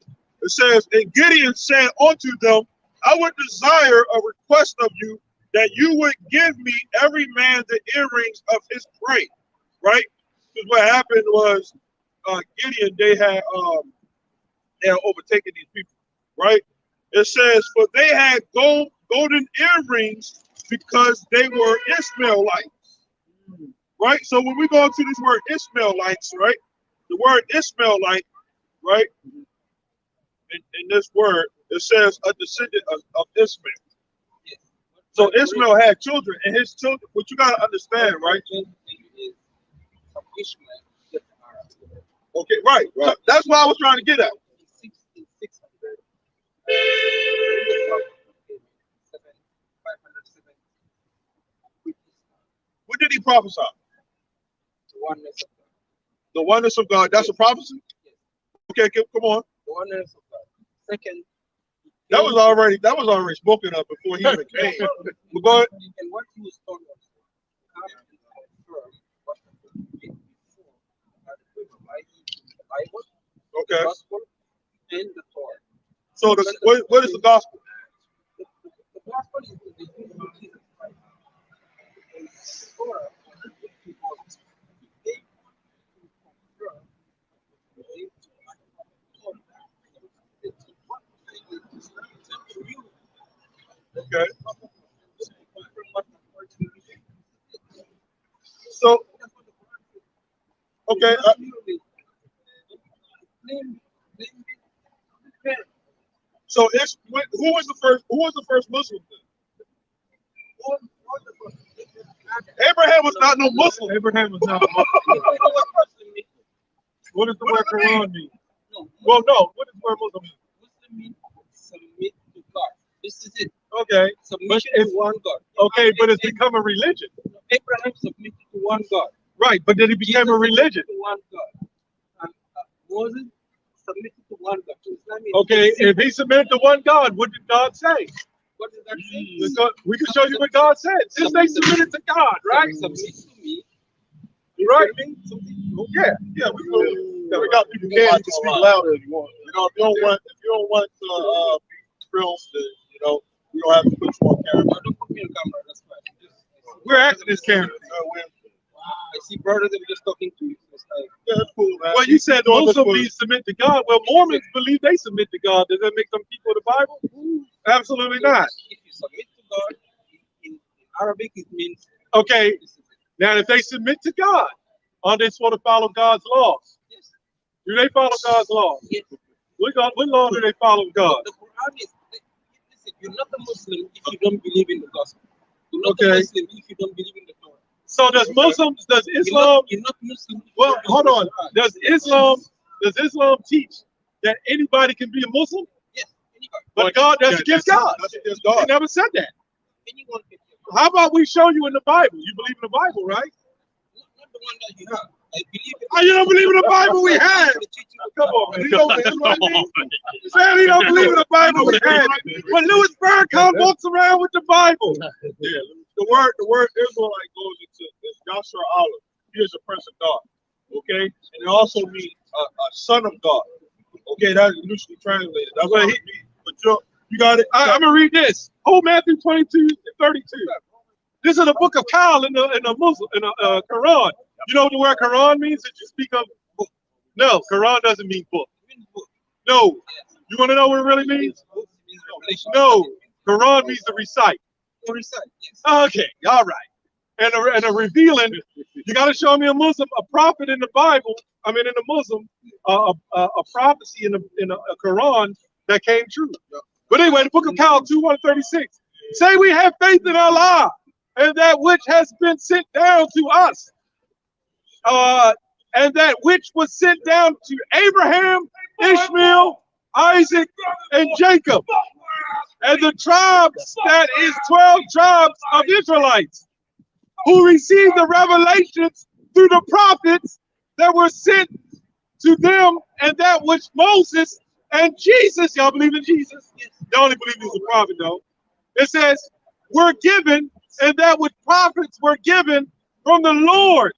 It says, and Gideon said unto them, I would desire a request of you that you would give me every man the earrings of his prey, right? Because what happened was Gideon, they had overtaken these people, right? It says, for they had golden earrings because they were Ishmaelites, right? So when we go into this word Ishmaelites, right? The word Ishmaelite, right? In this word, it says a descendant of Ishmael. So Ishmael had children, and his children, what you got to understand, right? Okay, right. So that's what I was trying to get at. What did he prophesy? The oneness of God. That's a prophecy? Okay, come on. The oneness of God. Second, That was already spoken of before he even came. But go ahead. and what he was told was to confirm what he did before the Bible, the Okay. gospel, and the Torah. So what is the gospel? The gospel is the good of Jesus Christ. And the Torah is they confirm Okay. So okay. So who was the first Muslim then? Abraham was not no Muslim. Abraham was not a Muslim. What does the word Quran mean? Well, no. What does the word Muslim mean? Muslim means submit to God. This is it. Okay. Submission to one God. Okay, but it's become a religion. Abraham submitted to one God. Right, but then it became a religion. To one God. And Moses submitted to one God. So Islam is Okay, simple. if he submitted to one God, what did God say? What does that say? We can show you what God said. Since they submitted to God, right? Submit to me. Right? Yeah, we got people can speak louder if you want. You know, if you don't want to film, you know, we don't have to put you on camera. No, don't put me on camera. That's fine. We're acting this camera. I see brothers that are just talking to you. It's like, Yeah, that's cool, man. Well, you said Muslims means submit to God. Well, Mormons believe they submit to God. Does that make them people of the Bible? Absolutely not. if you submit to God, in Arabic it means Okay, now if they submit to God, are they supposed to follow God's laws? yes. Do they follow God's laws? Yes. What law do they follow God? The Quran is, listen, you're not a Muslim if you don't believe in the gospel. You're not Okay. a Muslim if you don't believe in the Torah. So does Islam, You're not Muslim. if you well, don't hold believe on. in the Quran. Does Islam teach that anybody can be a Muslim? Yes, anybody. But God, that's against God. That's against He God. never said that. Anyone can be a Muslim. How about we show you in the Bible? You believe in the Bible, right? Not the one that you have. I believe in Oh, you don't believe in the Bible we have? the teaching of Come on, man. You know what I mean? Sam, he don't believe in the Bible we have. But Louis Farrakhan walks around with the Bible. Yeah, the word Israelite goes into this Yashar Allah. He is a prince of God. Okay? And it also means son of God. Okay, that's loosely translated. That's what he means. But you got it. I'm gonna read this. Whole Matthew 22:32. This is the book of Kal in the Muslim in the Quran. You know what the word Quran means? That you speak of book. No, Quran doesn't mean book. No. You want to know what it really means? No. Quran means to recite. Okay, all right. And a revealing. You got to show me a Muslim, a prophet in the Bible. I mean, in the Muslim, a prophecy in the Quran that came true. But anyway, the book of Kal 2:136. Say we have faith in Allah and that which has been sent down to us, and that which was sent down to Abraham, Ishmael, Isaac, and Jacob, and the tribes, that is 12 tribes of Israelites, who received the revelations through the prophets that were sent to them, and that which Moses and Jesus, y'all believe in Jesus? They only believe he's a prophet, though. It says, were given, and that which prophets were given from the Lord.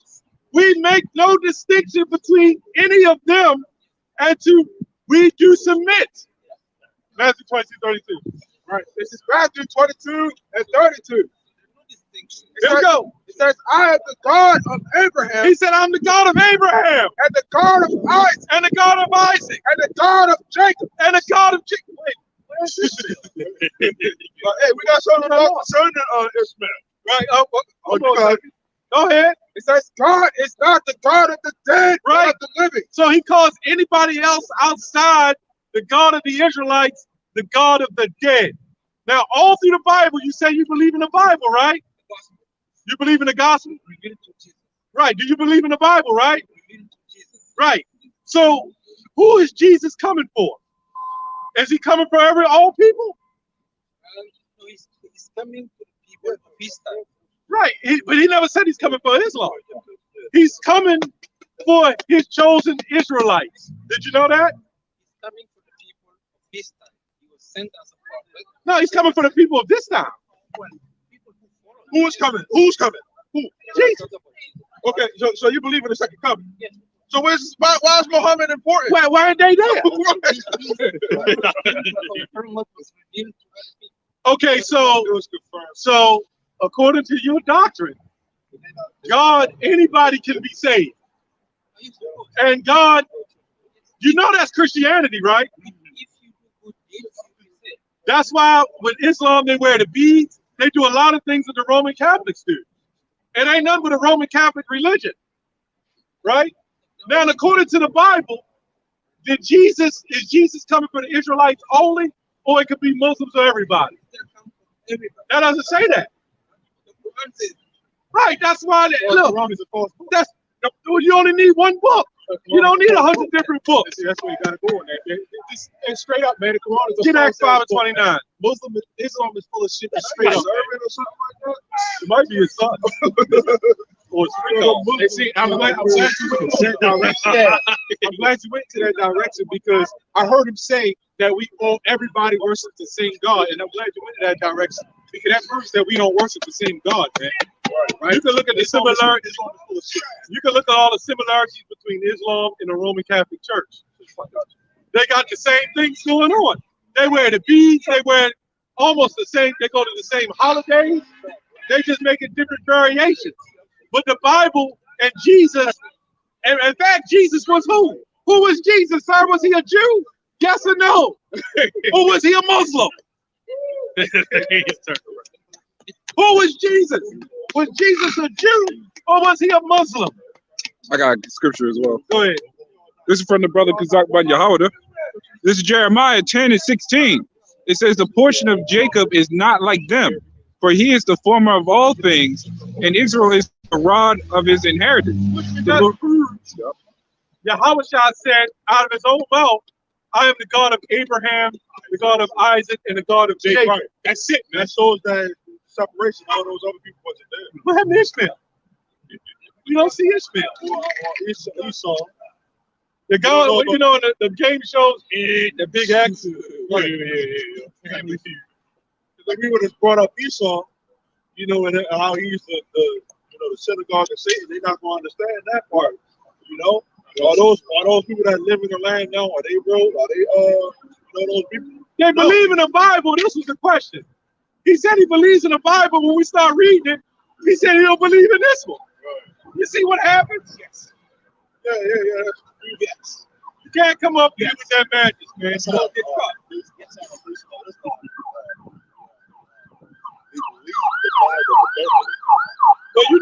We make no distinction between any of them, and we do submit. Matthew 22:32. Right. This is Matthew 22:32. Here we go. It says, I am the God of Abraham. He said, I'm the God of Abraham. And the God of Isaac. And the God of Isaac. And the God of Jacob. And the God of Jacob. Wait, where's this? Hey, we got something about concerning Ishmael. Right. Go ahead. It says, God is not the God of the dead, right? But of the living. So he calls anybody else outside the God of the Israelites the God of the dead. Now, all through the Bible, you say you believe in the Bible, right? You believe in the gospel? Right. Do you believe in the Bible, right? Right. So who is Jesus coming for? Is he coming for all people? He's coming for the people of his time. Right. But he never said he's coming for Islam. He's coming for his chosen Israelites. Did you know that? He's coming for the people of his time. He was sent as a prophet. No, he's coming for the people of this time. Who is coming? Who's coming? Who? Jesus. Okay, so you believe in the second coming? Yes. So why is Muhammad important? Why are they there? Okay, so according to your doctrine, God, anybody can be saved. And God, you know that's Christianity, right? That's why with Islam, they wear the beads. They do a lot of things that the Roman Catholics do. It ain't nothing but a Roman Catholic religion, right? Now, according to the Bible, is Jesus coming for the Israelites only, or it could be Muslims or everybody? That doesn't say that. Right, that's why, look, you only need one book. You don't need 100 different books. That's where you gotta go in there. It's straight up, man. The Quran is Get Acts 5:29. Islam is full of shit that's straight up. Or something like that. It might be his son. Or see, I'm glad you went to that direction. I'm glad you went to that direction because I heard him say that everybody worships the same God, and I'm glad you went to that direction because that proves that we don't worship the same God, man. Right. You can look at the similarities. You can look at all the similarities between Islam and the Roman Catholic Church. They got the same things going on. They wear the beads. They wear almost the same. They go to the same holidays. They just make it different variations. But the Bible and Jesus, and in fact, Jesus was who? Who was Jesus, sir? Was he a Jew? Yes or no? Or was he a Muslim? Who was Jesus? Was Jesus a Jew or was he a Muslim? I got scripture as well. Go ahead. This is from the brother Kazak Ben Yehuda. This is Jeremiah 10:16. It says, the portion of Jacob is not like them, for he is the former of all things, and Israel is the rod of his inheritance. Yahweh said out of his own mouth, I am the God of Abraham, the God of Isaac, and the God of Jacob. Right. That's it. That shows that separation. All those other people wasn't there. What happened to Ishmael? You don't see Ishmael. Esau. The God, you know, the game shows, the big X. Right. Yeah. Like we would have brought up Esau, you know, and how he used the synagogue of Satan. They're not going to understand that part, you know. Are those people that live in the land now? Are they real? Are they those people? They believe in the Bible. This was the question. He said he believes in the Bible. When we start reading it, he said he don't believe in this one. Right. You see what happens? Yes. Yeah. Yes. You can't come up here with that madness, man. You don't get caught. But you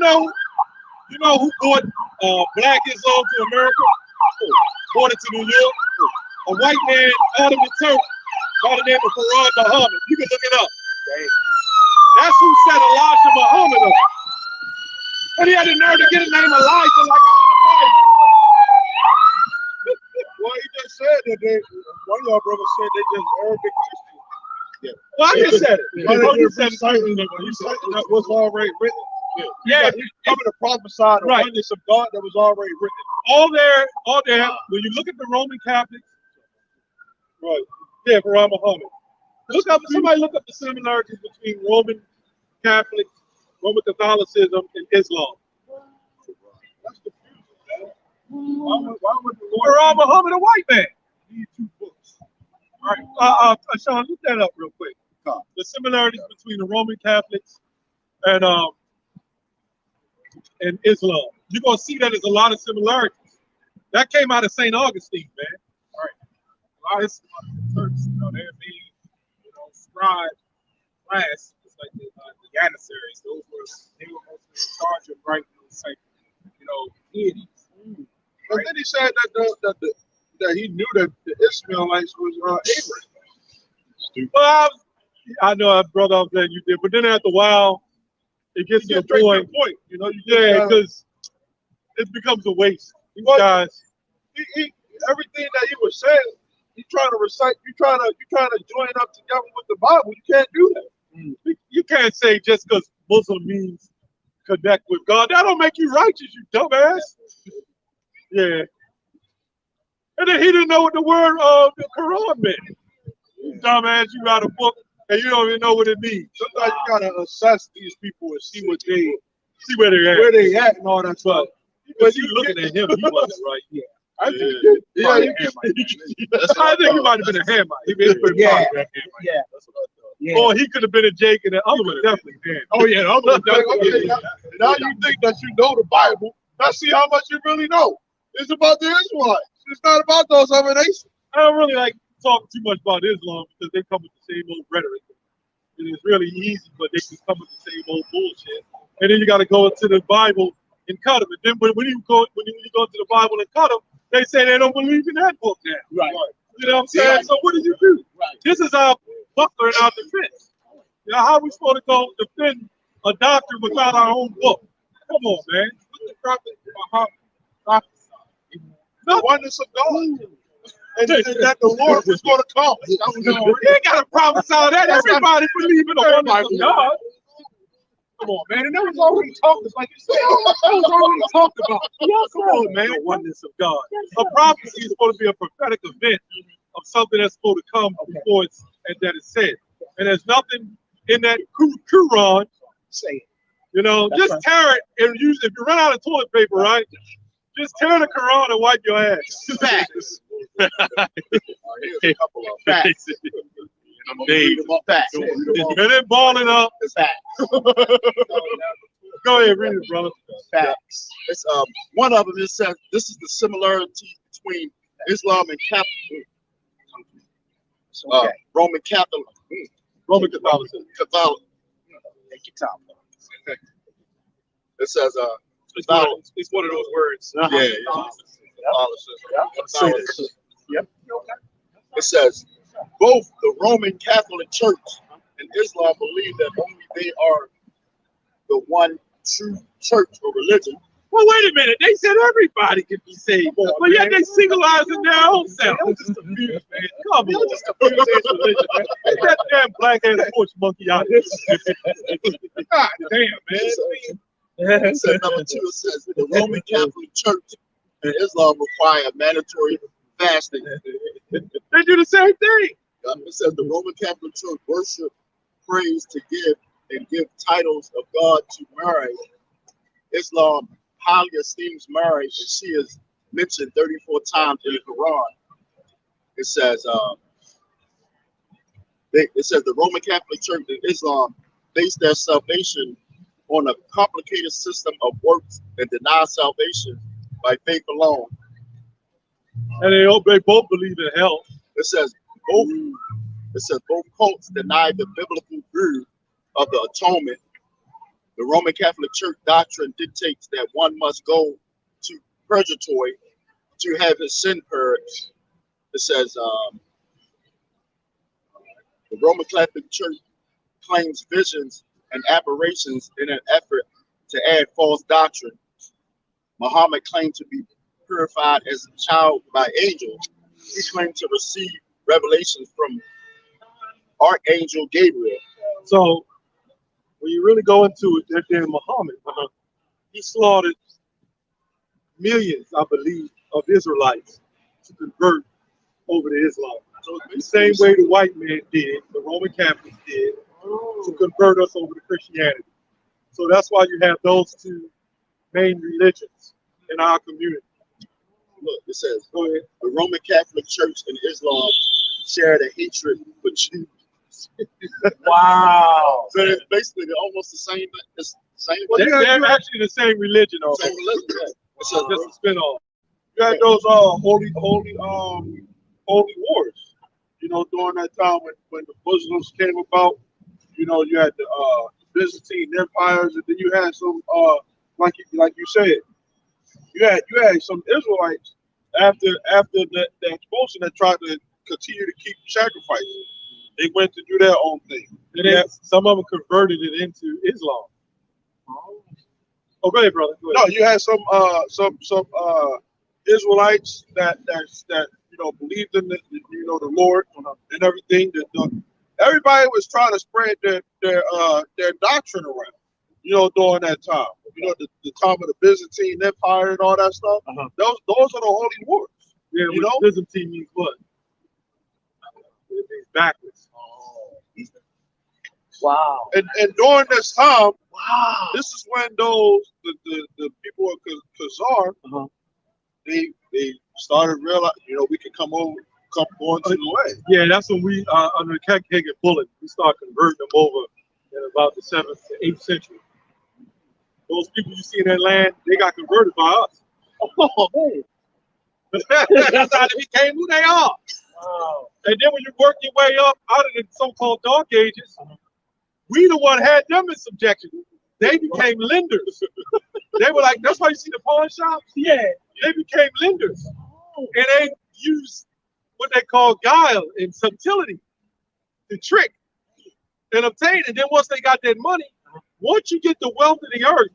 know who brought Black Islam to America? Brought it to New York? A white man out of the Turk by the name of Farad Muhammad. You can look it up. That's who set Elijah Muhammad up. And he had the nerve to get his name Elijah like out of the Bible. Well, he just said that one of y'all brothers said they just Arabic Christians. Yeah. Well, I just said it. You said that was already written. Yeah, he's coming to prophesy the oneness of God that was already written. All there. When you look at the Roman Catholics, right? Yeah, Farad Muhammad. Somebody look up the similarities between Roman Catholics, Roman Catholicism, and Islam. That's confusing, man. Why would the Lord Farad Muhammad a white man? These two books. All right, Sean, look that up real quick. The similarities between the Roman Catholics and Islam. You're gonna see that there's a lot of similarities. That came out of St. Augustine, man. All right. A lot of Turks, they're being, scribe class, just like the Janissaries. They were mostly in charge of writing deities. But then he said that he knew that the Ishmaelites was Abraham. Well, I know, brother, I'm saying you did, but then after a while, it gets to a point. Because it becomes a waste. These guys, everything that he was saying, you trying to recite, you trying to join up together with the Bible. You can't do that. You can't say just because Muslim means connect with God, that don't make you righteous, you dumbass. Yeah. And then he didn't know what the word of the Quran meant. You dumbass, you got a book and you don't even know what it means. Sometimes you gotta assess these people and see where they at and all that stuff. But you looking at him, he wasn't right. Yeah. I think he might have been a Hamite. Yeah. Or he could have been a Jake, and the other one definitely Dan. Oh yeah, the other one definitely. Now you think that you know the Bible? Let's see how much you really know. It's about the Israelites. It's not about those other nations. I don't really like talking too much about Islam because they come with the same old rhetoric. And it's really easy, but they can come with the same old bullshit. And then you got to go into the Bible and cut them. And then when you go into the Bible and cut them, they say they don't believe in that book now. Right. You know what I'm saying? Right. So what do you do? Right. This is our buckler and our defense. How are we supposed to go defend a doctrine without our own book? Come on, man. What the prophet Muhammad? The oneness of God. And that the Lord was going to come. You ain't got to prophesy that. Everybody believe in the oneness of God. Come on, man. And that was already talked about. Like you said, that was already talked about. Come on, man. The oneness of God. A prophecy is supposed to be a prophetic event of something that's supposed to come before it's and that it's said. And there's nothing in that Quran. Say it. Just tear it and use. If you run out of toilet paper, right? Just tear the Quran and wipe your ass. Facts. Facts. I'm days. Facts. And then balling up. Facts. Go ahead, read it, brother. Facts. It's one of them. It says this is the similarity between Islam and Catholicism. Roman Catholic. Roman Catholicism. It says it's one of those words. Yep. It says both the Roman Catholic Church and Islam believe that only they are the one true church or religion. Well, wait a minute. They said everybody can be saved, but yet they singleizing their own self. I'm just confused, man. Come on, just confused religion, man. Get that damn black-headed porch monkey out here. God damn, man. It says number 2. It says the Roman Catholic Church and Islam require mandatory fasting. They do the same thing. It says the Roman Catholic Church worship, praise to give, and give titles of God to Mary. Islam highly esteems Mary, and she is mentioned 34 times in the Quran. It says, the Roman Catholic Church and Islam base their salvation on a complicated system of works and deny salvation by faith alone. And they both believe in hell. It says both cults deny the biblical view of the atonement. The Roman Catholic Church doctrine dictates that one must go to purgatory to have his sin purged. It says the Roman Catholic Church claims visions and aberrations in an effort to add false doctrine. Muhammad claimed to be purified as a child by angels. He claimed to receive revelations from Archangel Gabriel. So when you really go into it, that then Muhammad, he slaughtered millions, I believe, of Israelites to convert over to Islam. So the same way the white man did, the Roman Catholics did, to convert us over to Christianity. So that's why you have those two main religions in our community. Look, it says, go ahead. The Roman Catholic Church and Islam share the hatred for Jews. Wow. So it's basically they're almost the same. It's same. Well, they're actually the same religion, though. Same religion. Yeah. It's just a spin-off. You had those holy wars. You know, during that time when the Muslims came about, you know, you had the Byzantine empires, and then you had some like you said, you had some Israelites after the expulsion that tried to continue to keep sacrificing. They went to do their own thing. And some of them converted it into Islam. Oh, go ahead, brother. Go ahead. No, you had some Israelites that you know believed in the Lord and everything. Everybody was trying to spread their doctrine around. You know, during that time. You know, the time of the Byzantine Empire and all that stuff. Those are the holy wars. Yeah, you know, Byzantine means what? It means backwards. Wow. And during this time, this is when the people of Khazar, they started realizing, you know, we could come going to the way. Yeah, that's when we under the Kagan bullet, we started converting them over in about the 7th to 8th century. Those people you see in that land, they got converted by us. That's how they became who they are. Wow. And then when you work your way up out of the so-called Dark Ages, we the one had them in subjection. They became lenders. They were like, that's why you see the pawn shops? Yeah. They became lenders. And they used what they call guile and subtlety to trick and obtain. And then once they got that money, once you get the wealth of the earth,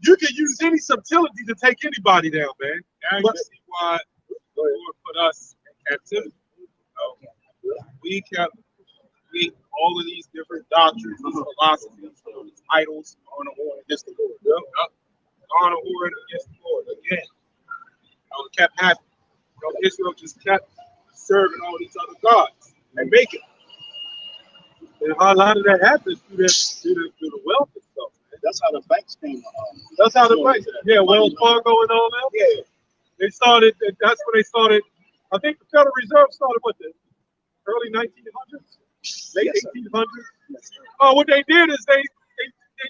you can use any subtlety to take anybody down, man. Now you see why the Lord put us in captivity. We kept all of these different doctrines, these philosophies, these idols on the horn against the Lord. On the horn against the Lord again. It kept happening. You know, Israel just kept serving all these other gods and making. And a lot of that happens through the wealth and stuff. Man. That's how the banks came. That's how the banks. Yeah, Wells Fargo and all that. Yeah. They started. That's when they started. I think the Federal Reserve started with the early 1900s, late 1800s. Yes, oh, what they did is they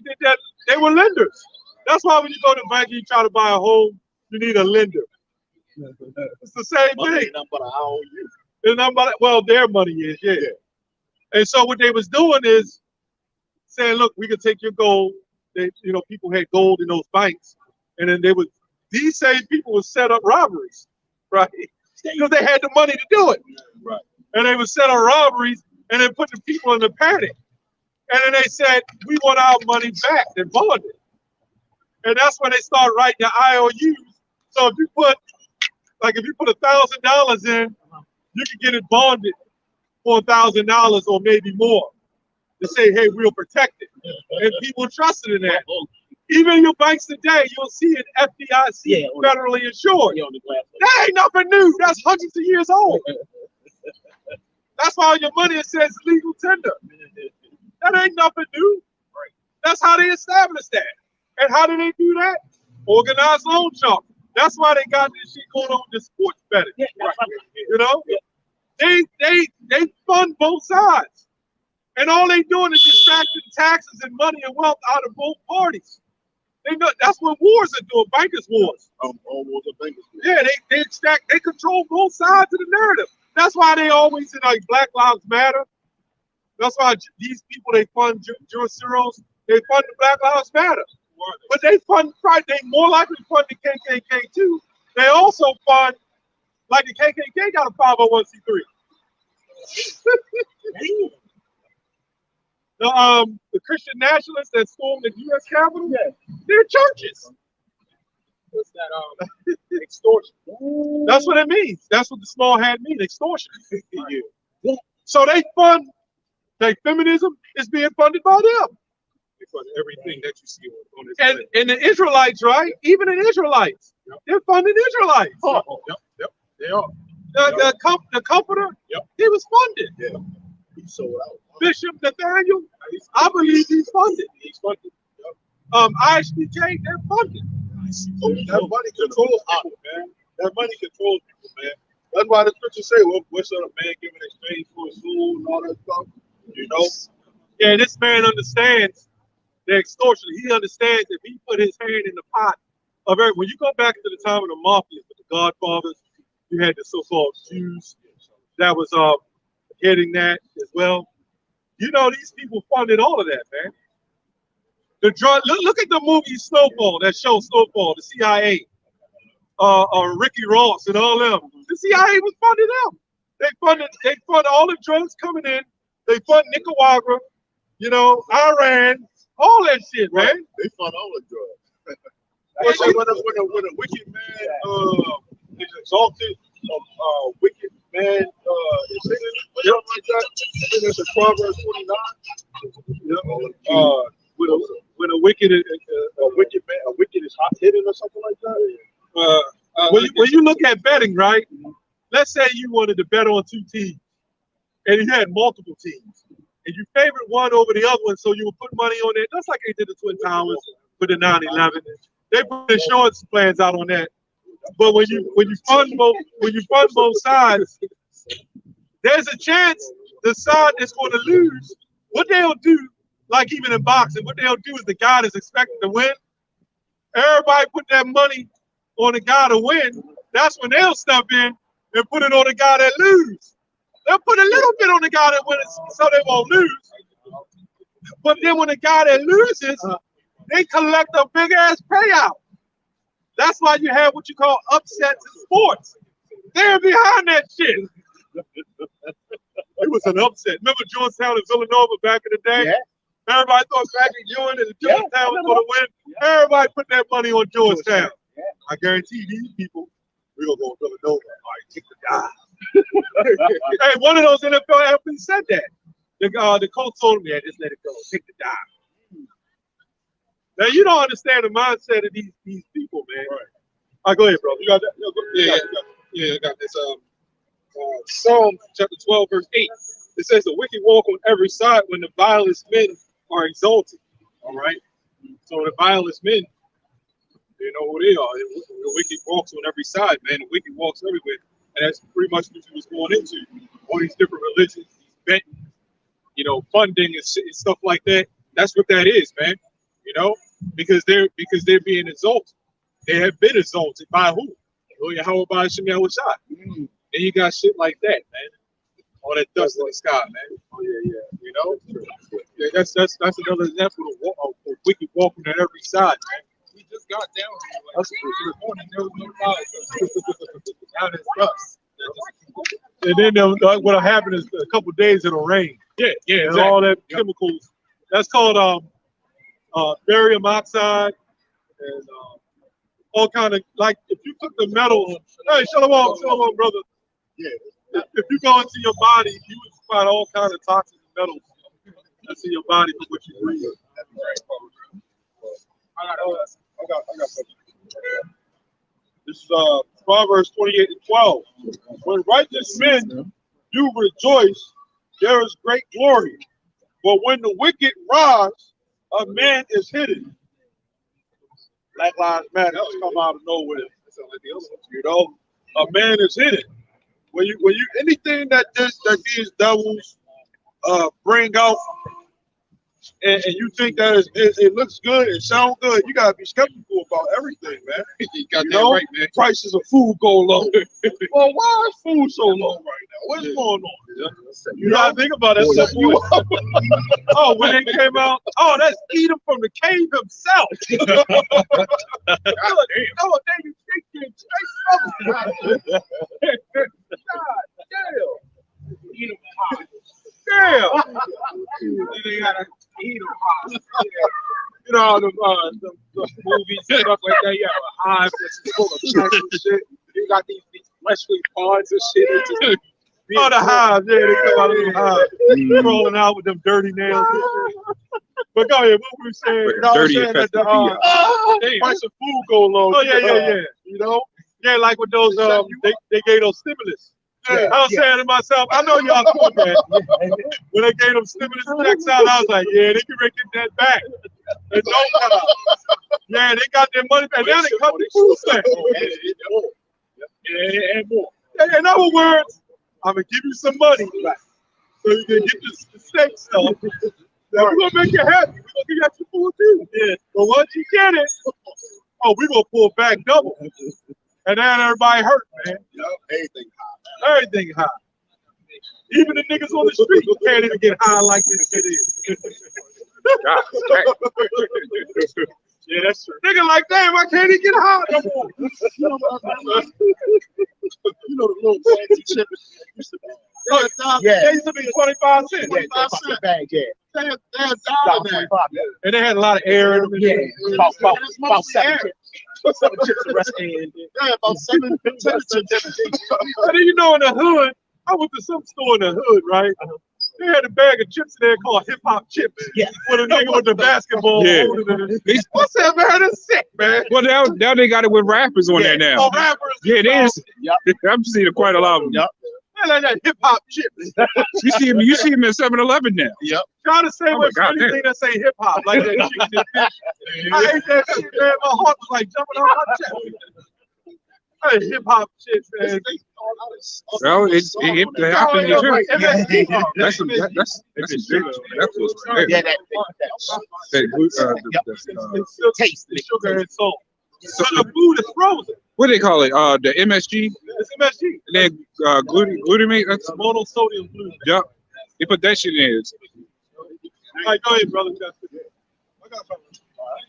did that. They were lenders. That's why when you go to the bank and you try to buy a home, you need a lender. It's the same thing. It's not about, well, their money is, yeah. And so what they was doing is saying, look, we can take your gold. They, you know, people had gold in those banks, and then these same people would set up robberies, right? Because they had the money to do it. Right. And they would set up robberies and then put the people in the panic. And then they said, we want our money back and bond it. And that's when they start writing the IOUs. So if you put $1,000 in, you can get it bonded for $1,000 or maybe more to say, hey, we'll protect it. And people trusted in that. Even in your banks today, you'll see it FDIC, federally insured. That ain't nothing new. That's hundreds of years old. That's why on your money it says legal tender. That ain't nothing new. That's how they established that. And how do they do that? Organized loan shark. That's why they got this shit going on with the sports betting. Yeah, that's right. You know, they fund both sides, and all they doing is extracting taxes and money and wealth out of both parties. They know that's what wars are doing, bankers wars. Almost a bankers. Yeah, they control both sides of the narrative. That's why they always say like Black Lives Matter. That's why these people they fund Jewish heroes, they fund the Black Lives Matter. But they more likely fund the KKK too. They also fund, like the KKK got a 501c3. The Christian nationalists that stormed the U.S. Capitol, they're churches. What's that? Extortion. That's what it means. That's what the small hand means, extortion. So they fund, like feminism is being funded by them. They fund everything that you see on this. And the Israelites, right? Even the Israelites, they're funding Israelites. Yep, they are. The comforter, he was funded. Yeah. He sold out. Bishop Nathaniel, I believe he's funded. He's funded. ISBK, they're funded. That money controls people, man. That money controls people, man. That's why the scriptures say, well, what shall a man give in exchange for his soul and all that stuff? You know? Yeah, this man understands the extortion. He understands if he put his hand in the pot of every, when you go back to the time of the mafia with the Godfathers, you had the so-called Jews that was getting that as well. You know, these people funded all of that, man. The drug. Look at the movie Snowfall. That show Snowfall. The CIA, Ricky Ross and all them. The CIA was funding them. They fund all the drugs coming in. They fund Nicaragua, you know, Iran, all that shit, man. They fund all the drugs. when a wicked man is exalted, a wicked man is hidden, something like that. I think that's in Proverbs 29. When a wicked is hidden or something like that. When you look at betting, right? Let's say you wanted to bet on two teams, and you had multiple teams, and you favored one over the other one, so you would put money on it. That's like they did the Twin Towers with the 9/11. They put insurance plans out on that. But when you fund both sides, there's a chance the side that's going to lose. What they'll do, like even in boxing, what they'll do is the guy that's expected to win. Everybody put that money on the guy to win. That's when they'll step in and put it on the guy that loses. They'll put a little bit on the guy that wins so they won't lose. But then when the guy that loses, they collect a big ass payout. That's why you have what you call upsets in sports. They're behind that shit. It was an upset. Remember Georgetown and Villanova back in the day? Yeah. Everybody thought Patrick Ewing and Georgetown was going to win. Yeah. Everybody put that money on Georgetown. Yeah. I guarantee these people, we're going to go to Villanova. All right, kick the dive. Hey, one of those NFL athletes said that. The coach told him, yeah, just let it go. Kick the dive. Now, you don't understand the mindset of these people, man. Right. All right, go ahead, bro. You got that? Yeah, I got this. Psalm chapter 12, verse 8. It says, the wicked walk on every side when the vilest men are exalted. All right? So the vilest men, you know who they are. The wicked walks on every side, man. The wicked walks everywhere. And that's pretty much what you was going into. All these different religions, these betting, you know, funding and stuff like that. That's what that is, man. You know? Because they're being exalted. They have been exalted by who? How about Shem Yahushua? And you got shit like that, man. All that dust in the sky, man. Oh yeah. You know, yeah, that's another example of wicked walking on every side, man. We just got down here like this morning. There was no clouds. Now there's dust. And then what'll happen is a couple of days it'll rain. Yeah, and exactly. all that chemicals. That's called barium oxide and all kind of, like if you took the metals. Hey, shalom, brother. Yeah. If you go into your body, you would find all kinds of toxic metals that's in your body from what you breathe. I got something. This is Proverbs 28:12. When righteous men do rejoice, there is great glory. But when the wicked rise, a man is hidden. Black Lives Matter come out of nowhere. You know, a man is in it. When you anything that these devils bring out, and you think that it looks good, it sounds good, you gotta be skeptical about everything, man. You got You that know, right, man. prices of food go low. Well, why is food so low right now? What's going on? You gotta think about it. Oh, when they came out, oh, that's Edom from the cave himself. Oh, damn, you take straight from God damn. They gotta eat them hot. You know, the movies and stuff like that. You have a hive that's full of snacks and shit. You got these fleshly pods and shit. It's just Oh, the hives, yeah, they come out of the hives, crawling out with them dirty nails. But go ahead, what were we saying? With You know, I was dirty saying that the infested price of food go low. Oh, yeah. You know? Yeah, like with those, they gave those stimulus. I was saying to myself, I know y'all thought that. When they gave them stimulus checks out, I was like, yeah, they can get that back. In no time. Yeah, they got their money back. Now they cut the food stamp. And more. In other words, I'm going to give you some money so you can get the steak stuff. Now, we're going to make you happy. We're going to give you some food too. Yeah. But once you get it, oh, we're going to pull back double. And then everybody hurt, man. Everything high. Even the niggas on the street can't even get high like this shit is. God, Yeah, that's true. Nigga like, damn, I can't even get high no more. You know the little fancy chips used to be. They used to be 25 cents. 25 cents. Bag, yeah. They're $1 now. And they had a lot of air in them. Yeah, about mostly 7 air. chips. 7 chips the rest and Yeah, about 7, 10 chips. And then you know in the hood, I went to some store in the hood, right? They had a bag of chips in there called hip hop chips. Yeah. With a nigga with the basketball. Yeah. holding it. What's that, man? That's sick, man. Well, now they got it with rappers on there now. Oh, rappers. Yeah, it is. I'm seeing quite a lot of them. Yep. Man, that hip hop chips. You see them at 7-Eleven now. Yep. Trying to say Oh my with God, anything that say hip hop, like that chicken and fish. I ate that shit, man. My heart was like jumping on my chest. Hey, hip hop shit, man. Well, it happened to you. That's some big. That's what's right there. yeah, That taste. The sugar and salt. So the food is frozen. what do they call it? The MSG, It's MSG. and then glutamate. That's Monosodium glutamate. yep. They put that shit in there. All right, go ahead, brother. I got something.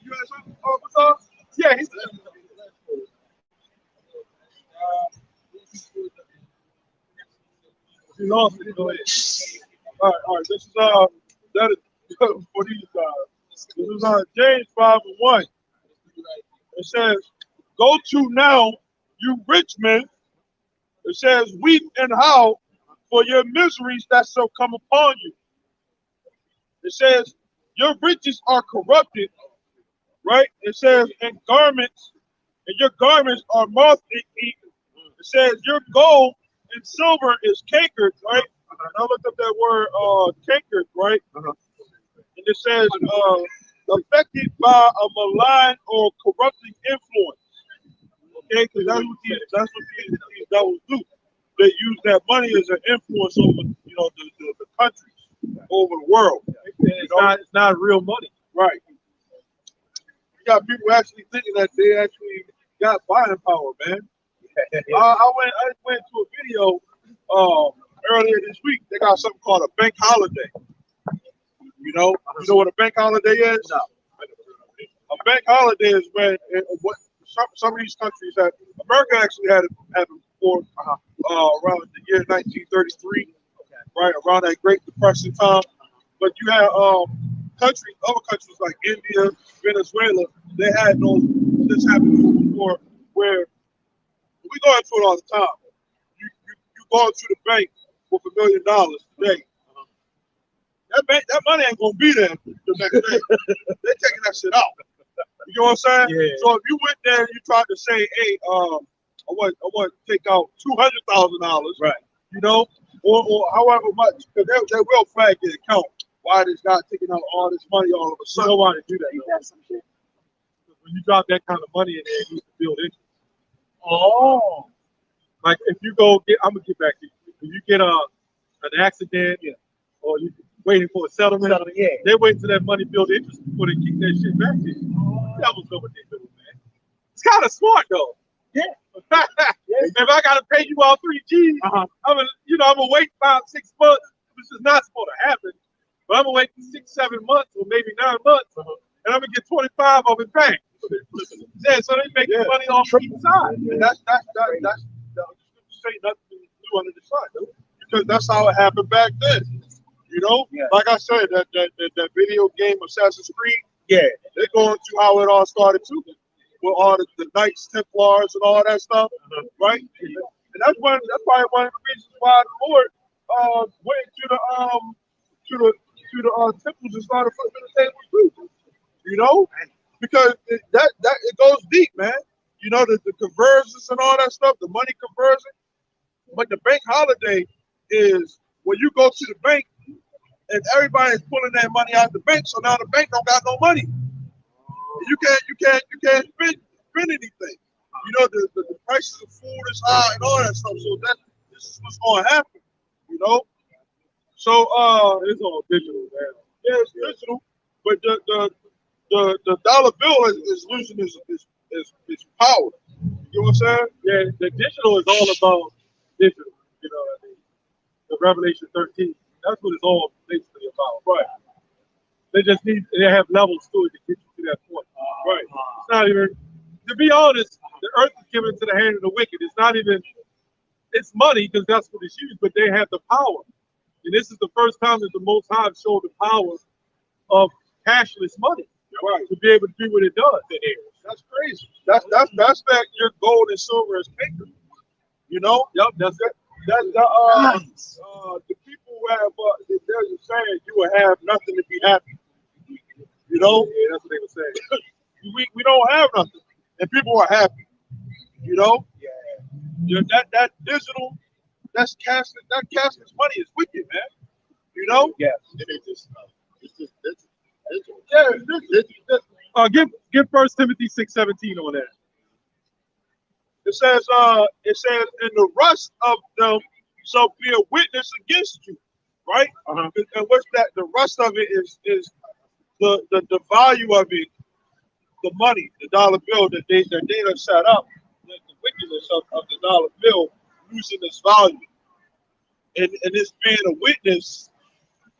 You had something? Oh, what's up? Yeah, he's. He lost it. Go ahead. All right. This is that is for these guys. This is James 5:1. It says, "Go to now, you rich men." It says, "Weep and howl for your miseries that shall come upon you." It says, "Your riches are corrupted," right? It says, "And your garments are moth-eaten." It says, "Your gold and silver is cankered," right? And I looked up that word, cankered, right? And it says, affected by a malign or corrupting influence. Okay, because that's what these devils do. They use that money as an influence over, the countries, over the world. It's not real money, right? You got people actually thinking that they actually got buying power, man. I went to a video earlier this week. They got something called a bank holiday. You know what a bank holiday is? No. A bank holiday is when what some of these countries have. America actually had it before around the year 1933, right around that Great Depression time. But you had other countries like India, Venezuela. They had this happened before where we go into it all the time. You go into the bank with $1 million today. That money ain't gonna be there the next day. They're taking that shit out. You know what I'm saying? Yeah. So if you went there and you tried to say, "Hey, I want to take out $200,000," right? Or however much, because they will flag the account. Why this guy taking out all this money all of a sudden? Nobody do that. When you drop that kind of money in there, you need to build interest. Oh. Like if you go get, I'm gonna get back to you. If you get an accident, or you waiting for a settlement, they wait till that money build interest before they kick that shit back to you. That was what they do, man. It's kind of smart though. Yeah. If I gotta pay you all 3 G's, I'm gonna wait 5, 6 months, which is not supposed to happen. But I'm gonna wait 6, 7 months, or maybe 9 months, and I'm gonna get 25 of it back. Yeah, so they make money on each side. And that's say nothing new under the sun, though. Because that's how it happened back then. You know, like I said, that video game Assassin's Creed. Yeah, they're going to how it all started too, with all the Knights Templars and all that stuff, right? And that's probably one of the reasons why the Lord went to the temples and started flipping the tables too. You know, because it goes deep, man. You know, the conversions and all that stuff, the money conversion. But the bank holiday is when you go to the bank and everybody's pulling that money out of the bank, so now the bank don't got no money. You can't spend anything. You know, the prices of food is high and all that stuff. So this is what's going to happen. You know. So it's all digital, man. Yeah, it's digital, but the dollar bill is losing its power. You know what I'm saying? Yeah, the digital is all about digital. You know what I mean? The Revelation 13. That's what it's all basically about. Right. They have levels to it to get you to that point. Right. It's not even, to be honest, the earth is given to the hand of the wicked. It's not even, it's money because that's what it's used, but they have the power. And this is the first time that the Most High showed the power of cashless money. Right. To be able to do what it does. That's crazy. That's that your gold and silver is paper. You know? Yep, that's it. The people who have there's a saying, you will have nothing to be happy. You know? Yeah, that's what they were saying. we don't have nothing. And people are happy. You know? Yeah. That digital, that's cashless money is wicked, man. You know? Yes. It's just digital. Give 1 Timothy 6:17 on that. It says, and the rest of them shall be a witness against you, right? And what's that? The rest of it is the value of it, the money, the dollar bill that they done set up, the wickedness of the dollar bill losing its value, and it's being a witness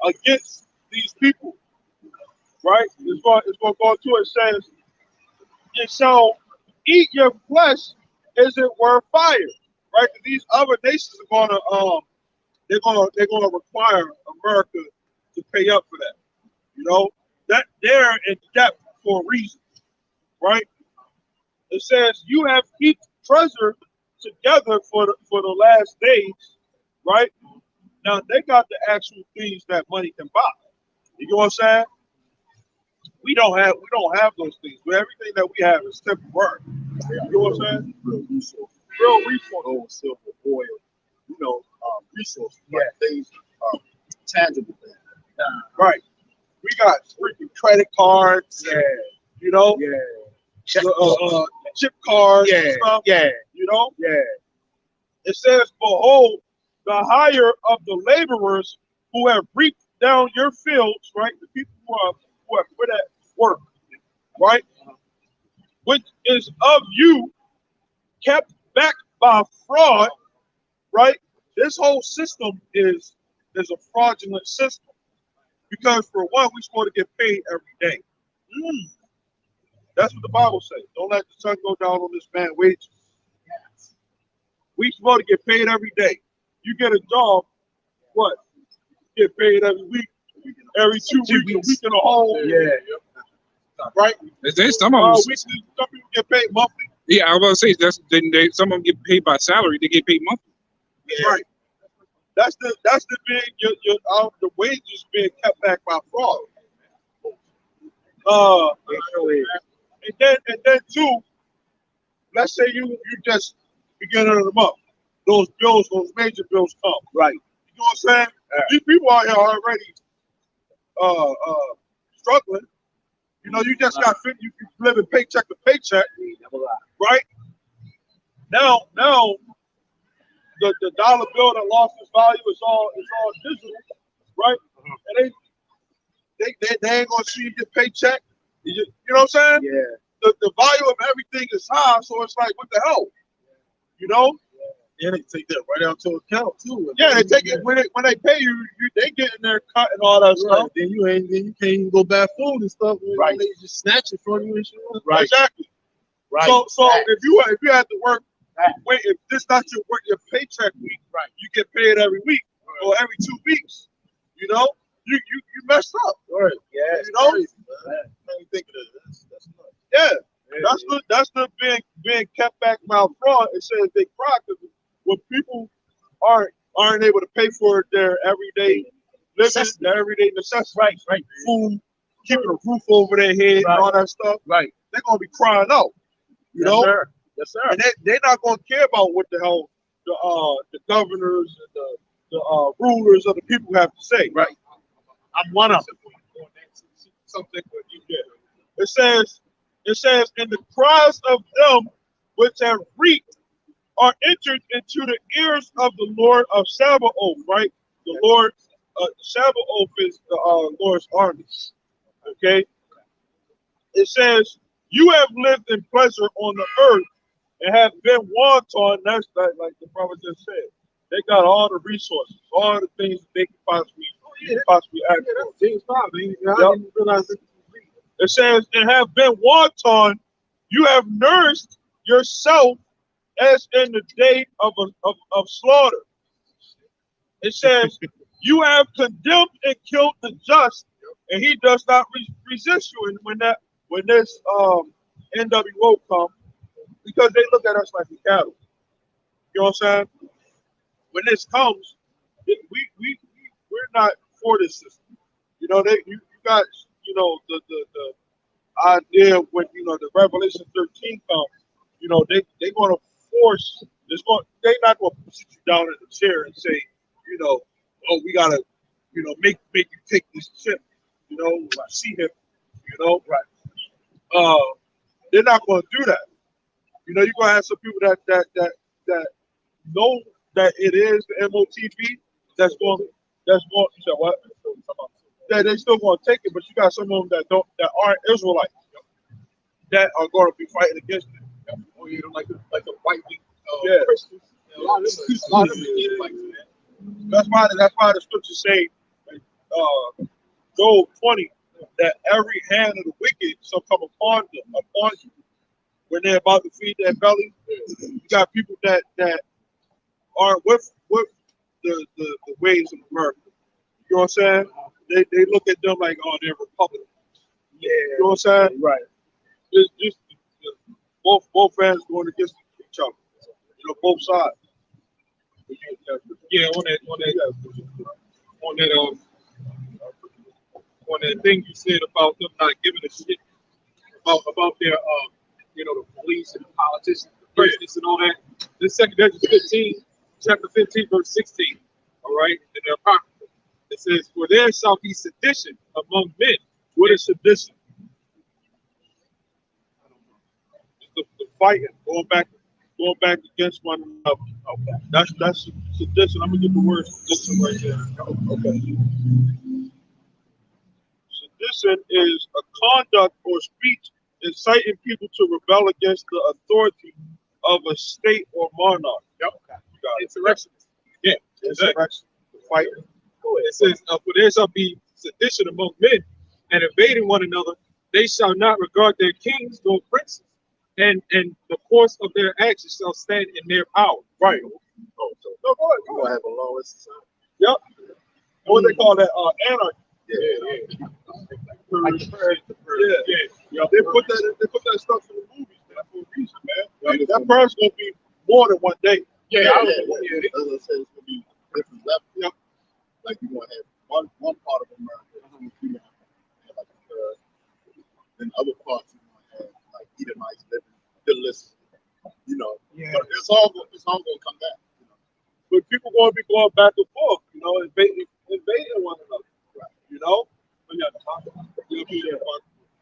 against these people, right? It's going to go to it. Says, and shall eat your flesh. Is it worth fire? Right? These other nations are they're gonna require America to pay up for that. You know, that they're in debt for a reason, right? It says you have heaped treasure together for the last days, right? Now they got the actual things that money can buy. You know what I'm saying? We don't have those things. But everything that we have is temporary. You know what I'm saying? Real resource. Gold, silver, oil. You know, resources. Yeah. Things, tangible things. Right. We got freaking credit cards. Yeah. You know. Yeah. Chip cards. Yeah. And stuff, yeah. You know. Yeah. It says, "Behold, the hire of the laborers who have reaped down your fields." Right. The people who are put at work. Right. Which is of you kept back by fraud, right? This whole system is a fraudulent system because for one, we're supposed to get paid every day. That's what the Bible says. Don't let the sun go down on this man's wages. We're supposed to get paid every day. You get a job, what? You get paid every week, every 2 weeks, a week and a whole. Yeah. Right? Some of them, some people get paid monthly. Yeah, I was about to say some of them get paid by salary. They get paid monthly. Yeah. Right. That's the big the wages being kept back by fraud. And then too, let's say you just beginning of the month, those major bills come. Right. You know what I'm saying? Yeah. These people out here are already struggling. You know, you just got you living paycheck to paycheck, right? Now the dollar bill that lost its value is all digital, right? And they ain't gonna see your paycheck. You know what I'm saying? Yeah. The value of everything is high, so it's like, what the hell? You know? Yeah, they take that right out to account too. Yeah, they take it when they pay you, they get in there cut and all that stuff. Then you can't even go buy food and stuff. Right. They just snatch it from you and shit. Right. Exactly. Right. So Right. if you have to work, Right. wait, if this not your paycheck week, right? You get paid every week or every 2 weeks. You know, you messed up. Right. Yeah. You know. Crazy, man. I ain't thinking of this. That's nuts. Yeah. That's the being kept back by fraud. It says they cry because when people aren't able to pay for their everyday living, their everyday necessities, Right. food, keeping a roof over their head, and all that stuff, Right. they're gonna be crying out. You know, Sir. Yes, sir. and they're not gonna care about what the hell the governors and the rulers of the people have to say. Right. I'm one of them. Something that you get. It says, and the cries of them which have reaped are entered into the ears of the Lord of Sabaoth, right? The Lord, Sabaoth is the Lord's army. Okay? It says, you have lived in pleasure on the earth and have been wanton. That's like the prophet just said. They got all the resources, all the things that they can possibly ask for. James 5, man. I Yep. didn't realize it. It says, and have been wanton, you have nourished yourself as in the day of slaughter. It says, you have condemned and killed the just, and he does not resist you. And when this NWO comes, because they look at us like we cattle. You know what I'm saying? When this comes, we're not for this system. You know, you got, you know, the idea when, you know, the Revelation 13 comes, you know, they're gonna force they're not gonna sit you down in the chair and say, you know, oh, we gotta, you know, make you take this chip, you know, see him, you know, right. They're not gonna do that. You know, you're gonna have some people that know that it is the MOTB that's going you said what? That they still gonna take it, but you got some of them that aren't Israelites that are gonna be fighting against it. Oh, you know, like a white wing Yeah. Christians. A lot of them Like that. That's why the scriptures say, Job 20, that every hand of the wicked shall come upon you when they're about to feed their belly. You got people that aren't with the ways of America. You know what I'm saying? They look at them like, oh, they're Republicans. Yeah. You know what I'm saying? Right. Just both fans going against each other. You know, both sides. Yeah, on that thing you said about them not giving a shit about their you know, the police and the politicians, the presidents and all that. This second Corinthians 15, chapter 15, verse 16. All right, in the Apocrypha. It says, for there shall be sedition among men. What is sedition? The fighting, going back against one another. Okay, that's sedition. I'm gonna get the word sedition right there. Okay. Sedition is a conduct or speech inciting people to rebel against the authority of a state or monarch. Yep. You got it. Insurrection. Yeah, Insurrection. Fighting. It says, for there shall be sedition among men, and invading one another, they shall not regard their kings nor princes, and the course of their actions shall stand in their power. Right. Oh, so No, go you gonna have a lawless society. Yep. What they call that? Anarchy. Yeah. Yeah. They put that stuff in the movies, man, for a reason, man. That person's gonna be more than one day. Yeah. As I said, it's gonna be different levels. Yep. Like you're gonna have one part of America, you're gonna have like a third. Then other parts you're gonna have like Edomites living illicit. You know. Yeah. But it's all gonna come back. You know. But people gonna be going back and forth, you know, invading one another. Right. You know?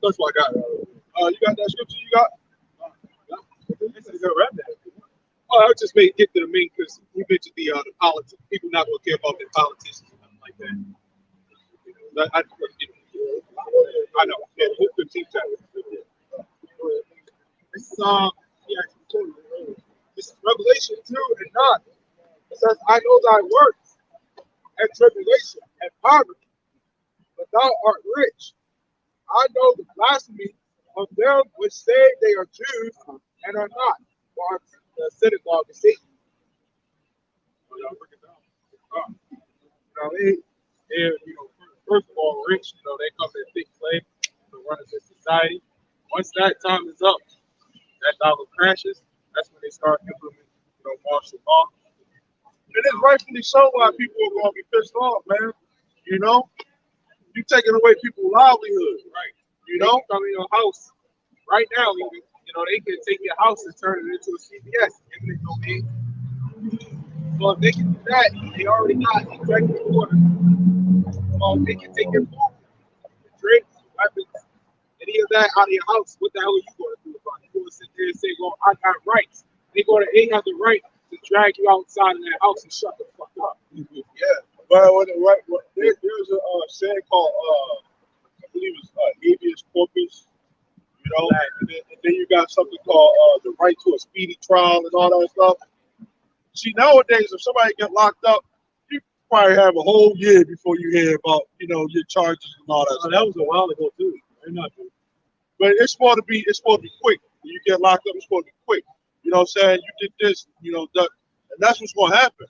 That's what I got. You got that scripture you got? This is a remnant. Oh, I just may get to the main because we mentioned the politics. People not gonna care about their politicians and nothing like that. I know. Yeah, who could teach that? It's yeah, it's Revelation 2 and 9. It says, "I know thy works and tribulation and poverty, but thou art rich. I know the blasphemy of them which say they are Jews and are not, or are the synagogue of Satan." First of all, rich, they come in big claim to run a society. Once that time is up, that dollar crashes. That's when they start implementing, martial law. And it's rightfully so why people are going to be pissed off, man. You know, you taking away people's livelihood, Right. you know? Come in your house right now, even, they can take your house and turn it into a CVS, eminent domain. So if they can do that, they already got executive orders. They can take your food, drinks, weapons, any of that out of your house. What the hell are you going to do about it? You're going to sit there and say, well, I got rights. They have the right to drag you outside of that house and shut the fuck up. Yeah. Well, there's a saying called, I believe it's habeas corpus, and then you got something called the right to a speedy trial and all that stuff. See, nowadays, if somebody get locked up, you probably have a whole year before you hear about, your charges and all that stuff. That was a while ago, too. But it's supposed to be quick. When you get locked up, it's supposed to be quick. You know what I'm saying? You did this, that, and that's what's going to happen.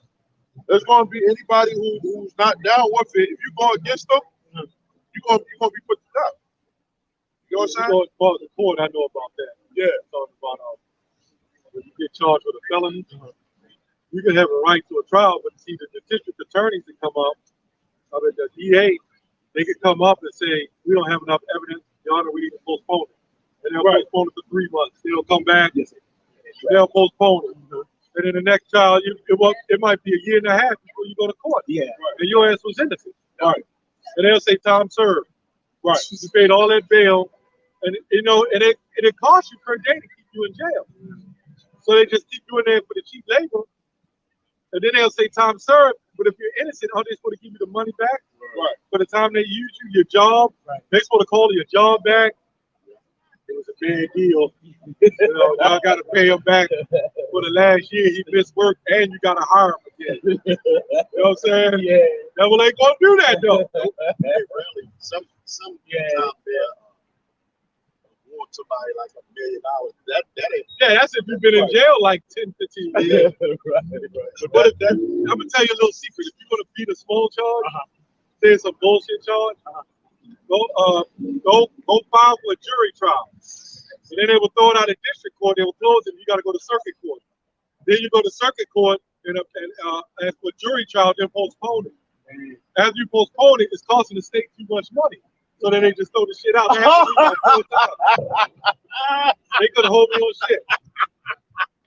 There's going to be anybody who's not down with it. If you go against them, you're going to be put to death. You know what I'm saying? The court, I know about that. Yeah. Talking about when you get charged with a felony, you can have a right to a trial, but see, the district attorneys that come up, the DA, they can come up and say, we don't have enough evidence, Your Honor, we need to postpone it. And they'll postpone it for 3 months. They'll come back, they'll postpone it. And then the next trial, it might be a year and a half before you go to court. Yeah. And your ass was innocent. Right. And they'll say time served. Right. You paid all that bail, and it costs you per day to keep you in jail. So they just keep you in there for the cheap labor, and then they'll say time served. But if you're innocent, are they supposed to give you the money back? Right. For the time they use you, your job, they're supposed to call your job back. It was a bad deal. Y'all got to pay him back for the last year he missed work, and you got to hire him again. You know what I'm saying? Yeah. Devil ain't gonna do that though. Really, some out there want somebody like $1 million. That ain't. Yeah, that's if you've been in jail like 10, 15 years. But I'm gonna tell you a little secret. If you're gonna beat a small charge, say it's a bullshit charge, go file for a jury trial. And then they will throw it out of district court. They will close it. You got to go to circuit court. Then you go to circuit court and ask for a jury trial. Then postpone it. As you postpone it, it's costing the state too much money. So then they just throw the shit out. They could hold me on shit.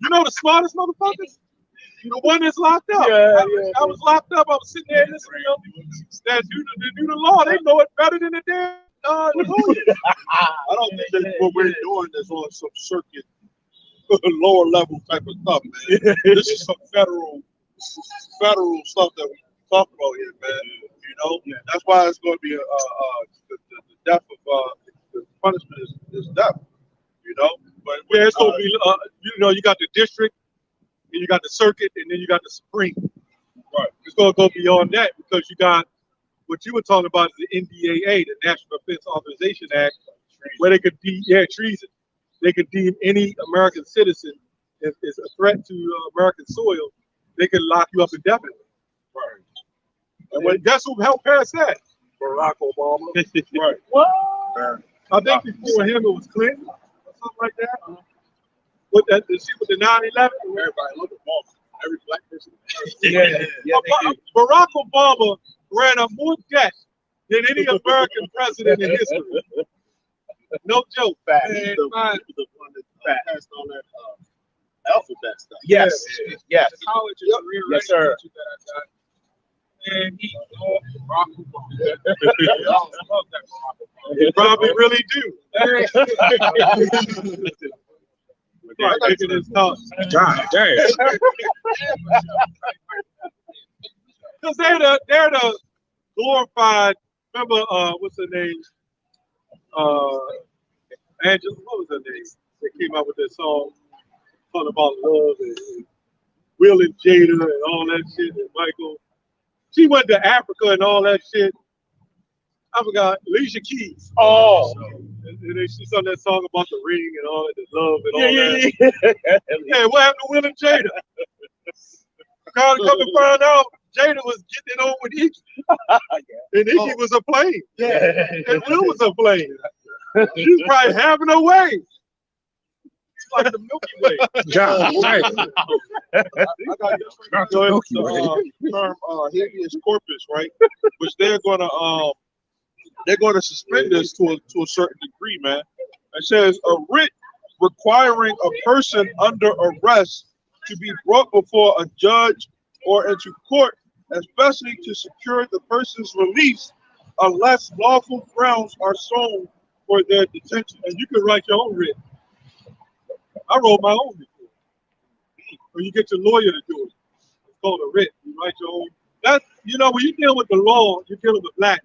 You know the smartest motherfuckers? The one that's locked up. I was locked up. I was sitting there listening to them. That do the law. They know it better than the damn lawyer. I don't think that what we're doing is on some circuit, lower level type of stuff, man. This is some federal stuff that we talk about here, man. That's why it's going to be the death of the punishment is death. But yeah, it's going to be you got the district, and you got the circuit, and then you got the Supreme. Right. It's going to go beyond that because you got what you were talking about is the NDAA, the National Defense Authorization Act, where they could treason. They could deem any American citizen if it's a threat to American soil, they could lock you up indefinitely. Right. And guess who helped pass that? Barack Obama. Right. What? I think before him it was Clinton or something like that. With the shit with the 9/11. Everybody look at Obama. Every black person. Barack Obama ran up more debt than any American president in history. No joke. He was the one that passed on that alphabet stuff. Yes. Yes. The college is real Yes, sir. that I got. And he loved Barack Obama. They all love that Barack Obama. They probably really do. Right, making this tough. God damn. Because they're the glorified, remember, what's her name? Angela, what was her name? They came out with that song talking about love and Will and Jada and all that shit, and Michael. She went to Africa and all that shit. I forgot, Alicia Keys. Oh. And then she sung that song about the ring and all that, the love and all that. Yeah, what happened to Will and Jada? I kind of come to find out Jada was getting it on with Iggy. And Iggy was a plane. Yeah. And Will was a plane. She was probably having her way. It's like the Milky Way. God damn. I got this right the here. Milky Way. The term habeas corpus, right? Which they're gonna suspend this to a certain degree, man. It says a writ requiring a person under arrest to be brought before a judge or into court, especially to secure the person's release, unless lawful grounds are shown for their detention. And you can write your own writ. I wrote my own writ. Or you get your lawyer to do it. It's called a writ. You write your own. That's, when you deal with the law, you're dealing with black.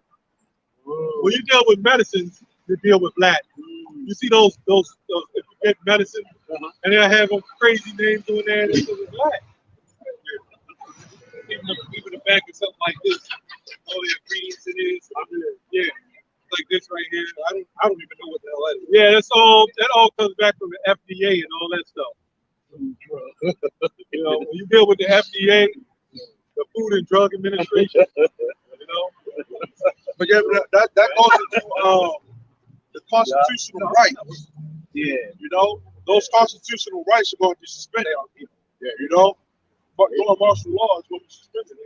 When you deal with medicines, you deal with black. You see those if you get medicine, and they have them crazy names on there, and it's black. Even the back of something like this, all the ingredients it is. Yeah, like this right here. I don't even know what the hell that is. Yeah, that all comes back from the FDA and all that stuff. When you deal with the FDA, the Food and Drug Administration, But yeah, that goes into the constitutional rights. Yeah. Those constitutional rights are going to be suspended. But going martial law is going to be suspended.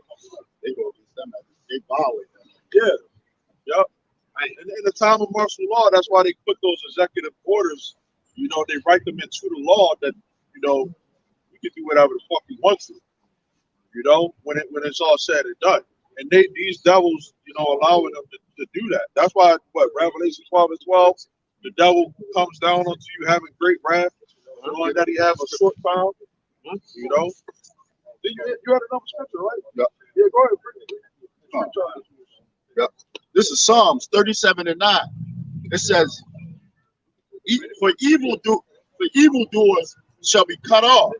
They go against them. They violate them. Yeah. Yep. And in the time of martial law, that's why they put those executive orders. They write them into the law that you can do whatever the fuck you want to. When it's all said and done. And these devils, allowing them to do that. That's why, Revelation 12:12, the devil comes down onto you having great wrath, knowing that he has a short time. You had another scripture, right? Yeah. Yeah, go ahead. Yeah. This is Psalms 37:9. It says, for evildoers shall be cut off,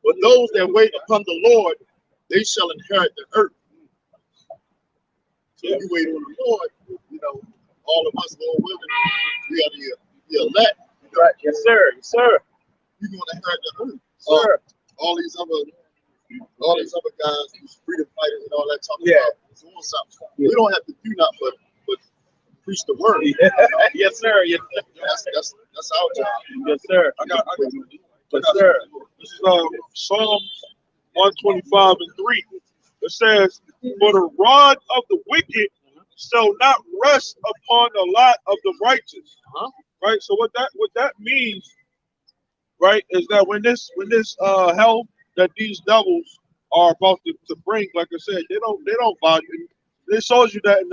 but those that wait upon the Lord, they shall inherit the earth. So you wait on the Lord, all of us Lord willing, we are the elect. Right. Yes, sir. Yes, sir. You're going to inherit the earth. Sir. All these other guys, these freedom fighters and all that talking about doing something. We don't have to do nothing but preach the word. Yes, sir. Yes, sir. That's our job. Yes, sir. I got Yes, sir. This is Psalms 125:3. It says, for the rod of the wicked shall not rest upon the lot of the righteous. Right? So what that means, right, is that when this hell that these devils are about to bring, like I said, they don't value it. It shows you that in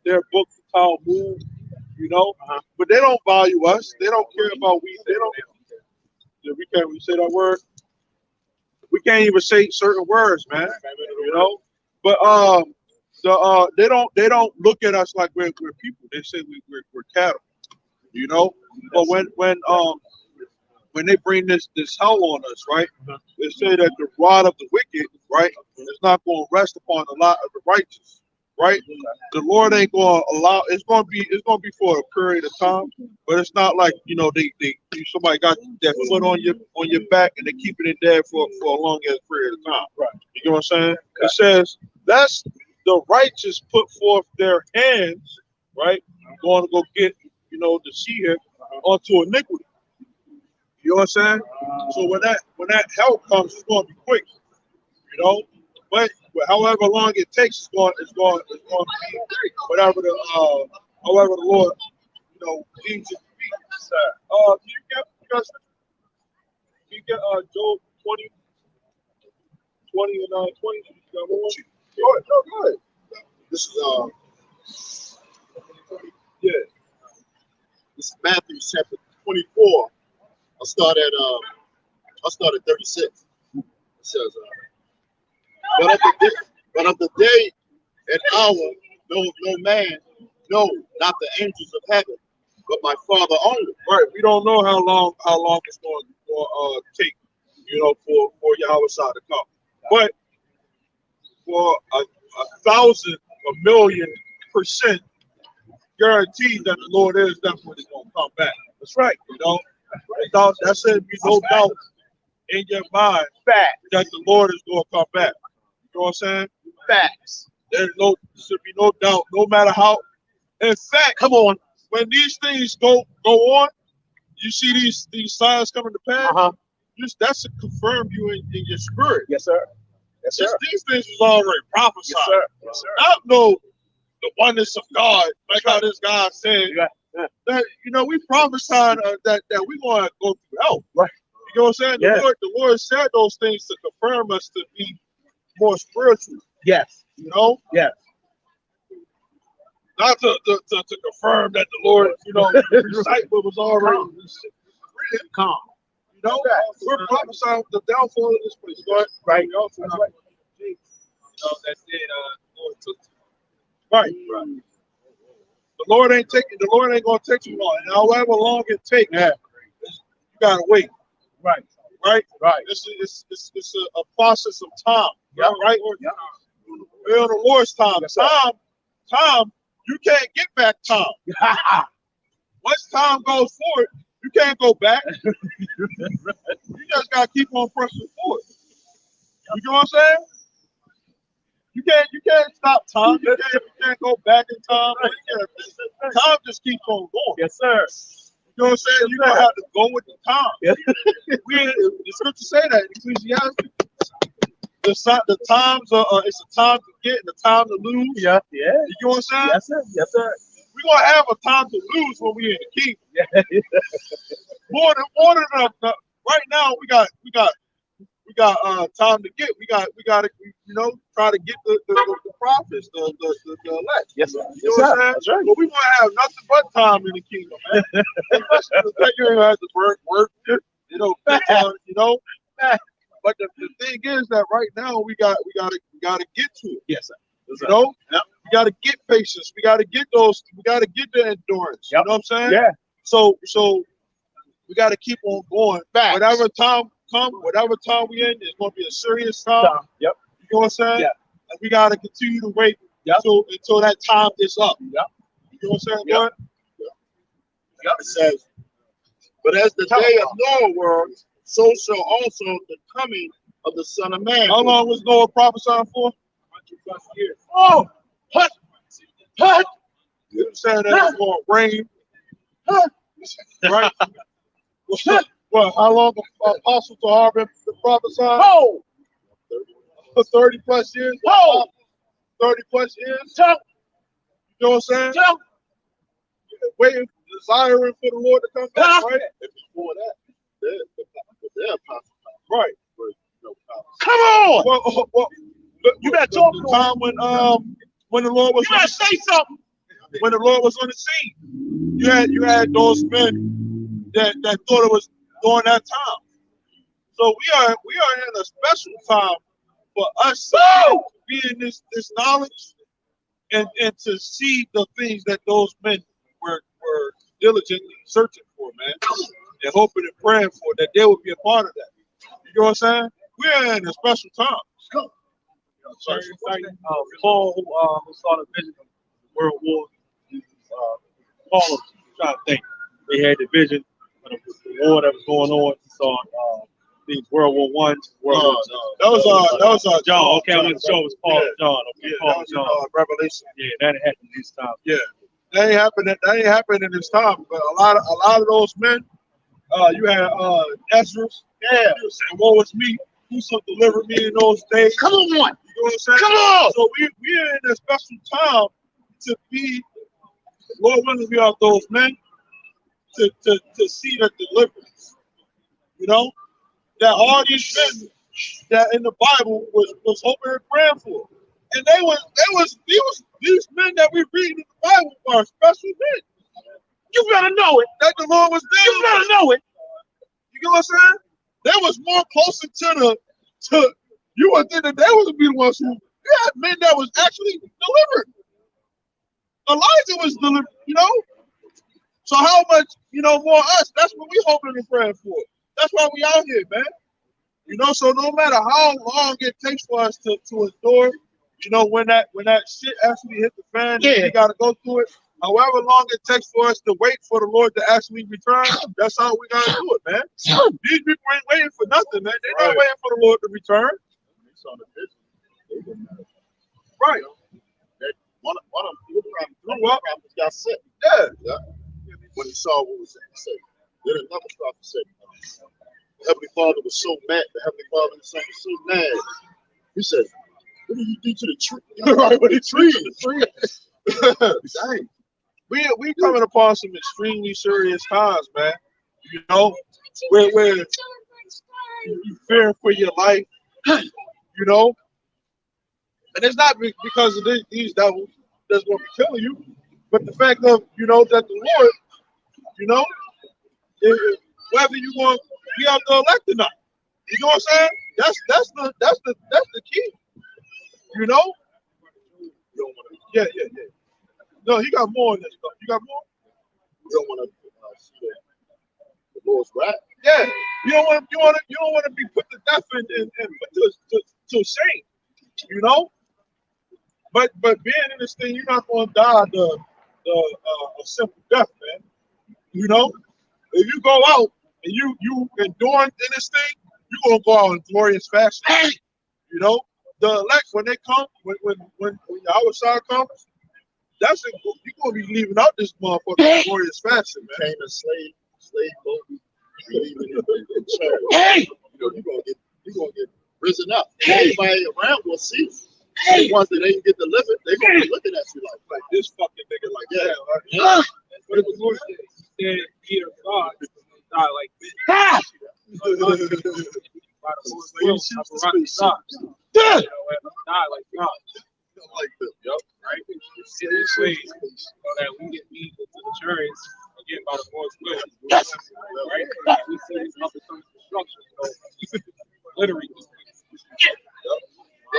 their book, the Talmud, but they don't value us. They don't care about they don't. We can't even say that word. We can't even say certain words, man. But they don't look at us like we're people. They say we're cattle. But when they bring this hell on us, right? They say that the rod of the wicked, right, is not going to rest upon the lot of the righteous, right? The Lord ain't going to allow. It's going to be for a period of time, but it's not like somebody got that foot on your back and they keep it in there for a long ass period of time. Right. You know what I'm saying? It says that's the righteous put forth their hands, right? Going to go get the seed onto iniquity. You know what I'm saying? So when that help comes, it's going to be quick. But however long it takes, it's going to be whatever the Lord deems it to be. Can you get Job 20 and 20? Go ahead. This is This is Matthew chapter 24. I'll start at I'll start at 36. It says, but of the day and hour, no man, no, not the angels of heaven, but my Father only. Right. We don't know how long it's going to take, for Yahweh Shah to come. But for a 1,000, a million% guaranteed that the Lord is definitely going to come back. That's right. That should be no doubt in your mind that the Lord is going to come back. You know what I'm saying? Facts. There should be no doubt, no matter how. In fact, Come on. when these things go on, you see these signs coming to pass. That should confirm you in your spirit. Yes, sir. Yes, sir. These things was already prophesied. Yes, sir. Yes, sir. Not know the oneness of God, like how this guy said. That we prophesied that we're going to go through hell. Right. You know what I'm saying? The Lord said those things to confirm us to be more spiritual. Yes. Yes. Not to confirm that the Lord, recite what was already written. Calm. We're prophesying the downfall of this place. Go ahead. Right. That's right. That said, Lord took Right. The Lord ain't gonna take too long. And however long it takes, you gotta wait. Right. It's a process of time. Right? We're on the Lord's time. Time, you can't get back time. Once time goes forward, you can't go back. You just gotta keep on pressing forward. You know what I'm saying? You can't stop time. You can't go back in time. Time just keeps on going. Yes, sir. You know what I'm saying? You're gonna have to go with the time. The scripture say that in Ecclesiastes. The times it's a time to get and a time to lose. Yeah. You know what I'm saying? Yes, sir. Yes, sir. We're gonna have a time to lose when we're in the kingdom. More than enough. Right now we got time to get. We got to try to get the prophets, the elect. Yes, sir. You know what I'm saying? That's right. But we're gonna have nothing but time in the kingdom, man. You ain't have to work. But the thing is that right now we gotta get to it. Yes, sir. We gotta get patience. We gotta get the endurance. You know what I'm saying? Yeah. So we gotta keep on going. Whatever time we in, it's gonna be a serious time. Yep. You know what I'm saying? Yeah. And we gotta continue to wait until that time is up. Yep. You know what I'm saying? Yep. It says, but as the day of Noah was, so shall also the coming of the Son of Man. How long was Noah prophesying for? 100+ years. Oh, what? You saying that it's going to rain? Right? Well, how long Apostle Tahar been prophesying? 30+ years. 30+ years. You know what I'm saying? Waiting, desiring for the Lord to come back, right? And before that, they're apostle. Right. Come on. Well, You better talk the time when the Lord was You better say something. when the Lord was on the scene. You had those men that thought it was during that time. So we are in a special time for us to be in this knowledge and to see the things that those men were diligently searching for, man, and hoping and praying for that they would be a part of that. You know what I'm saying? We're in a special time. Paul, who saw the vision of World War, Paul was trying to think. They had the vision of the war that was going on. He saw these World War I, That was John. Okay, I wasn't sure it was Paul and John. Okay, Yeah, Paul that and was John. Revelation. Yeah, that happened this time. Yeah, that ain't happening in this time. But a lot of those men, you had Ezra. Yeah, you saying, "Woe is me, who shall deliver me in those days?" Come on. You know what I'm saying? Come on. So we're in a special time to be, Lord willing, we are those men to see the deliverance. You know, that all these men that in the Bible was hoping and praying for, and these men that we read in the Bible are special men. You better know it. That the Lord was there. You better know it. You know what I'm saying? They was more closer to you would think that they would be the ones who had men that was actually delivered. Elijah was delivered, you know. So how much, more us? That's what we hoping and praying for. That's why we out here, man. So no matter how long it takes for us to endure, when that shit actually hit the fan, we gotta go through it. However long it takes for us to wait for the Lord to actually return, that's how we gotta do it, man. These people ain't waiting for nothing, man. They're not waiting for the Lord to return. Right. One of them prophets got sick. Yeah. When he saw what was said. Then another prophet said, the Heavenly Father was so mad. The Heavenly Father was so mad. He said, what did you do to the tree? Right, with the tree. Dang. We coming upon some extremely serious times, man. Where you fear for your life, And it's not because of these devils that's going to be killing you, but the fact of, that the Lord, whether you want to be out the elect or not. You know what I'm saying? That's the key. Yeah. No, he got more in this stuff. You got more? You don't want to see the Lord's wrath. Yeah. You don't want to be put to death and put to shame. But being in this thing, you're not going to die a simple death, man. If you go out and you enduring in this thing, you're gonna go out in glorious fashion. The elect when they come, when our side comes, you're gonna be leaving out this motherfucker in glorious fashion, man. Became a slave boat, believing in charity. You're gonna get risen up. Everybody around will see. The ones that ain't get delivered, they're gonna be looking at you like this fucking nigga like that. Yeah. But it was more said, Peter God die like this. Die like God. Like this, yep. Right? Seriously, so that we get beat into the chariots again by the Lord's will. Yes. Right? We see this up some destruction. So literally.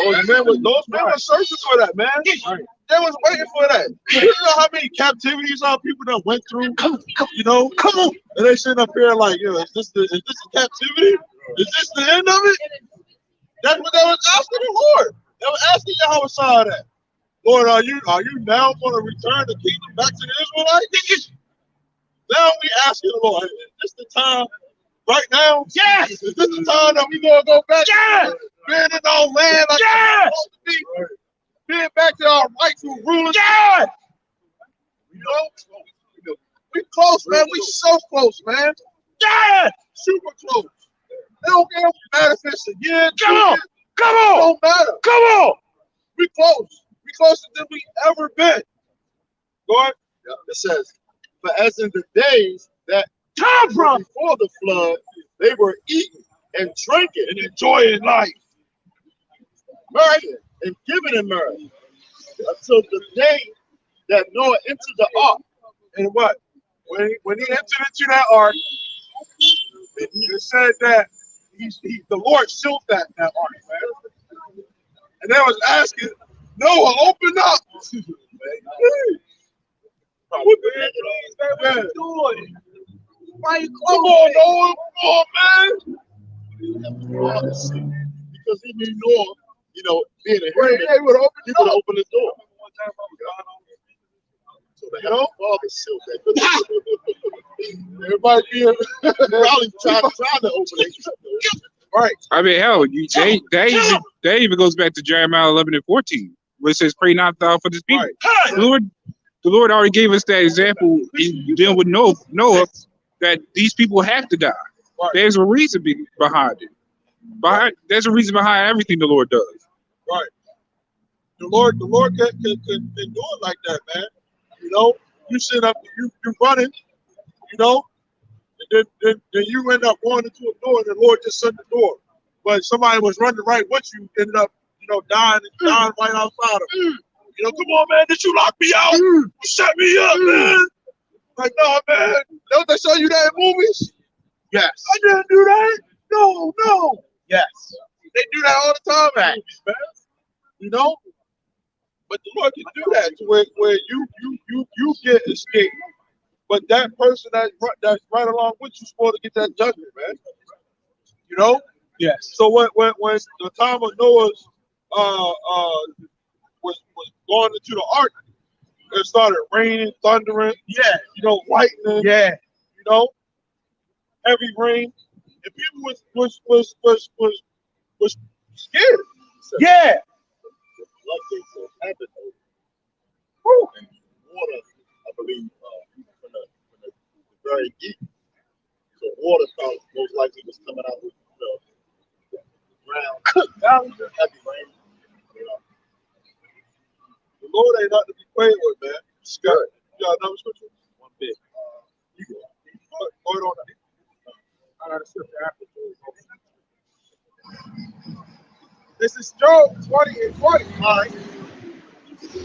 Those men were searching for that, man. Right. They was waiting for that. You know how many captivities our people that went through? Come on. And they sitting up here like, is this a captivity? Is this the end of it? That's what they was asking the Lord. They were asking Yahweh that. Lord, are you now going to return the kingdom back to the Israelites? Now we asking the Lord, is this the time right now? Yes. Is this the time that we going to go back? Yes. Being in our land like we're supposed to be. Right. Being back to our rightful rulers. Yes. We close, man. We so close, man. Yeah. Super close. They don't care if we manifest again. Come on. It don't matter. Come on. We close. We closer than we ever been. Go ahead. Yeah. It says, but as in the days that before the flood, they were eating and drinking and enjoying life, marrying and giving in marriage, until the day that Noah entered the ark. And what? When he entered into that ark, it said that the Lord sealed that ark, man. And they was asking, Noah, open up. What the heck is doing? Why you come on, Noah? Come on, man. Because he knew Noah, being a human, he would open the door. So the Father sealed that. Everybody probably trying to open it. Right. I mean, hell, that even goes back to Jeremiah 11:14, where it says, "Pray not thou for this people." Right. The Lord already gave us that example in dealing with Noah, that these people have to die. Right. There's a reason behind it. There's a reason behind everything the Lord does. Right. The Lord can do it like that, man. You sit up, you running, and then you end up going into a door, and the Lord just shut the door. But somebody was running right with you, ended up, dying right outside of him. Come on, man, did you lock me out? You shut me up, man. Like, no, man. Don't they show you that in movies? Yes. I didn't do that. No. Yes. They do that all the time, man. You know? But the Lord can do that to where you get escape. But that person that's right along with you supposed to get that judgment, man. You know? Yes. So when the time of Noah's was going into the ark, it started raining, thundering, lightning, heavy rain, and people was scared. Yeah. Floodgates happened though. And water, I believe, from the very deep. So water most likely was coming out with the ground, heavy rain. You know. The Lord ain't nothing to be played with, man. Scared. You got another scripture? One bit. You go on that. I got a scripture after. This is Job 20 and 20. All right. Because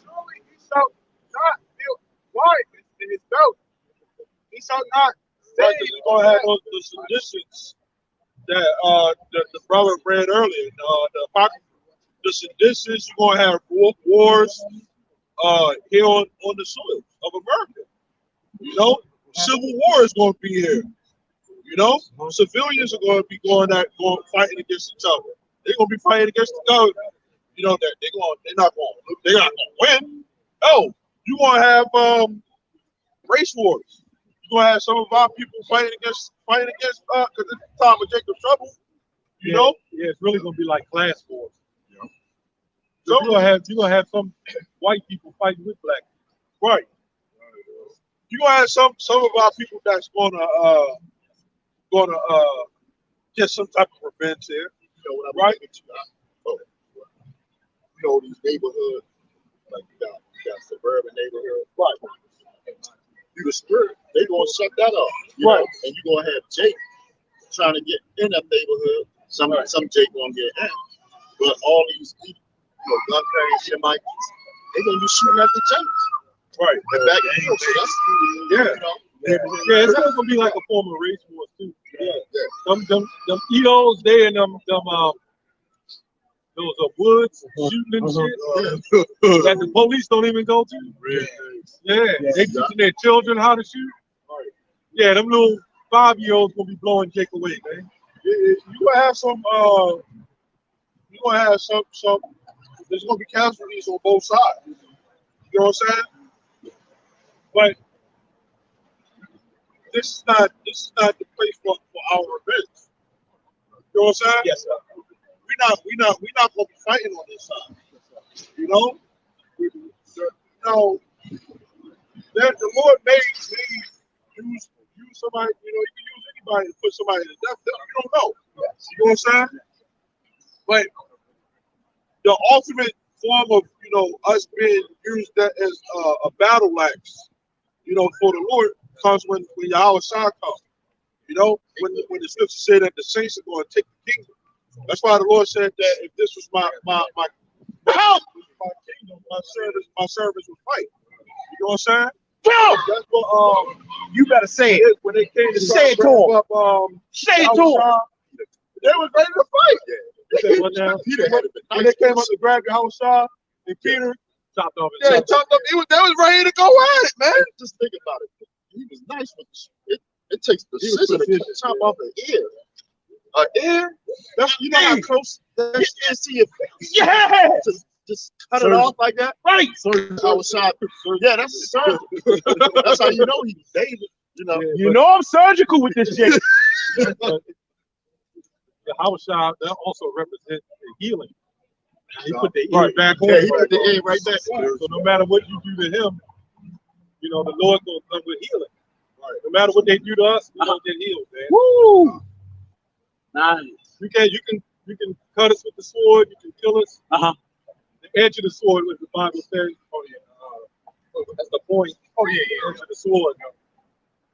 surely he shall not feel wide in his belt. He shall not say he's going to have those seditions that the brother read earlier. The Apocrypha. The seditions, you're going to have wars here on the soil of America. You know, civil war is going to be here. You know, civilians are going to be going fighting against each other. They're going to be fighting against the government. You know that they're not going to win. Oh, you're going to have race wars. You're going to have some of our people fighting against because it's the time of Jacob's trouble. You know, it's really going to be like class wars. So you're gonna have some white people fighting with black people. Right. You're gonna have some of our people that's gonna get some type of revenge here. You know, when I these neighborhoods, like you got suburban neighborhoods, right? You the spirit, they gonna shut that up, right? Know? And you gonna have Jake trying to get in that neighborhood. Some Jake gonna get in, but all these people, gun carrying Shemites, they gonna be shooting at the Jakes, right? And back and forth. So it's gonna be like a form of race war too. Them Edos, they and them those woods shooting and shit that the police don't even go to. They teaching their children how to shoot. Yeah, them little 5-year-olds gonna be blowing Jake away, man. You gonna have some. You gonna have some. There's gonna be casualties on both sides. You know what I'm saying? But this is not the place for our revenge. You know what I'm saying? Yes, sir. We're not gonna be fighting on this side. You know? The Lord made use somebody, you can use anybody to put somebody to death. You don't know. You know what I'm saying? But the ultimate form of, us being used that as a battle axe, for the Lord comes when Yahweh Shah comes. When the scriptures say that the saints are going to take the kingdom. That's why the Lord said that if this was my kingdom, my servants would fight. You know what I'm saying? That's what you better say it. When they came to say it to him. Say it to him. They was ready to fight. When they came up to grab Yahweh Shah and Peter chopped off. They was ready to go at it, man. Just think about it. He was nice with it. It takes precision to chop off an ear. An ear? That's how close that is to your face. Yeah. Just cut it off like that. Right. I was shot. Yeah, that's surgical. That's how you know he was David. I'm surgical with this shit. The house shot that also represents the healing. He put the ear back on. Yeah, he put the ear right back on. So no matter what you do to him, the Lord gonna come with healing. Right. No matter what they do to us, we don't get healed, man. Woo! Nice. You can cut us with the sword. You can kill us. The edge of the sword, what the Bible says. That's the point. The edge of the sword.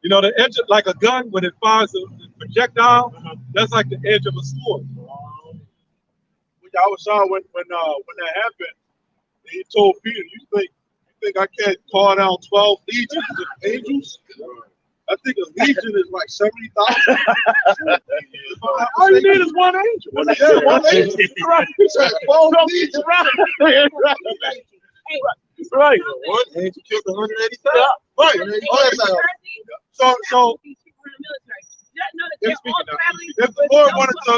The edge of, like a gun when it fires a projectile. That's like the edge of a sword. When Yahweh Shah, when that happened, he told Peter, you think think I can't call down 12 legions of angels? I think a legion is like 70,000. All you need is one angel. Yeah, one angel. Right. He said 12 legions. Right. One angel killed 180,000. Right. So if the Lord wanted to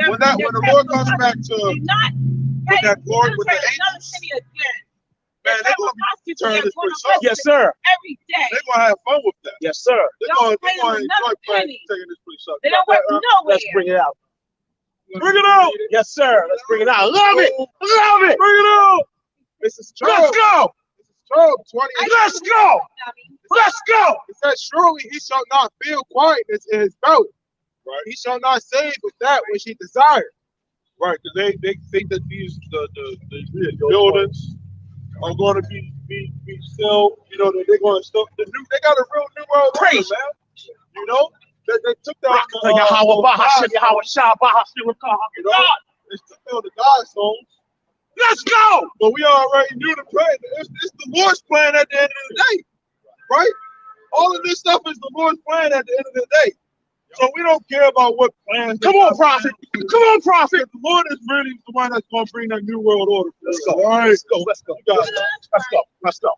when the Lord comes back to with that glory with the angels, man, they're gonna be turning this place up. Yes, sir. Every day. They're gonna have fun with that. Yes, sir. They're gonna enjoy taking this place up. They don't work nowhere. Let's bring it out. Bring it out. Yes, sir. Let's bring it out. Love it. Love it. Bring it out. This is Let's go. This is Job 28. Let's go. Let's go. It says, surely he shall not feel quietness in his belly. Right. He shall not save with that which he desired. Right. Because they think that these the buildings are going to be still, you know, that they're going to still they got a real new world order, man. You know, they took that Yahweh Shah Baha you know, they took down the God's songs. Let's go. But we already knew the plan. It's the Lord's plan at the end of the day, right? All of this stuff is the Lord's plan at the end of the day. So we don't care about what plans. Come on, prophet. Come on, prophet. The Lord is really the one that's going to bring that new world order. Let's go. All right. Let's go. Let's go. Let's go. Let's go.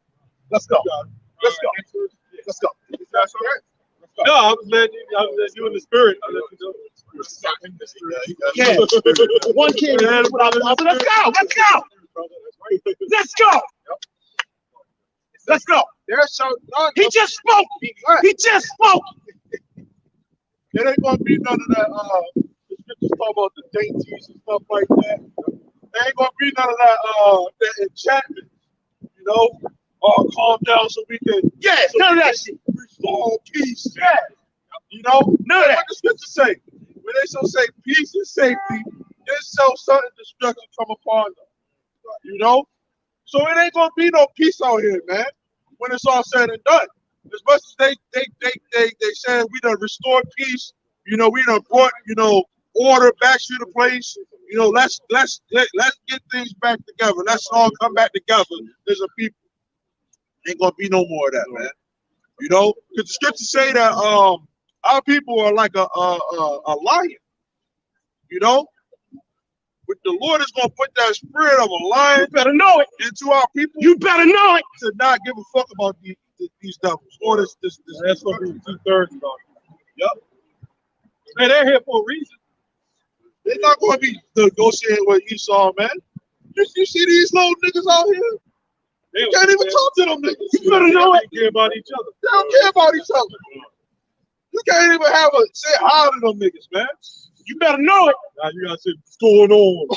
Let's go. Let's go. Let's go. That's all right. No, I was letting you in the spirit. Yeah. One king. Let's go. Let's go. Let's go. Let's go. There's so none. He just spoke. He just spoke. It ain't gonna be none of that. The scriptures talk about the dainties and stuff like that. There ain't gonna be none of that enchantment. You know, calm down so we can. Yeah, none of that shit. Restore peace. Yeah. You know, none of that. What the scriptures say? When they shall say peace and safety, then shall sudden destruction come upon them. You know, so it ain't gonna be no peace out here, man. When it's all said and done. As much as they said we done restored peace, you know, we done brought, you know, order back to the place. You know, let's get things back together. Let's all come back together as a people. Ain't gonna be no more of that, man. You know, because the scriptures say that our people are like a lion. You know, but the Lord is gonna put that spirit of a lion. You better know it into our people. You better know it to not give a fuck about these devils or this. That's gonna be 2/3 about it. Yep. Man, they're here for a reason. They're not gonna be negotiating with Esau, man. You see these little niggas out here? You can't even talk to them niggas. You better know it. They care about each other. They don't care about each other. You can't even say hi to them niggas, man. You better know it. Now you gotta say, what's going on?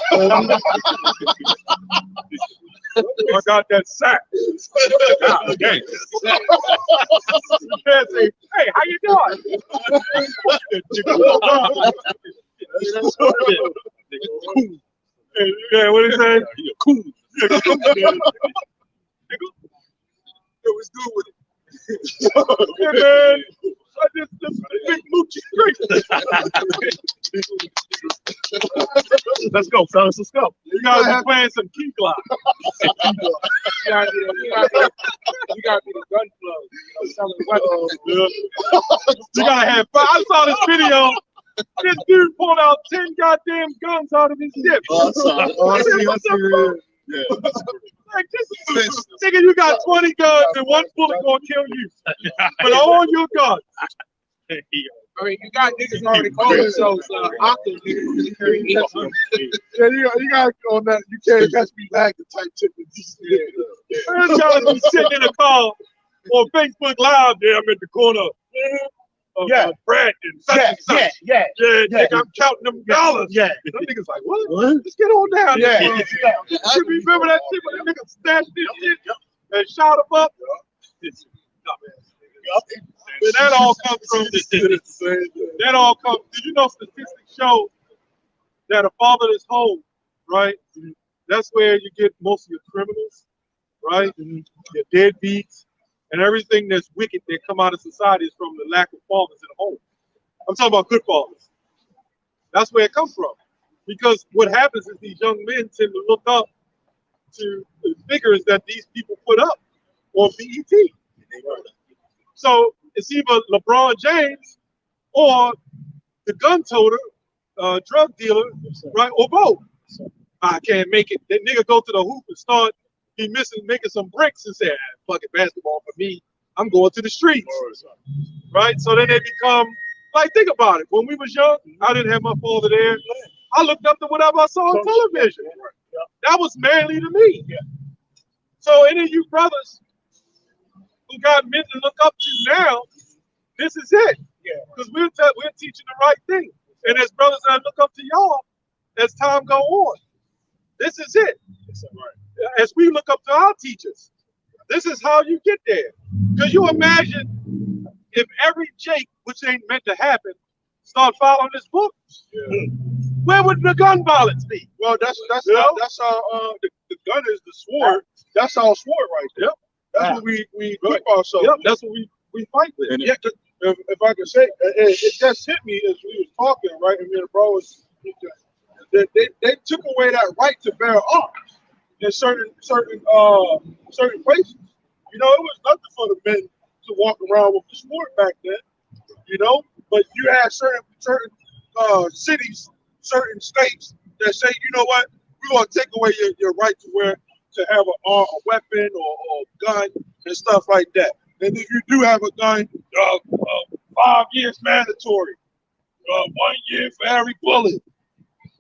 I got that sack. Okay. You can't say, hey, how you doing? Yeah, what is that? Cool. It was good with it. Yeah, man. I just big moochie straight. Let's go, fellas. Let's go. You guys are playing some key glock. You gotta be the gun plug. You gotta have fun. I saw this video. This dude pulled out 10 goddamn guns out of his hip. Yeah. Like this nigga, you got 20 guns and one bullet gonna kill you. But all your guns. I mean, you got niggas already calling themselves octo niggas. Yeah, you got on that. You can't catch me lagging type shit. There's gotta be sitting in a car on Facebook Live there. I'm in the corner. Yeah, Brad and yeah. Nigga, I'm counting them dollars. Yeah. Them niggas like, what? Let's get on down. Yeah. You remember that shit when that nigga snatched this shit and shot him up? And that all comes from that all comes. Did you know statistics show that a fatherless home, right? That's where you get most of your criminals, right? Your deadbeats. And everything that's wicked that come out of society is from the lack of fathers in the home. I'm talking about good fathers. That's where it comes from. Because what happens is these young men tend to look up to the figures that these people put up on BET. So it's either LeBron James or the gun toter, drug dealer, right, or both. I can't make it. That nigga go to the hoop and start making some bricks and say, fuck it, basketball for me. I'm going to the streets, right? So then they become, like, think about it. When we was young, I didn't have my father there. I looked up to whatever I saw on television. That was manly to me. So any of you brothers who got men to look up to now, this is it. Because we're teaching the right thing. And as brothers that look up to y'all, as time go on, this is it. As we look up to our teachers, this is how you get there. Because you imagine if every Jake, which ain't meant to happen, start following this book, where would the gun violence be? Well, that's our the gun is the sword. That's our sword right there. That's what we equip ourselves. Yep, that's what we fight with. And if I can say, it just hit me as we was talking, right? And me and the bro was, they took away that right to bear arms in certain places. You know, it was nothing for the men to walk around with the sword back then. You know, but you had certain cities, certain states that say, you know what, we're gonna take away your right to have a weapon or gun and stuff like that. And if you do have a gun, 5 years mandatory, 1 year for every bullet.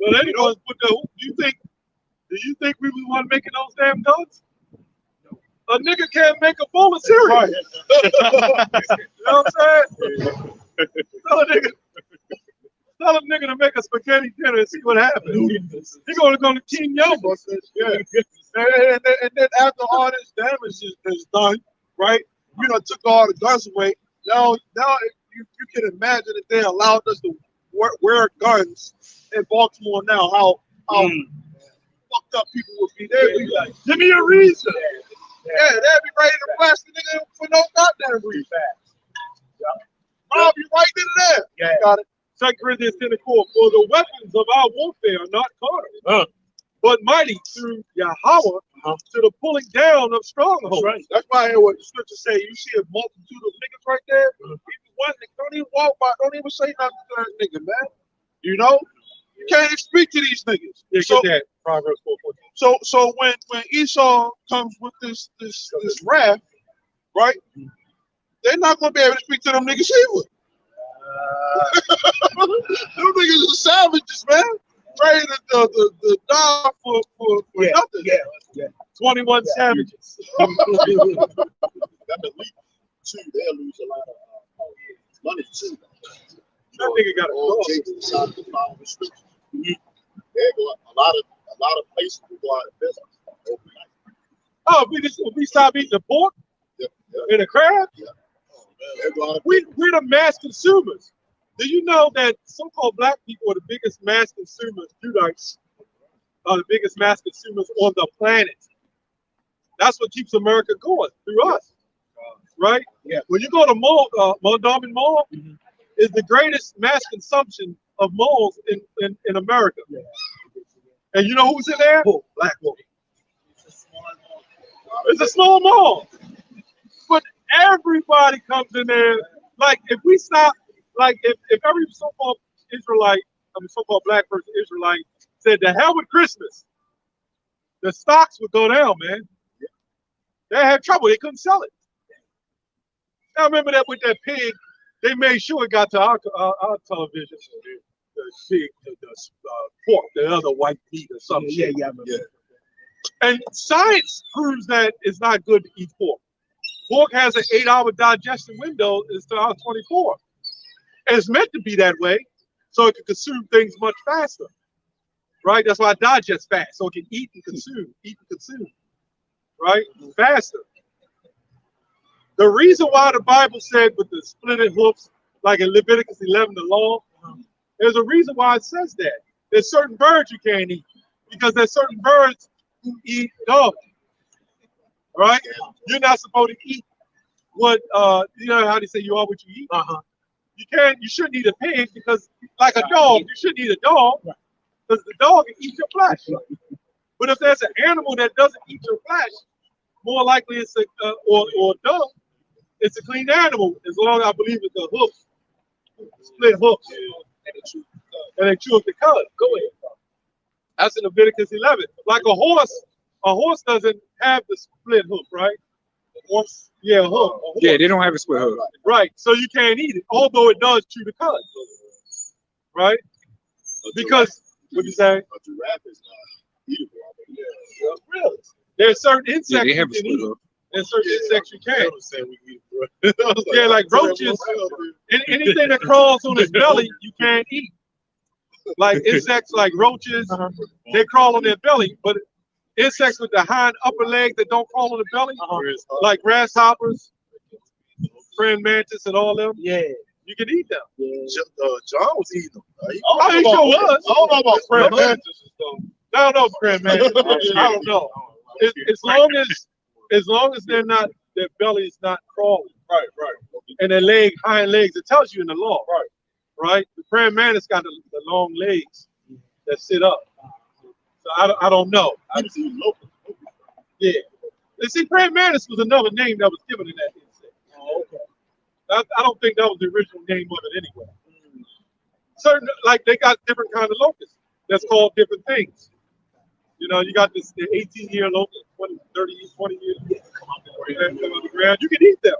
Well, anyways, do you think we was one making those damn guns? A nigga can't make a bowl of cereal. Right. You know what I'm saying? Tell a nigga to make a spaghetti dinner and see what happens. He's gonna go to King Yoma. Yeah. And then after all this damage is done, right? You know, took all the guns away. Now you can imagine if they allowed us to wear guns in Baltimore now, how fucked up people would be. They'd be like, give me a reason. Yeah, they'd be ready to blast the nigga for no goddamn reason. Rob you right there. Yeah. Got it. 2 Corinthians 10:4. For the weapons of our warfare are not carnal, but mighty through Yahweh to the pulling down of strongholds. Right. That's why what the scripture say. You see a multitude of niggas right there. Even one nigga, don't even walk by. Don't even say nothing to that nigga, man. You know, you can't even speak to these niggas. Yeah, so, get that. Proverbs 4:14. So when Esau comes with this wrath, right? They're not gonna be able to speak to them niggas either. Them niggas are savages, man. Ready to die for nothing. Yeah. 21 savages. That elite too, they'll lose a lot of money too. That nigga got a all dog. Jake's decided to follow restrictions. They go a lot of places will go out of business overnight. Oh, if we stop eating the pork and the crab, we're the mass consumers. Do you know that so-called black people are the biggest mass consumers? Judites are the biggest mass consumers on the planet. That's what keeps America going through us, right? Yeah. When you go to Mondawmin Mall, is the greatest mass consumption of malls in America. Yeah. And you know who's in there? Black people. It's a small mall. But everybody comes in there. Like, if we stop, like, if every so-called Israelite, so-called black person Israelite said, the hell with Christmas, the stocks would go down, man. They had trouble. They couldn't sell it. I remember that with that pig. They made sure it got to our television. The pig, the pork, the other white meat or something. Yeah. And science proves that it's not good to eat pork. Pork has an 8-hour digestion window instead of 24. And it's meant to be that way so it can consume things much faster. Right? That's why it digests fast, so it can eat and consume. Right? Faster. The reason why the Bible said with the splitted hoofs, like in Leviticus 11, the law, there's a reason why it says that. There's certain birds you can't eat because there's certain birds who eat dogs. Right? You're not supposed to eat what you know how they say you are what you eat. You shouldn't eat a pig because, like a dog, you shouldn't eat a dog because the dog can eat your flesh. But if there's an animal that doesn't eat your flesh, more likely it's a or dove, it's a clean animal as long as I believe it's a hoof, split hoofs, and they chew up the cud. Go ahead. That's in Leviticus 11. Like a horse doesn't have the split hoof, right? A horse, yeah, a hoof. Yeah, they don't have a split hoof. Right, so you can't eat it, although it does chew the cud, right? Because what you say? A giraffe is not eatable. Yeah, really. There's certain insects Yeah, they you have a can split eat. hoof. There's certain insects you can't. Like, Yeah, like roaches. Anything that crawls on its belly, you can't eat. Like insects, like roaches, they crawl on their belly. But insects with the hind upper legs that don't crawl on the belly, like grasshoppers, praying mantis, and all them. Yeah, you can eat them. John was eating them. Oh, he sure was. I don't know about Praying praying mantis and stuff. I don't know, praying mantis. I don't know. As long as they're not, their belly is not crawling. Right. And their hind legs, it tells you in the law. Right? The praying mantis got the long legs that sit up. So I don't know. Yeah. And see, praying mantis was another name that was given in that insect. Oh, okay. I don't think that was the original name of it anyway. Certain, like they got different kind of locusts that's called different things. You know, you got the 18-year locust, 20, 30, 20 years. Come on the ground. You can eat them.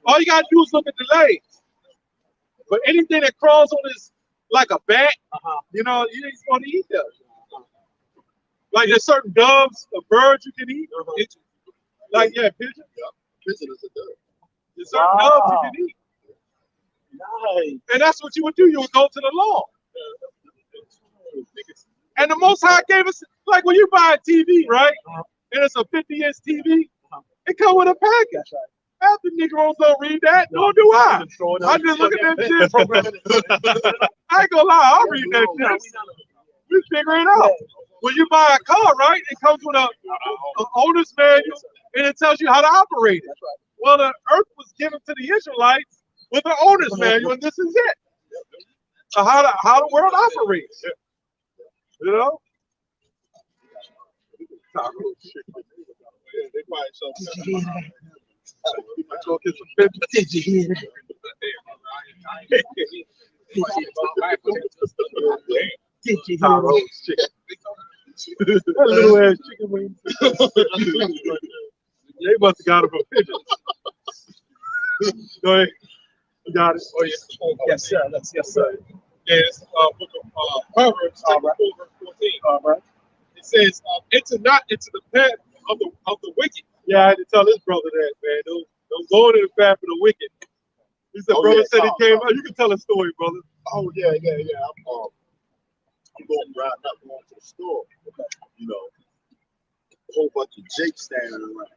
All you gotta do is look at the legs. But anything that crawls on this like a bat, you know, you ain't supposed to eat them. Like there's certain doves or birds you can eat. Like pigeon. Pigeon is a dove. There's certain doves you can eat. Nice. And that's what you would do. You would go to the law. And the Most High gave us, like when you buy a TV, right? And it's a 50-inch TV, it comes with a package. Half the Negroes don't read that, nor do I. I just look at that shit. I ain't gonna lie, I'll read that shit. We figure it out. When you buy a car, right, it comes with an owner's manual, and it tells you how to operate it. Well, the earth was given to the Israelites with an owner's manual, and this is it. So how the world operates. You know? Did you hear that? Did you hear that? That little ass chicken wings. They must have got him a pigeon. Go ahead. You got it. Oh, yes. Yes, sir. Yes, sir. Yes, book of Proverbs, chapter 4, verse 14. All right. It says, enter not into the path of the wicked. Yeah, I had to tell his brother that, man. Don't go into the path of the wicked. He said, brother said he came out. You can tell a story, brother. Oh, yeah. I'm going around, not going to the store. You know, a whole bunch of Jake standing around.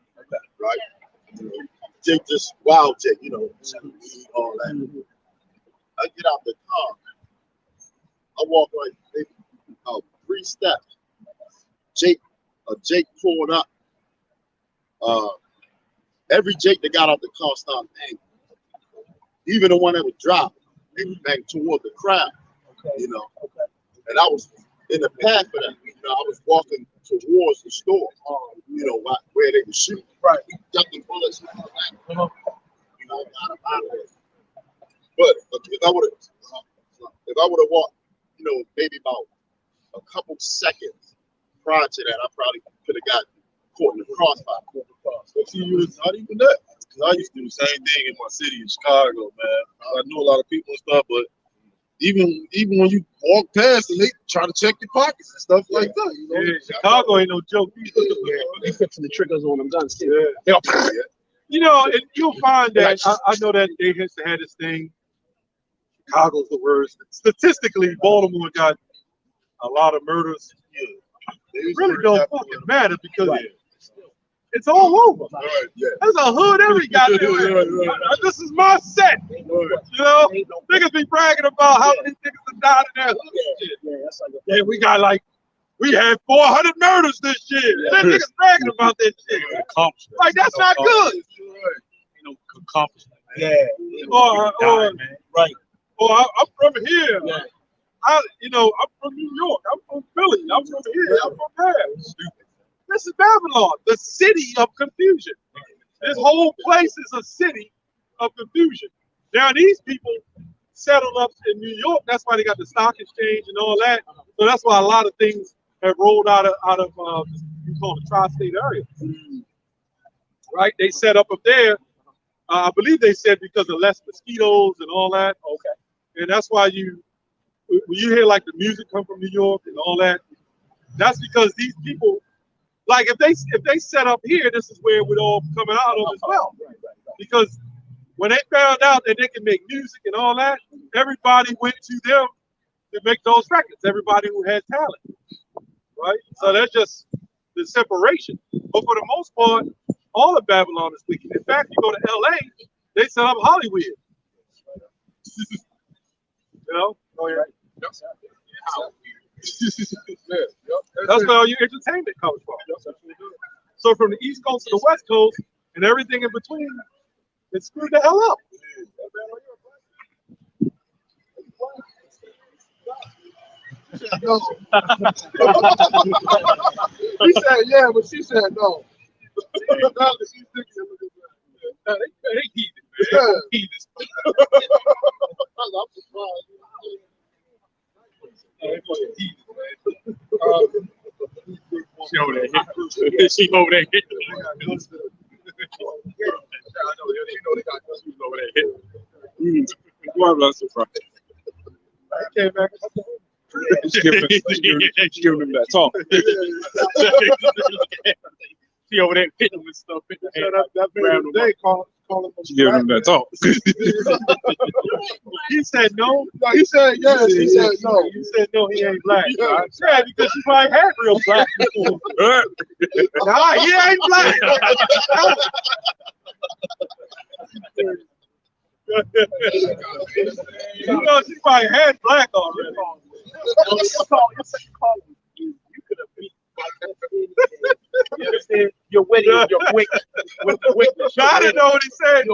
Right? You know, Jake just wild Jake, you know, all that. I get out the car. I walk like maybe 3 steps. Jake pulled up. Every Jake that got out the car started angry. Even the one that was driving, they was back toward the crowd. You know, and I was in the path of that. You know, I was walking towards the store. You know, where they were shooting. Right. Ducking bullets. You know, I got them out of there. But if I would have walked, you know, maybe about a couple seconds prior to that, I probably could have got caught in the crossfire. But see, it's not even that. Because I used to do the same thing in my city in Chicago, man. I knew a lot of people and stuff, but even when you walk past and they try to check your pockets and stuff like that, you know. Yeah, Chicago ain't no joke. They fixing the triggers on them guns too. Yeah. You know, and you'll find that I know that they used to have this thing. Chicago's the worst. Statistically, Baltimore got a lot of murders. It really don't fucking matter because it's all over. There's a hood every goddamn. This is my set. You know, niggas be bragging about how many niggas have died in that hood. Yeah, we had 400 murders this year. That niggas bragging about that shit. Like that's not good. Accomplishment. Or I'm from here. I'm from New York. I'm from Philly. I'm from here. I'm from there. This is Babylon, the city of confusion. This whole place is a city of confusion. Now these people settled up in New York. That's why they got the stock exchange and all that. So that's why a lot of things have rolled out of you call the tri-state area. Right? They set up there. I believe they said because of less mosquitoes and all that. Okay. And that's why when you hear like the music come from New York and all that, that's because these people, like if they set up here, this is where it would all coming out of as well. Because when they found out that they can make music and all that, everybody went to them to make those records. Everybody who had talent, right? So that's just the separation. But for the most part, all of Babylon is wicked. In fact, you go to LA, they set up Hollywood. Oh yeah. That's where all your entertainment comes from. So from the East Coast to the West Coast and everything in between, it screwed the hell up. No. He said yeah, but she said no. They heathen, man. Yeah. Heathens. I'm surprised. She over there hitting. She over there hitting. Why am I surprised? I came back. She giving him that talk. She over there hitting with stuff. That man today calling She giving him that talk. He said no. No, he said yes. He said no. He said no, he ain't black. Yeah, because she probably had real black people. Nah, he ain't black. You know, she probably had black already. You could have beat you understand? You're winning. You're quick. I didn't know what he said.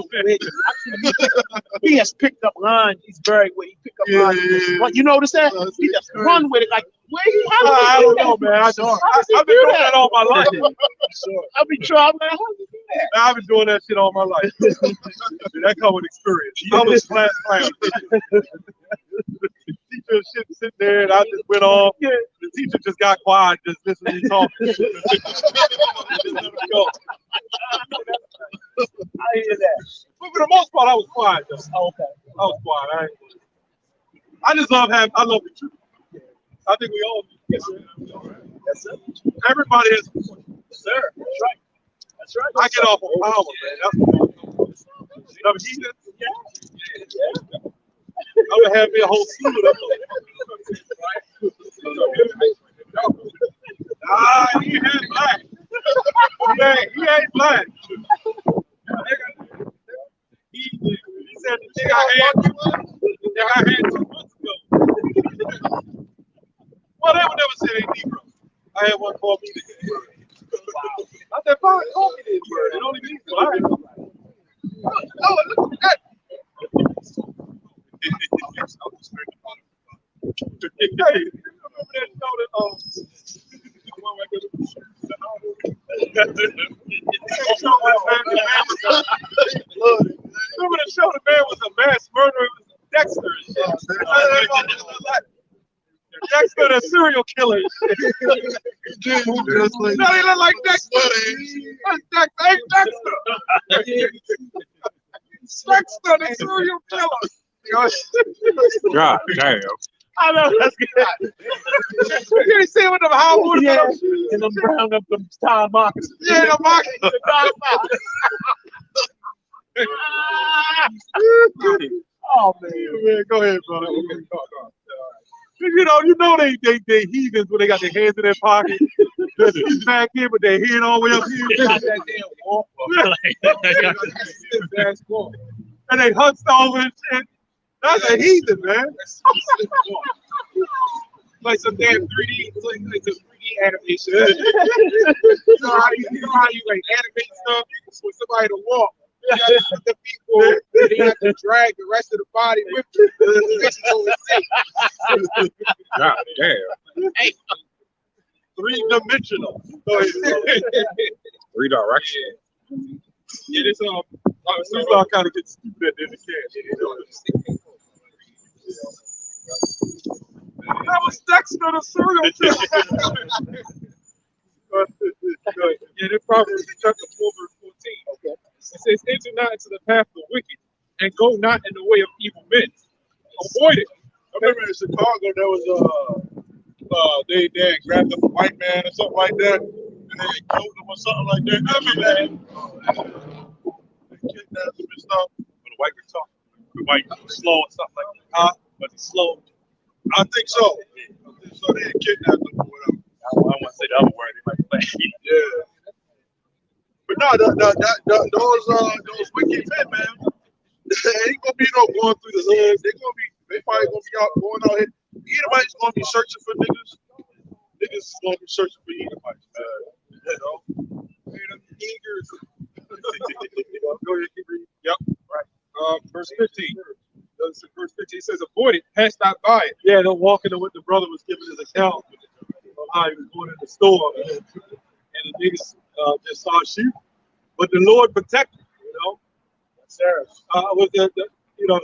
He has picked up lines. He's very well. He picked up lines. What you notice that? He just run with it like where he? I don't know, man. I've been doing that all my life. I've been trying. How do you do that? I've been doing that shit all my life. That comes with experience. I was class clown. The teacher shit sitting there, and I just went off. The teacher just got quiet, just listening to me talking. I hear that. But for the most part, I was quiet though. Oh, okay. I was quiet. I just love the truth. I think we all do. Yes, sir. Yes, sir. Everybody is. Yes, sir. That's right. That's right. I get off of power, man. That's heathen. Yeah. I'm gonna have me a whole slew of them. He ain't black. He ain't black. He said the thing I had 2 months ago. Well, they would never say they Negro. I had one call me the N-word. I said, fine, call me the N-word. It only means black. Oh, look at that. Hey, remember that show remember the show the man was a mass murderer? It was Dexter. Dexter, the serial killer. No, they look like Dexter. That's Dexter. Hey, Dexter. Dexter, the serial killer. God damn. I know that's good. You ain't see with them Howard and them brown up them time markers. Yeah, the markers. Oh man, go ahead, brother. You know they heathens when they got their hands in their pocket. He's back here, but their head all the way up here. And they hunched over and shit. That's a heathen, man. Like some damn 3D, like some 3D animation. You know how you like animate stuff for somebody to walk. You gotta put the feet forward, and you have to drag the rest of the body with you. dimensional. Go ahead. Redirection. Yeah, this We start kind of getting stupid at the end of that was Dexter the serial killer. Yeah, this Proverbs chapter 4, verse 14. Okay. It says, enter not into the path of the wicked, and go not in the way of evil men. Avoid it. I remember in Chicago there was they had grabbed up a white man or something like that, and they had killed him or something like that. I remember that. They kidnapped him and stuff. But the white was talking. The white was slow or something like that. Huh? Was he slow? I think so. So they had kidnapped him or whatever. I don't want to say the other word. They might play. Yeah. But no, those wicked men, man. Ain't gonna be no going through the hood. They probably gonna be out going out here. Anybody's gonna be searching for niggas. Niggas is gonna be searching for anybody's. You know, niggers. Go ahead, keep reading. Yep. Right. Verse 15. Verse 15 says, avoid it, pass not by it. Yeah, they're walking with the brother was giving his account of how he was going in the store, and the niggas just saw sheep. But the Lord protected, you know. Yes, sir. Was the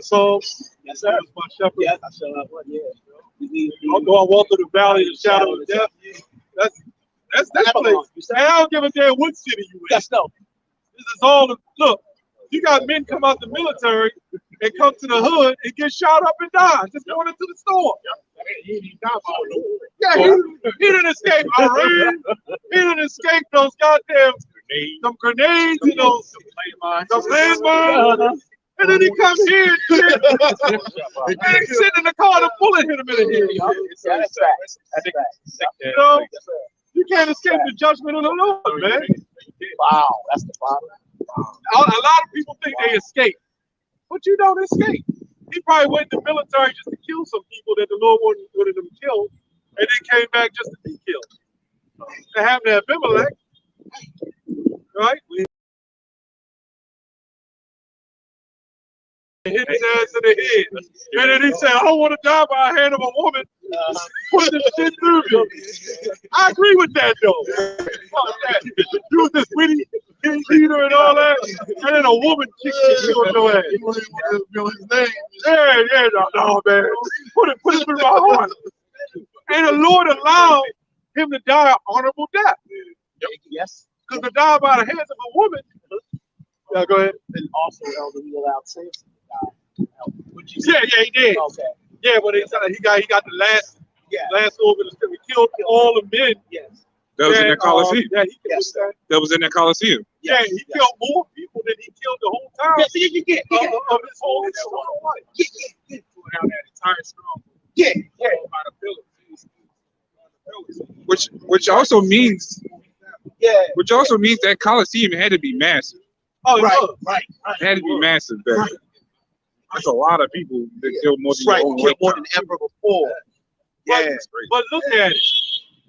song? Yes, sir. My shepherd. Yes, I shall not want. Yeah. Although I walk through the valley of the shadow of death, that's that place. I don't give a damn what city you in. Yes, no. This is all the look. You got men come out the military and come to the hood and get shot up and die just going into the store. Yeah, he didn't escape Iran. He didn't escape those goddamn them grenades and those landmines. And then he comes here and he's sitting in the car and a bullet hit him in the head. That's right. You know, you can't escape the judgment of the Lord, man. Wow, that's the problem. A lot of people think they escape, but you don't escape. He probably went in the military just to kill some people that the Lord wanted them killed, and then came back just to be killed. That happened to Abimelech, right? Hit his ass in the head. And then he said, I don't want to die by the hand of a woman. Put this shit through me. I agree with that, though. Fuck that. You was this witty leader and all that, and then a woman kicked you on your ass. Yeah, no, man. Put it through my heart. And the Lord allowed him to die an honorable death. Yes. Because to die by the hands of a woman. Yeah, go ahead. And also, Elder, we allowed Samson to die. Yeah, he did. Okay. Yeah, but he got the last organ. He killed all the men. Yes. That was in the Coliseum. That was in the Coliseum. Yeah, he killed more people than he killed the whole time. Yes, yeah. Of his whole life. Yeah. Down that entire strong. Yeah. By the pillars. Which also means that Coliseum had to be massive. Oh, Right. It had to be massive back then. That's a lot of people that killed more than Killed more than ever before. Yeah. But look at it.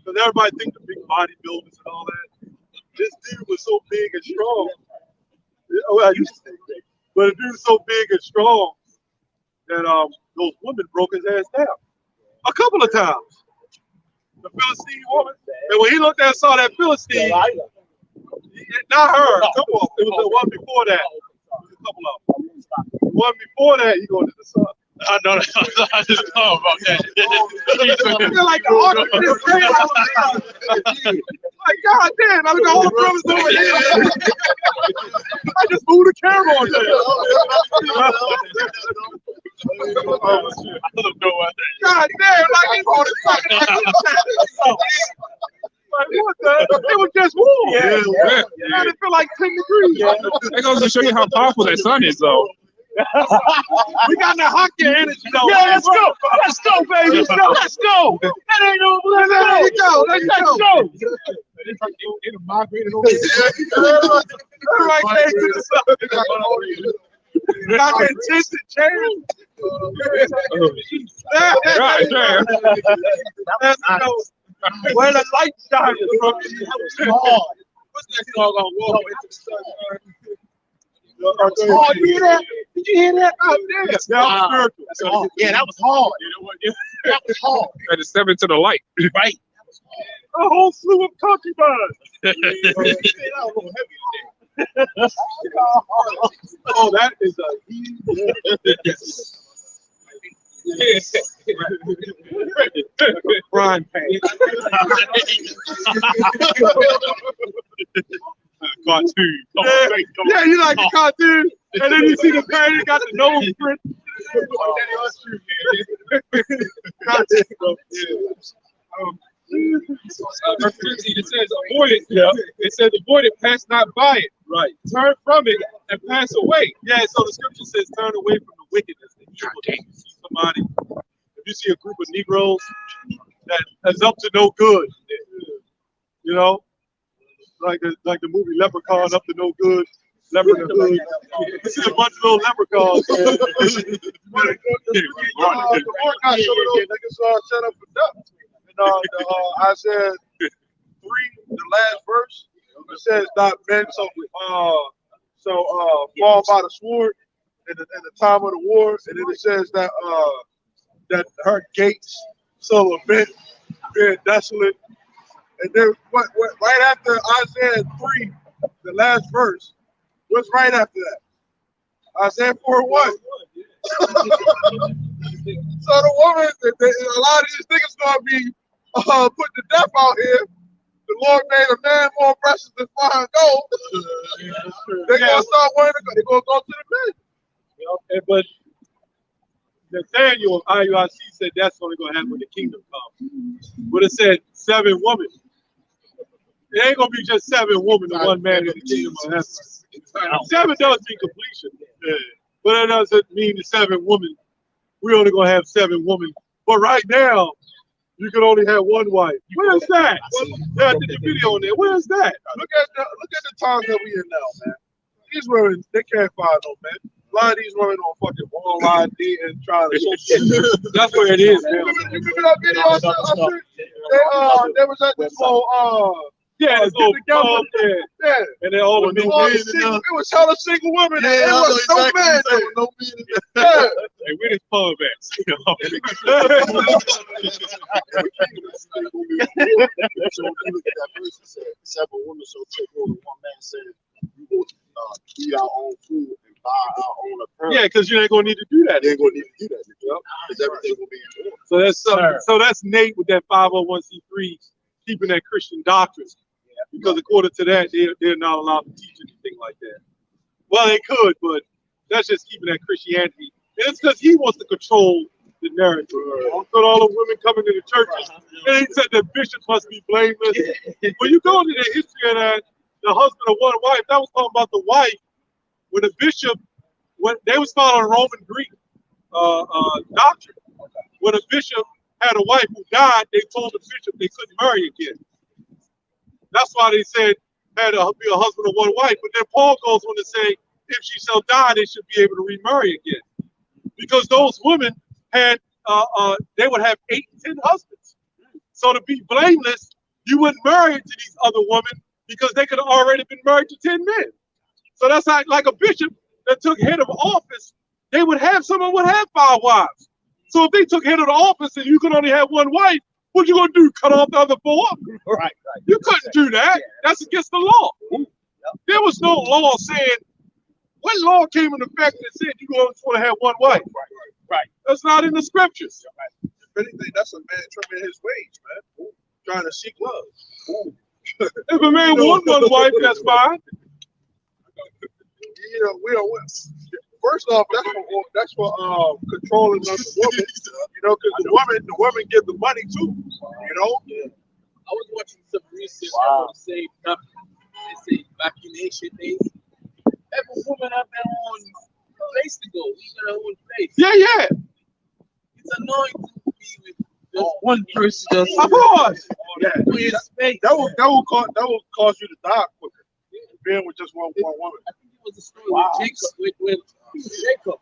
Because everybody think the big bodybuilders and all that. This dude was so big and strong. But the dude was so big and strong that those women broke his ass down. A couple of times. The Philistine woman. And when he looked at saw that Philistine, not her, a couple of them. It was the one before that. A couple of them. The one before that, he goes to the sun. I know that. I just know about that. You're like the Ark of this like, God damn, I look at all the brothers over here. I just moved the camera on there. I don't know what that is. God damn, like he's on the like, what the? It was just warm. Yeah. Now it feel like 10 degrees. That goes to show you how powerful that sun is, though. We got that hockey energy, though. Yeah, let's go. Let's go, baby. Let's go. That ain't no. There you go. Let's go. They migrated over Everybody came to the sun. Got that tinted chain. Where the light shines from. What's that song on Wall? Oh, you hear that? Did you hear that? Oh, yeah. That was spiritual. Yeah, that was hard. That was hard. Had to step into the light. Right. A whole slew of concubines. Oh, that is a Frying pan. cartoon. Yeah, you like the cartoon, and then you see the painting got the nose print. Verse 15, it says, avoid it. Yeah. It says, avoid it, pass not by it. Right. Turn from it and pass away. Yeah, so the scripture says turn away from the wickedness. The evil. If you see somebody, if you see a group of Negroes that is up to no good, you know, like the movie Leprechaun, up to no good. Leopard in the hood. You see a bunch of little leprechauns. The Lord God showed those niggas set up for death. Isaiah 3, the last verse, it says not men fall by the sword in the time of the war, and then it says that that her gates shall lament, being desolate. And then what right after Isaiah 3, the last verse, what's right after that? Isaiah 4:1. So the woman, a lot of these niggas gonna be put to death out here. The Lord made a man more precious than fine gold. They're gonna start wearing it. They're gonna go to the bed. But Nathaniel of IUIC said that's only going to happen when the kingdom comes. But it said 7 women. It ain't going to be just 7 women and 1 man in the kingdom of heaven. 7 does mean completion. Yeah. But that doesn't mean the 7 women. We're only going to have 7 women. But right now, you can only have 1 wife. Where's that? Yeah, I did the video on there. Where's that? Look at the times that we in now, man. These women, they can't find no men. A lot of these women on fucking online dating, trying to. That's where it is, man. You remember that video I sent? They was at this whole yeah, it's all together. Yeah. And they all the it was hella single women. Yeah, there was no man there. No men. Yeah. Hey, where this pub at? So you look at that verse, it said 7 women shall take hold of 1 man, saying, we will eat our own food and buy our own apparel. Yeah, because you ain't gonna need to do that. They ain't gonna need to do that, because everything will be in order. So that's so that's Nate with that 501c3 keeping that Christian doctrine. Yeah. Because according to that, they're not allowed to teach anything like that. Well, they could, but that's just keeping that Christianity. And it's because he wants to control the narrative. So all the women coming to the churches, and he said the bishop must be blameless. When you go into the history of that, the husband of 1 wife, that was talking about the wife. When the bishop, when they was following Roman Greek doctrine. When a bishop had a wife who died, they told the bishop they couldn't marry again. That's why they said had to be a husband of 1 wife. But then Paul goes on to say, if she shall die, they should be able to remarry again. Because those women had, they would have 8 and 10 husbands. So to be blameless, you wouldn't marry to these other women because they could have already been married to 10 men. So that's like a bishop that took head of office, someone would have 5 wives. So if they took head of the office and you could only have 1 wife, what you gonna do? Cut off the other 4? Right. You couldn't do that. That's against the law. There was no law saying, what law came into effect that said you only want to have 1 wife? Right. That's not in the scriptures. If anything, that's a man trimming his wage, man. Trying to seek love. If a man wants 1 wife, that's fine. You know, we don't. First off, that's for controlling the woman. You know, because the woman give the money too. You know. Yeah. I was watching some research on the same company. They say back in ancient days, every woman have their own place to go. Each got her own place. Yeah. It's annoying to be with just 1 person. Just of course. Yeah. That will cause you to die quicker. Being with just one woman. I think it was a story with Jacob.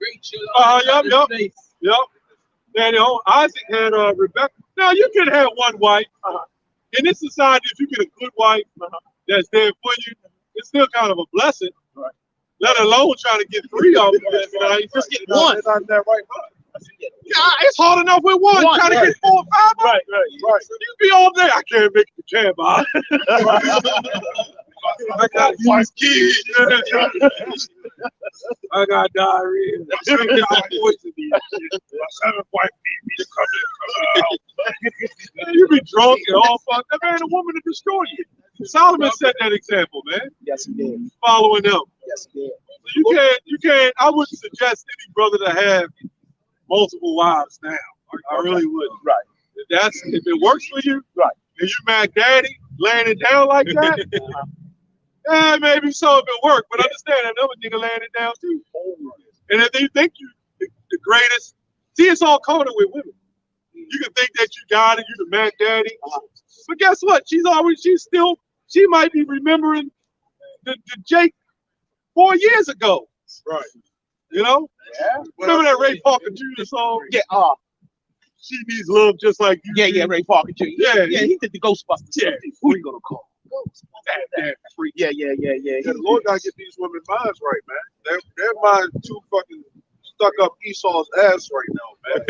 Rachel. Yep. Daniel, Isaac had Rebecca. Now you can have 1 wife. In this society, if you get a good wife that's there for you, it's still kind of a blessing. Right. Let alone trying to get 3 of them. Just get 1. Not that right. it's hard enough with one. Trying to get 4 or 5. Right. You be all day. I can't make the cab out. I got these kids. I got diarrhea. My 7 got poison. My 7 wife need me to come in. You be drunk and all fucked. That man, a woman to destroy you. Solomon set that example, man. Yes, he did. Following them. Yes, he did. So you can't. I wouldn't suggest any brother to have multiple wives now. I really wouldn't. Right. If it works for you, right, and you mad daddy laying it down like that, maybe so if it worked. But understand another nigga laying it down too. And if they think you the greatest, see, it's all coded with women. You can think that you got it, you the mad daddy. But guess what? She might be remembering the Jake 4 years ago. Right. You know? Yeah. Remember that Ray Parker Jr. song? Yeah. She needs love just like you. Yeah, Ray Parker Jr. Yeah, he did the Ghostbusters. Yeah. Who you gonna call? That freak. Yeah. The Lord gotta get these women's minds right, man. Their mind too fucking stuck up Esau's ass right now, man.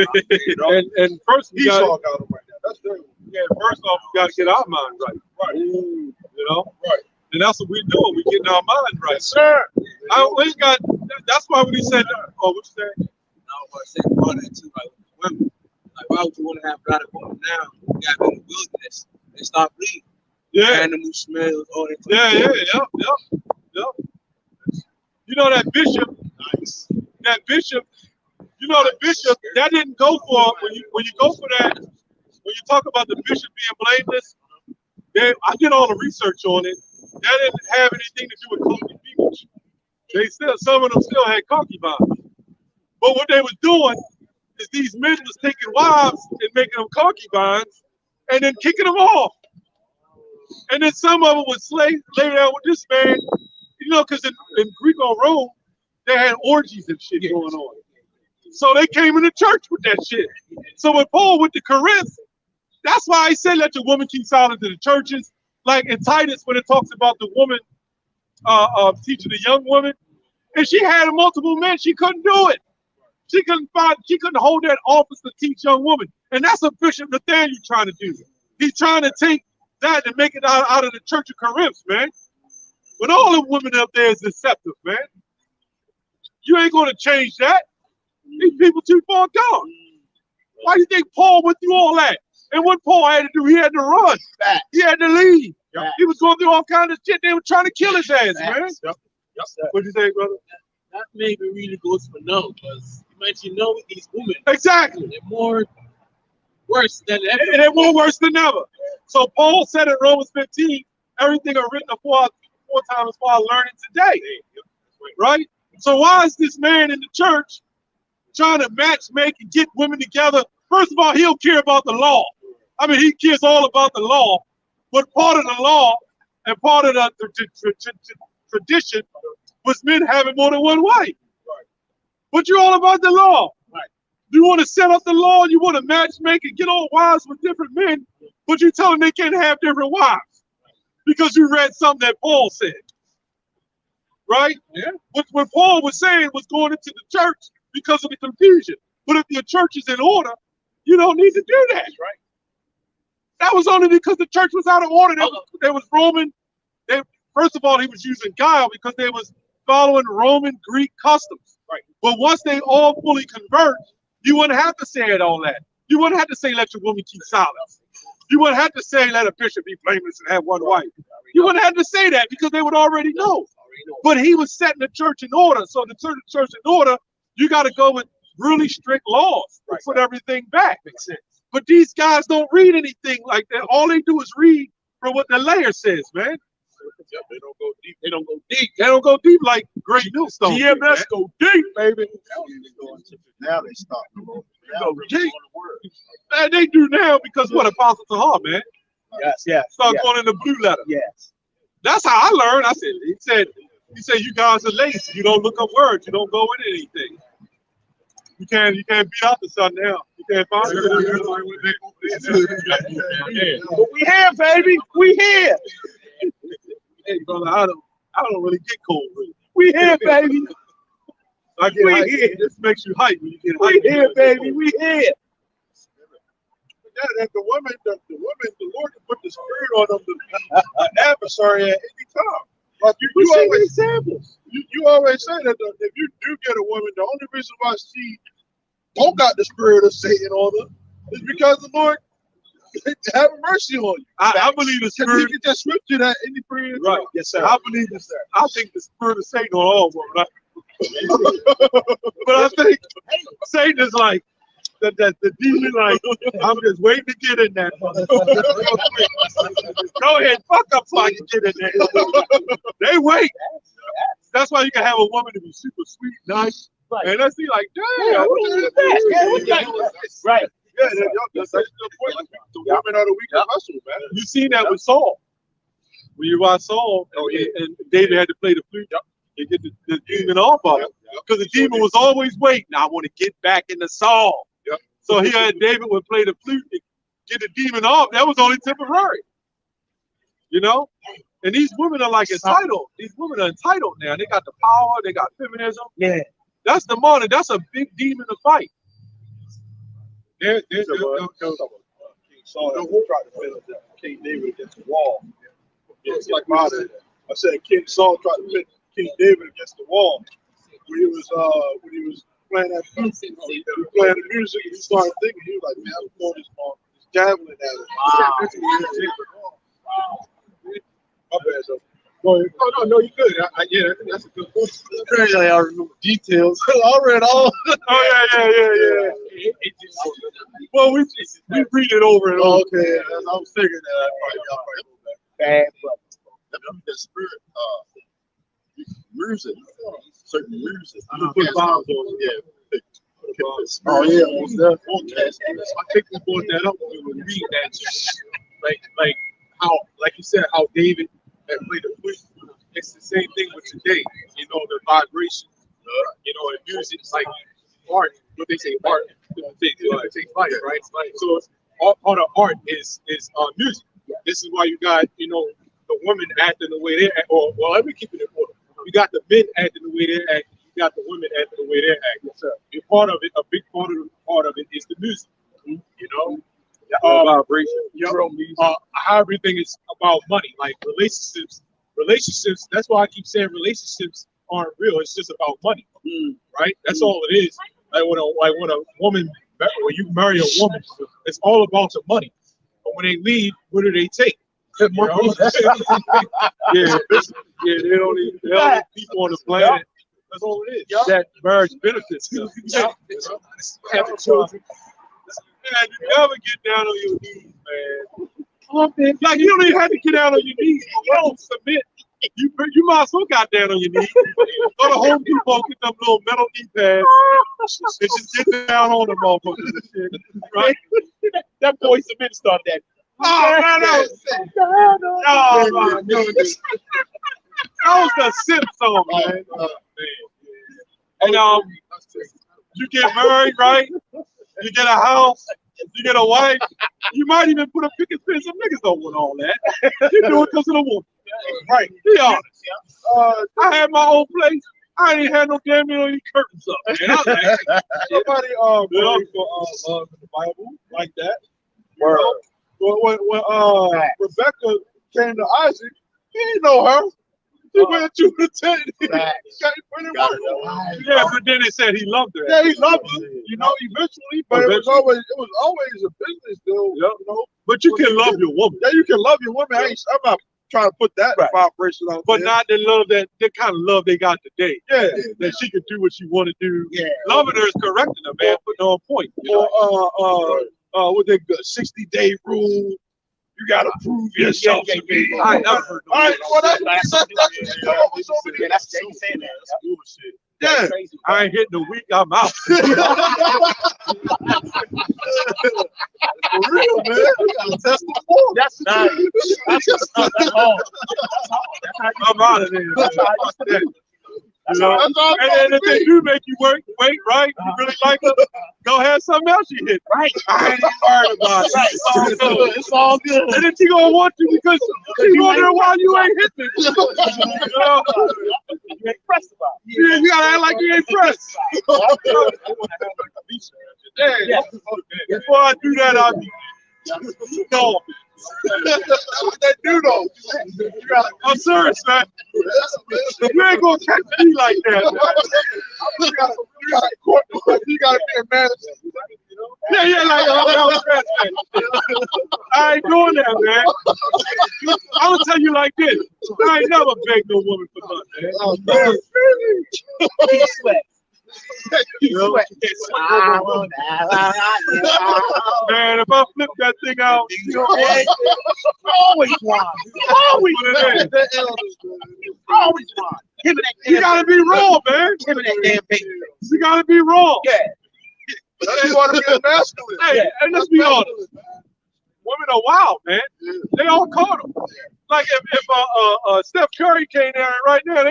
You know? and first Esau got them right now. That's their. Yeah, first off, we got to get our mind right. Right. You know? Right. And that's what we're doing. We're getting our mind right. Yes, sir. That's why when he said, what you saying? I was going to say part of that too, like with women. Like, why would you want to have a lot of women now? You got in the wilderness. They start bleeding. Yeah. Animal smells, all that. Yeah. You know that bishop, that bishop, that didn't go for, when you go for that, when you talk about the bishop being blameless, I did all the research on it. That didn't have anything to do with concubinage. Some of them still had concubines. But what they was doing is these men was taking wives and making them concubines and then kicking them off. And then some of them would lay down with this man, because in Greek or Rome, they had orgies and shit going on. So they came into church with that shit. So when Paul went to Corinth, that's why I said let your woman keep silent in the churches. Like in Titus, when it talks about the woman teaching the young woman, and she had multiple men, she couldn't do it. She couldn't hold that office to teach young women. And that's what Bishop Nathaniel trying to do. He's trying to take that and make it out of the Church of Corinth, man. But all the women up there is deceptive, man. You ain't going to change that. These people too far gone. Why do you think Paul went through all that? And what Paul had to do, he had to run. He had to leave. Yep. He was going through all kinds of shit. They were trying to kill his ass, man. Yep. What you say, brother? That maybe really goes for no, because you mentioned with these women. Exactly. They're more worse than ever. And they're more worse than ever. So Paul said in Romans 15, everything are written four times for our learning today. Right? So why is this man in the church trying to matchmake and get women together? First of all, he don't care about the law. I mean, he cares all about the law, but part of the law and part of the tradition was men having more than one wife. Right. But you're all about the law. Right. You want to set up the law, you want to matchmake and get all wives with different men, but you tell them they can't have different wives because you read something that Paul said. Right? Yeah. What Paul was saying was going into the church because of the confusion. But if your church is in order, you don't need to do that. Right. That was only because the church was out of order. They was Roman. First of all, he was using guile because they was following Roman Greek customs. Right. But once they all fully convert, you wouldn't have to say all that. You wouldn't have to say let your woman keep silent. You wouldn't have to say let a bishop be blameless and have one wife. You wouldn't have to say that because they would already know. But he was setting the church in order. So to turn the church in order, you got to go with really strict laws to put everything back. Makes sense. But these guys don't read anything like that. All they do is read from what the layer says, man. Yeah, they don't go deep. They don't go deep. They don't go deep like Great Millstone. Yeah, let's go deep, baby. Now they start to go deep. Man, they do now because what Apostle Tahar, man. Yes. Start going in the blue letter. Yes. That's how I learned. He said, you guys are lazy. You don't look up words. You don't go in anything. You can't beat out the sun now. You can't find it. But we here, baby. We here. Hey, brother, I don't really get cold. Really. We here, baby. I get hyped. This makes you hype when you get hyped. We here, baby. We here. That the women, the Lord can put the spirit on them, an adversary at any time. Like you always examples. You always say that if you do get a woman, the only reason why she don't got the spirit of Satan on her is because the Lord have mercy on you. I believe the Can spirit. you get scripture that any prayer? Right. Yes, sir. I believe this. I think the spirit of Satan on all women. Right? But I think Satan is like the demon. Like I'm just waiting to get in that. Go ahead, fuck up so I can get in there. They wait. That's why you can have a woman to be super sweet, nice, and I see like, damn, what is that? Yeah, what's that? Right. Yeah, that's a good point. The women are the weaker vessel, man. You seen that with Saul. When you watch Saul, and David had to play the flute to get the demon off of him. Because the demon was always waiting. I want to get back into Saul. Yep. So he had David would play the flute to get the demon off. That was only temporary. You know? And these women are like entitled. These women are entitled now. They got the power. They got feminism. Yeah. That's the money. That's a big demon to fight. King Saul tried to pin King David against the wall. It's like I said, King Saul tried to pin King David against the wall when he was playing that flute. He was playing the music, and he started thinking. He was like, "Man, I'm throwing this javelin at him." Wow. My bad, though. No, you good. I think that's a good point. Apparently, I remember details. I read all. Oh, yeah. Well, we read it over and over. Okay, I was thinking that. Y'all probably go back. Bad brother. The spirit, music, certain music. You put bombs on it. Yeah. Oh yeah, I think we brought that up when we were reading that. Like how, like you said, how David had played the flute. It's the same thing with today. You know, the vibration. You know, and music is like art. What they say, art. It takes life, right? So part of art is music. This is why you got, you know, the women acting the way they act. Or well, let me keep it in order. You got the men acting the way they act. You got the women acting the way they act. Yes, sir. And part of it, a big part of it is the music. You know, Vibration. How everything is about money, like relationships. That's why I keep saying relationships aren't real. It's just about money, right? That's all it is. Like when a woman, when you marry a woman, it's all about the money. But when they leave, what do they take? You know? Yeah, they don't even people on the planet. That's all it is. That marriage benefits them. Having children. Man, you never get down on your knees, man. Like, you don't even have to get down on your knees. You don't submit. You might as well got down on your knees. Go to Home Depot, get them little metal knee pads, and just get down on them motherfuckers. Right? That boy submit started that. That was the Sip song, man. And you get married, right? You get a house, you get a wife. You might even put a picket fence. Some niggas don't want all that. You do it because of the woman. Right. Be honest. I had my own place. I ain't had no damn million curtains up, man. Somebody believe for love in the Bible like that. When Rebecca came to Isaac, he didn't know her. He went to the tent. Yeah, but then they said he loved her. Yeah, he loved her. You know, eventually, but it was always a business deal. Yep. You know, But you can love your woman. yeah, you can love your woman. I'm not trying to put that vibration out But there. not the love the kind of love they got today. Yeah. That she can do what she want to do. Yeah. Loving her is correcting her, man, putting her on point. You know? Or what they 60-day rule. You gotta prove yourself to me. I ain't never heard no All right, well, that's That's Jay saying that. That's bullshit. That's Yeah. crazy. I ain't hitting the week, I'm out. For real, man. You gotta test the form. That's nice. That's just hard. I'm out of there. Man. That's You know? all. That's all And then if they do make you wait, right? You really like them, go have something else you hit. Right. I ain't even worried about it. Right. It's all good. It's all good. And then she gonna want you because she wondering why you ain't hit me. You know? You ain't pressed about it. Yeah, you gotta act like you ain't pressed. Yeah. Before I do that, I'll be no. That's what they do, though. You gotta, I'm serious, man. You ain't gonna catch me like that, man. you gotta be a man. Yeah, like I'm pressed, man. I ain't doing that, man. I'm gonna tell you like this. I ain't never begged no woman for nothing, man. He sweat. You know? Man, if I flip that thing out, you know, Always won. Always won. Always won. Him and that you damn gotta be raw, man. Him and that damn baby. You gotta be raw. Yeah. They want to be masculine. Hey, and let's be honest. Women are wild, man. They all caught them. Like if Steph Curry came there right now,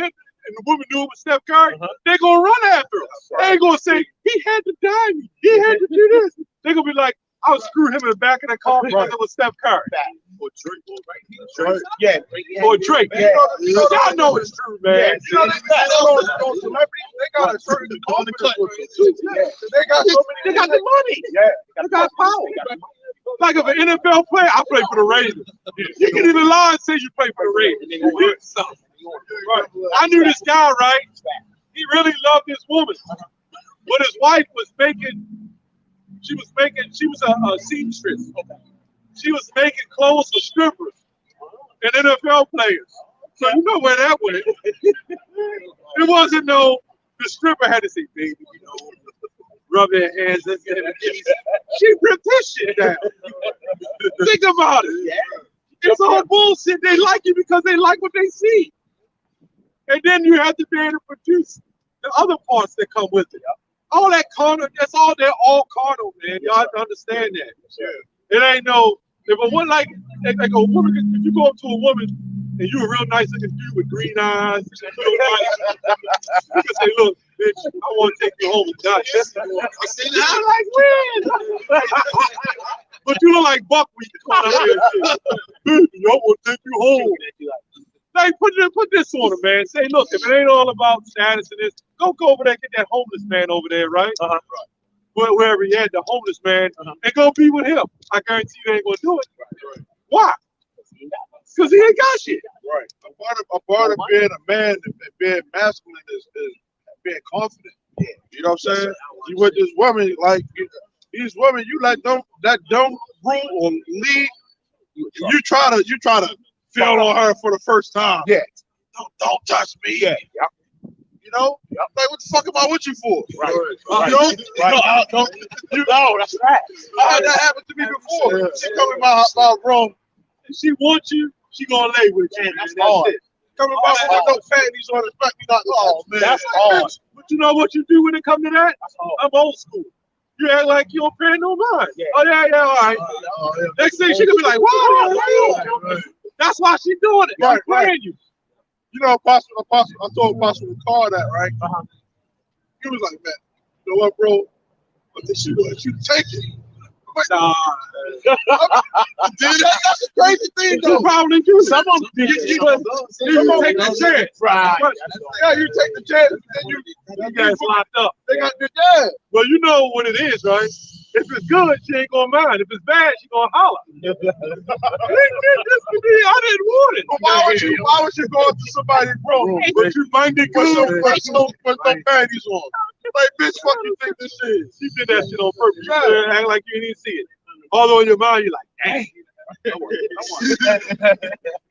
and the woman knew it was Steph Curry, they gonna run after him. They ain't gonna say he had to die me. He had to do this. They gonna be like, I'll screw him in the back of the car because it was Steph Curry. Or Drake. Yeah. Or Drake. Yeah. Y'all know it's true, man. You know, those celebrities, they got a certain confidence with them, too. They got so many. They got the money. Yeah. They got power. Like if an NFL player, I play for the Raiders. You can even lie and say you play for the Raiders. You win something. Right. I knew this guy, right? He really loved this woman. But his wife was making, she was a seamstress. She was making clothes for strippers and NFL players. So you know where that went. It wasn't no, the stripper had to say, baby, you know, rub their hands. Let's get in the piece. She ripped this shit down. Think about it. It's all bullshit. They like you because they like what they see. And then you have to be able to produce the other parts that come with it. All that carnal, they're all carnal, man. Y'all have to understand that. It ain't no, if a woman like a woman, if you go up to a woman and you're a real nice looking dude with green eyes, you can say, look, bitch, I want to take you home and die. I say, I'm like, when? But you look like buckwheat coming up here. Baby, I want to take you home. Like, put this on him, man. Say, look, if it ain't all about status and this, go over there and get that homeless man over there, right? Wherever he at, the homeless man, and go be with him. I guarantee you ain't gonna do it. Why? Because he ain't got shit. Right. A part of being a man and being masculine is being confident. You know what I'm saying? You with this woman, like these women, you like don't rule or lead. You try to feel on her for the first time. Yeah. Don't touch me. Yeah. You know? Like, what the fuck am I with you for? Right. You know? Right. No, that's right. I had that happen to me before. She come in my room. If she wants you, she gonna lay with you. Man, that's That's hard. it. Come in my room with no panties on, expect me not. Oh, man. That's hard. But you know what you do when it comes to that? That's hard. I'm old school. You act like you don't pay no mind. Yeah. Oh, yeah, all right. Next thing she gonna be like, what? That's why she doing it. Right, I'm playing right. you. You know, Apostle, I told Apostle the car that, right? He was like, man, you know what, bro? I think she let you take it. Nah. Dude, that's the crazy thing, You though. probably do. Some of them You take the chance. Right. Yeah, you take the chance, and then You guys locked up. they got the dad. Well, you know what it is, right? If it's good, she ain't gonna mind. If it's bad, she gonna holler. They did this to me. I didn't want it. But why would you go up to somebody, bro? But you find it With good. no panties on. Like, bitch, fuck you think this is? She did that shit on purpose. You should act like you didn't see it. Although in your mind, you're like, dang.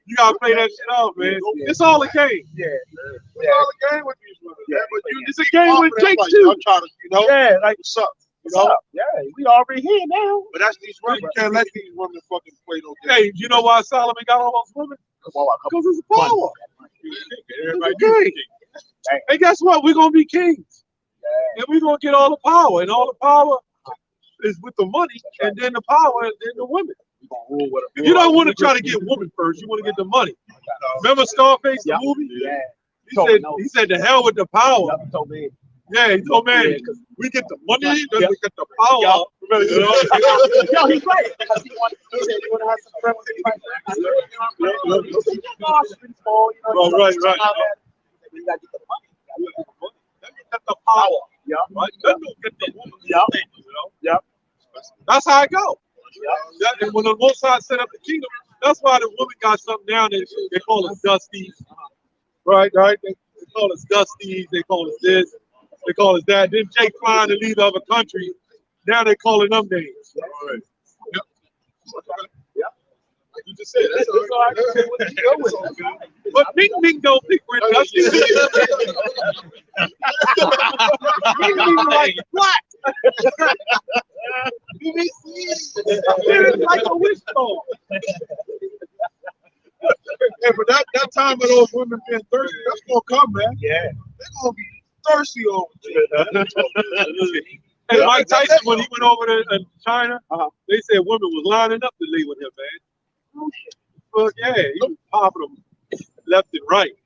You gotta play that shit off, man. It's all a game. Yeah. It's all a game with these women. Yeah. But you It's a game with Jake like, too. I'm trying to, you know, Yeah, like what's up? You what's know? up? Yeah, we already here now. But that's these women. You can't let these women fucking play no games. Hey, you know why Solomon got all those women? Because it's power. Everybody It's a king. And guess what? We're gonna be kings. And we're gonna get all the power. And all the power is with the money, and then the power, and then the women. You don't want to try to get women first. You want to get the money. Remember Scarface, the movie? Yeah. He said the hell with the power. He told me. Yeah, he told man, we get the money, then we get the power. Yeah. You know? Yo, he's right. Because he said he want to have some friends with him. He said, "No, it's pretty small, you know." Right. You gotta get the money. Then you get the power. Yeah. Right? Then you get the woman. Yeah. You know? Yeah. That's how it go. Yeah. And when the Most High set up the kingdom, that's why the women got something down there. They call us dusties. Right. They call us dusties. They call us this. They call us that. Then Jake flying to leave the other country. Now they calling them names. All right. Yep. Yeah. Like you just said, that's all right. What you go with? But Ning don't think we're dusty. Ning like black. It's like a wishbone. Yeah, but that time of those women being thirsty, that's gonna come, man. Yeah. They're gonna be thirsty over there. And Mike Tyson, when he went over to China, they said women was lining up to lay with him, man. But yeah, he was popping them left and right.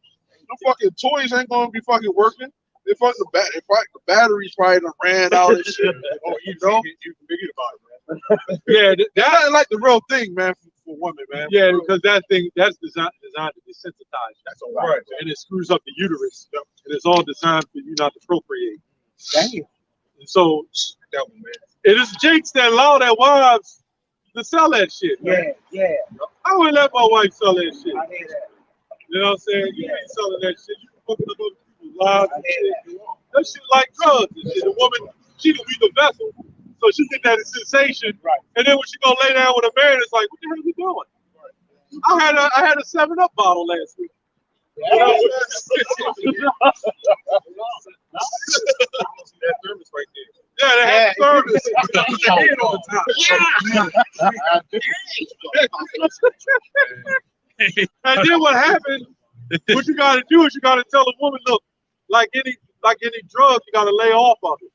The fucking toys ain't gonna be fucking working. They fucking the batteries probably done ran out and shit. Oh, you know, you forget about it, man. Yeah, That ain't like the real thing, man, for women, man. yeah, because that thing that's designed to desensitize. That's all right. And it screws up the uterus. And it's all designed for you not to procreate. Damn. And so That one, man. it is Jakes that allow their wives to sell that shit. Man. Yeah. I wouldn't let my wife sell that shit. I hear that. You know what I'm saying? You ain't selling that shit. You fucking up other people's lives and shit. That shit like drugs and shit. The woman, she can be the vessel. So she get that sensation. Right. And then when she gonna lay down with a man, it's like, what the hell you doing? I had a 7-Up bottle last week. You know? That thermos right there. Yeah, they had service. Head on top. And then what happened? What you got to do is you got to tell a woman, look, like any drug, you got to lay off of it.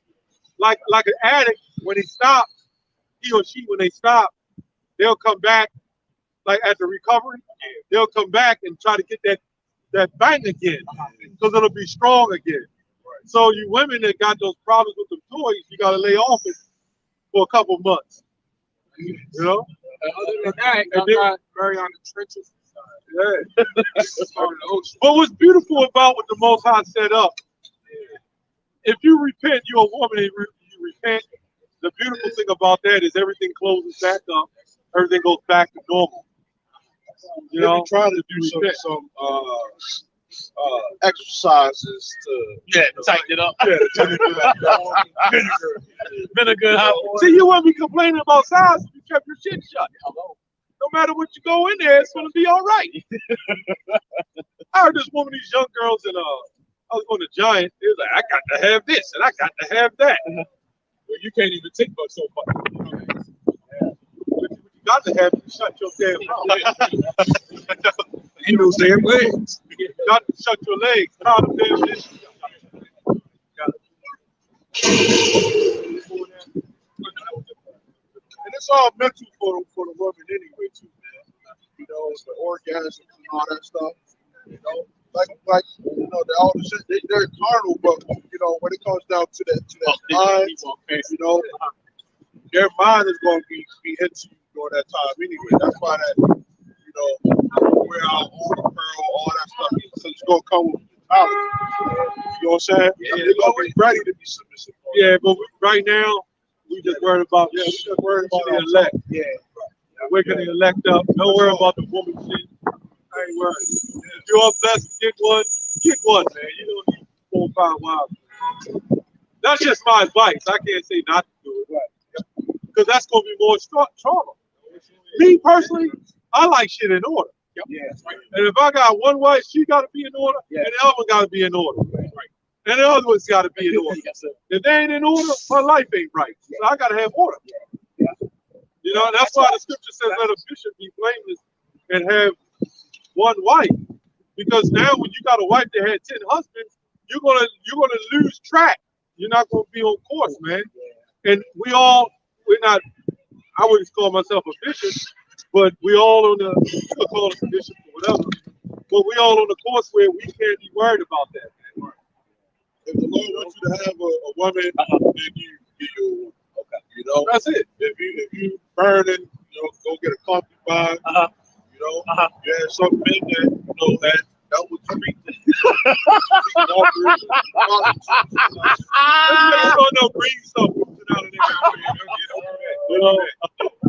Like an addict, when he stops, he or she, when they stop, they'll come back. Like at the recovery, they'll come back and try to get that bang again, because it'll be strong again. So you women that got those problems with the toys, you got to lay off it for a couple months. You know? Other than that, I'm not very on the trenches. Yeah. But what's beautiful about what the Most High set up, if you repent, you're a woman and you repent, the beautiful thing about that is everything closes back up, everything goes back to normal. You know, trying to do some exercises to Tighten it up. vinegar. See, you won't be complaining about size if you kept your shit shut. No matter what you go in there, it's gonna be all right. I heard this woman, these young girls, and I was going to Giant. They was like, I got to have this and I got to have that. Well, you can't even think about so much. What you got to have to shut your damn mouth. Ain't those damn legs. You got to shut your legs. Tie them damn legs. and it's all mental for the woman anyway too, man. You know, it's the orgasms and all that stuff. You know, like you know, all the shit they're carnal, but you know, when it comes down to that mind, you know, their mind is going to be hit to you during that time anyway. That's why that, you know, wear out all the pearl, all that stuff, so it's going to come with mentality. You know what I'm saying? Yeah, they're going to be ready to be submissive. Yeah, but right now, we just worried about we just worried about the elect. Yeah. Waking the elect up. Don't worry about the woman shit. I ain't worried. If you're blessed to get one, man. You don't need 4 or 5 wives. That's just my advice. I can't say not to do it. Right. Because that's going to be more trauma. Me personally, I like shit in order. Yeah. And if I got one wife, she got to be in order, and the other one got to be in order. Right. And the other one's got to be in order. If they ain't in order, my life ain't right. So I got to have order. You know, that's why the scripture says let a bishop be blameless and have one wife. Because now when you got a wife that had 10 husbands, you're gonna lose track. You're not gonna be on course, man. And we're not, I wouldn't call myself a bishop, but we all on the, you could call us a bishop or whatever. but we all on the course where we can't be worried about that. If the Lord wants you to have a woman, then you give you a woman. Okay. You know, That's it. if you burning, you know, go get a concubine. You know, you have some men that that would treat the bring something out of there.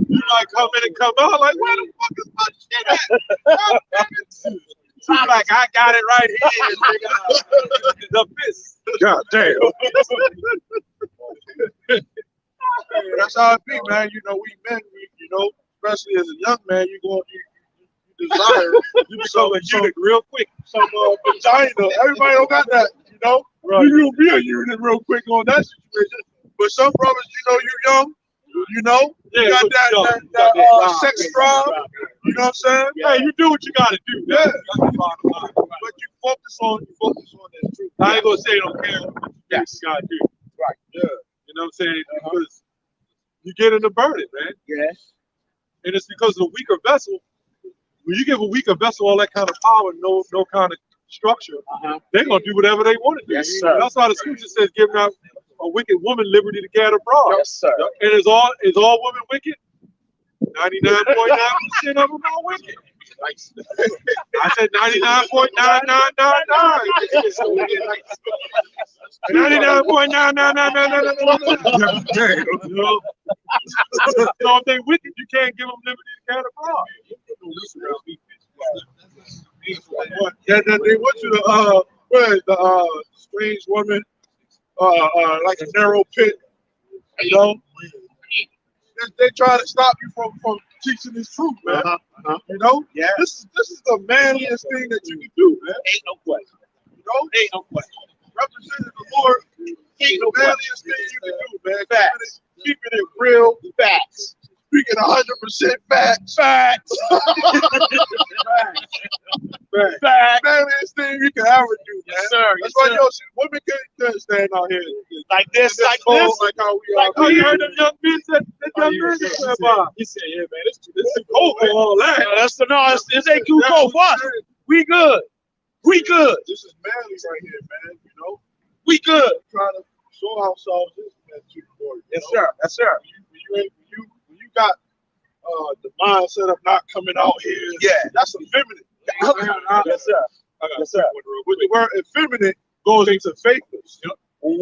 You might come in and come out like, where the fuck is my shit at? I'm like, I got it right here. The fist. God damn. That's how it be, man. You know, we men, you know, especially as a young man, you desire become a eunuch real quick. Some vagina. Everybody don't got that, you know. Right. You gonna be a eunuch real quick on that situation. But some brothers, you know, you're young. You know, you got that sex drive. You know what I'm saying? Yeah. Hey, you do what you gotta do. Yeah. But you focus on that truth. I ain't gonna say don't care what you gotta do. Right. Yeah. You know what I'm saying? Because you get in the burden, man. Yes. And it's because of a weaker vessel. When you give a weaker vessel all that kind of power, no kind of structure, they're gonna do whatever they want to do. Yes, sir. That's why the scripture says, "Give not a wicked woman liberty to gad abroad." Yes, sir. And is all women wicked? 99.9% of them are wicked. I said 99.9999. 99.99999. So if they wicked, you can't give them liberty to gad abroad. Yeah, they want you to the strange woman, like a narrow pit, you know. They try to stop you from teaching this truth, man. You know, this is the manliest thing that you can do, man. Ain't no question. You know, Ain't no question. representing the Lord, Ain't no the manliest thing you can do, man. Facts. Keeping it real, Facts. speaking 100% facts. Facts. Facts. Manliest thing you can ever do, man. Yes, sir. That's why women can't stand out here Like this, like cold, this. like how we Like are. you heard them young men said, He said, yeah, man, it's too cold for all that. This ain't too cold for us. We good. We good. This is manly right here, man. You know, We good. trying to show ourselves this man too. Yes, sir. Yes, sir. When you got the mindset of not coming out here, that's effeminate. Yes, sir. Yes, sir. With the word effeminate goes into faithless. Lay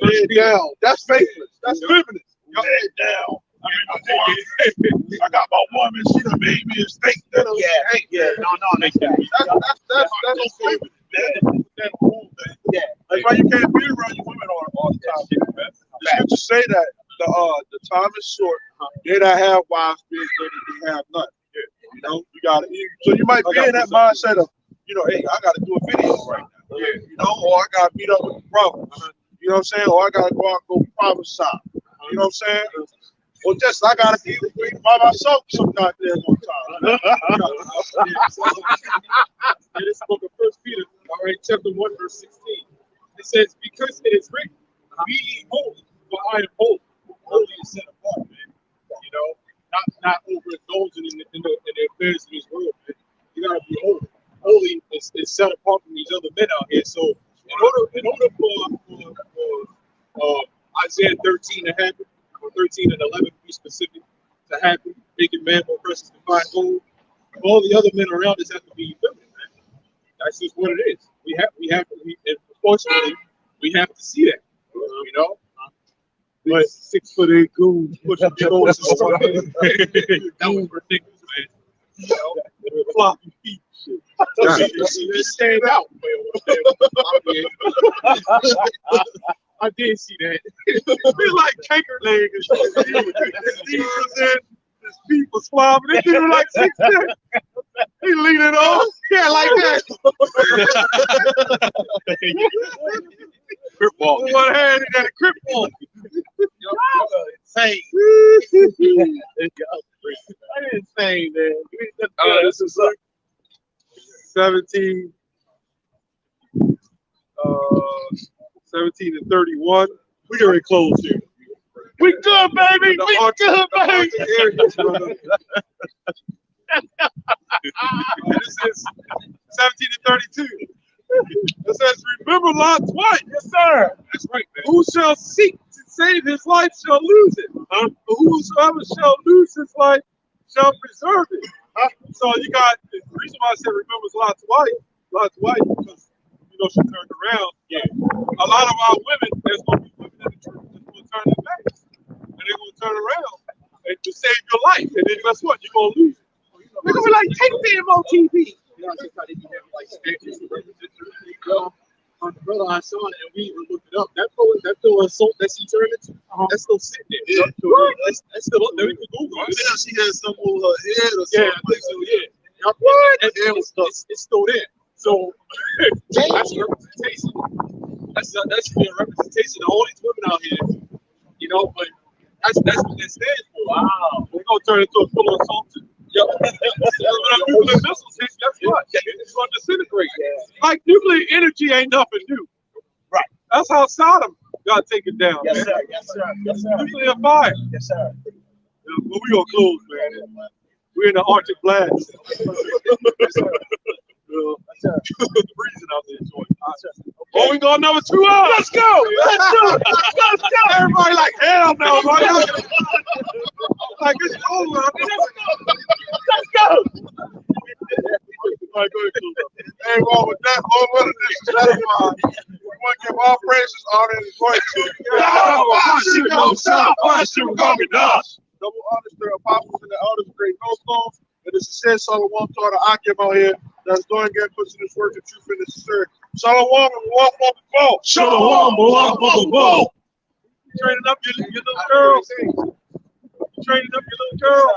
it down. That's faithless. That's feminine. Lay it down. I got my woman. She done made me a steak dinner. Yeah. No. That's okay. That's why you can't be around your women all the time, man. The scriptures say that the time is short. They that have wives be as good as they have none. You know, you gotta. So you might be in that mindset of, you know, hey, I gotta do a video right now. You know, or I gotta meet up with the brothers. You know what I'm saying? Or I gotta go out and go promise shop. You know what I'm saying? Or just I gotta be by myself some goddamn one time. In this book of 1 Peter, chapter 1, verse 16, it says, "Because it is written, be ye holy, for I am holy." Holy is set apart, man. You know, not overindulging in the affairs of this world, man. You gotta be holy. Holy is set apart from these other men out here. So in order for Isaiah 13 to happen, or 13 and 11 to be specific, to happen, making man more precious than fine gold, all the other men around us have to be feminine, man. That's just what it is. We have to, and unfortunately, we have to see that. You know? But 6'8" goons pushing big old that was ridiculous, man. You know, floppy feet. They stand out. I did see that. They like canker leg and shit. His feet was flopping. This dude like 6'10". He leaning on. Yeah, like that. Crip walk. One hand, he got a crip walk. Insane. Insane, man. This is 17 and 31. We get very close here. We good, baby. We good, baby. Genesis 17 and 32. It says, remember Lot's wife. Yes, sir. That's right, man. Who shall seek to save his life shall lose it. But whosoever shall lose his life shall preserve it. So you got, the reason why I said remember Lot's wife, because, you know, she turned around. Yeah. A lot of our women, there's going to be women in the church that's going to turn their backs. And they're going to turn around and to save your life. And then guess what? You're going to lose it. They're going to be like, take the MOTV. You know, just how they be having like statues of representation. On the brother I saw it and we even looked it up. That pillow of salt that's eternity, that's still sitting there. Yeah. That's still up there. We can Google it. Yeah, she had some on her head or Yeah, something. I think so. Yeah. What? It's still there. So that's a representation. That's a representation of all these women out here. You know, but that's what that stands for. Wow. They're going to turn into a pillow of salt. Yep. Nuclear missiles hit, guess what? It's going to disintegrate. Like nuclear energy ain't nothing new. Right. That's how Sodom got taken down. Yes, man. sir. Yes, sir. Yes, sir. Nuclear fire. Yes, sir. Well, we gonna close, man. We're in the Arctic blast. Freezing out there, Jordan. Oh, we go number 2 hours. Let's go. Let's do it. Let's go. Everybody like, hell no, bro. Like, it's over. Let's go. All right, go ahead, Clue. Hey, well, with that, Lord, what it is, satisfied. We want to give all praises, honor, and glory to double honors to the apostles and the elders of Great Millstones. And the success, Shalom to all the Akim out here that's doing good, pushing this work of truth in the sincerity. Shalom and walk on the ball. Shalom, walk on the ball. Training up your little girls. Training up your little girls.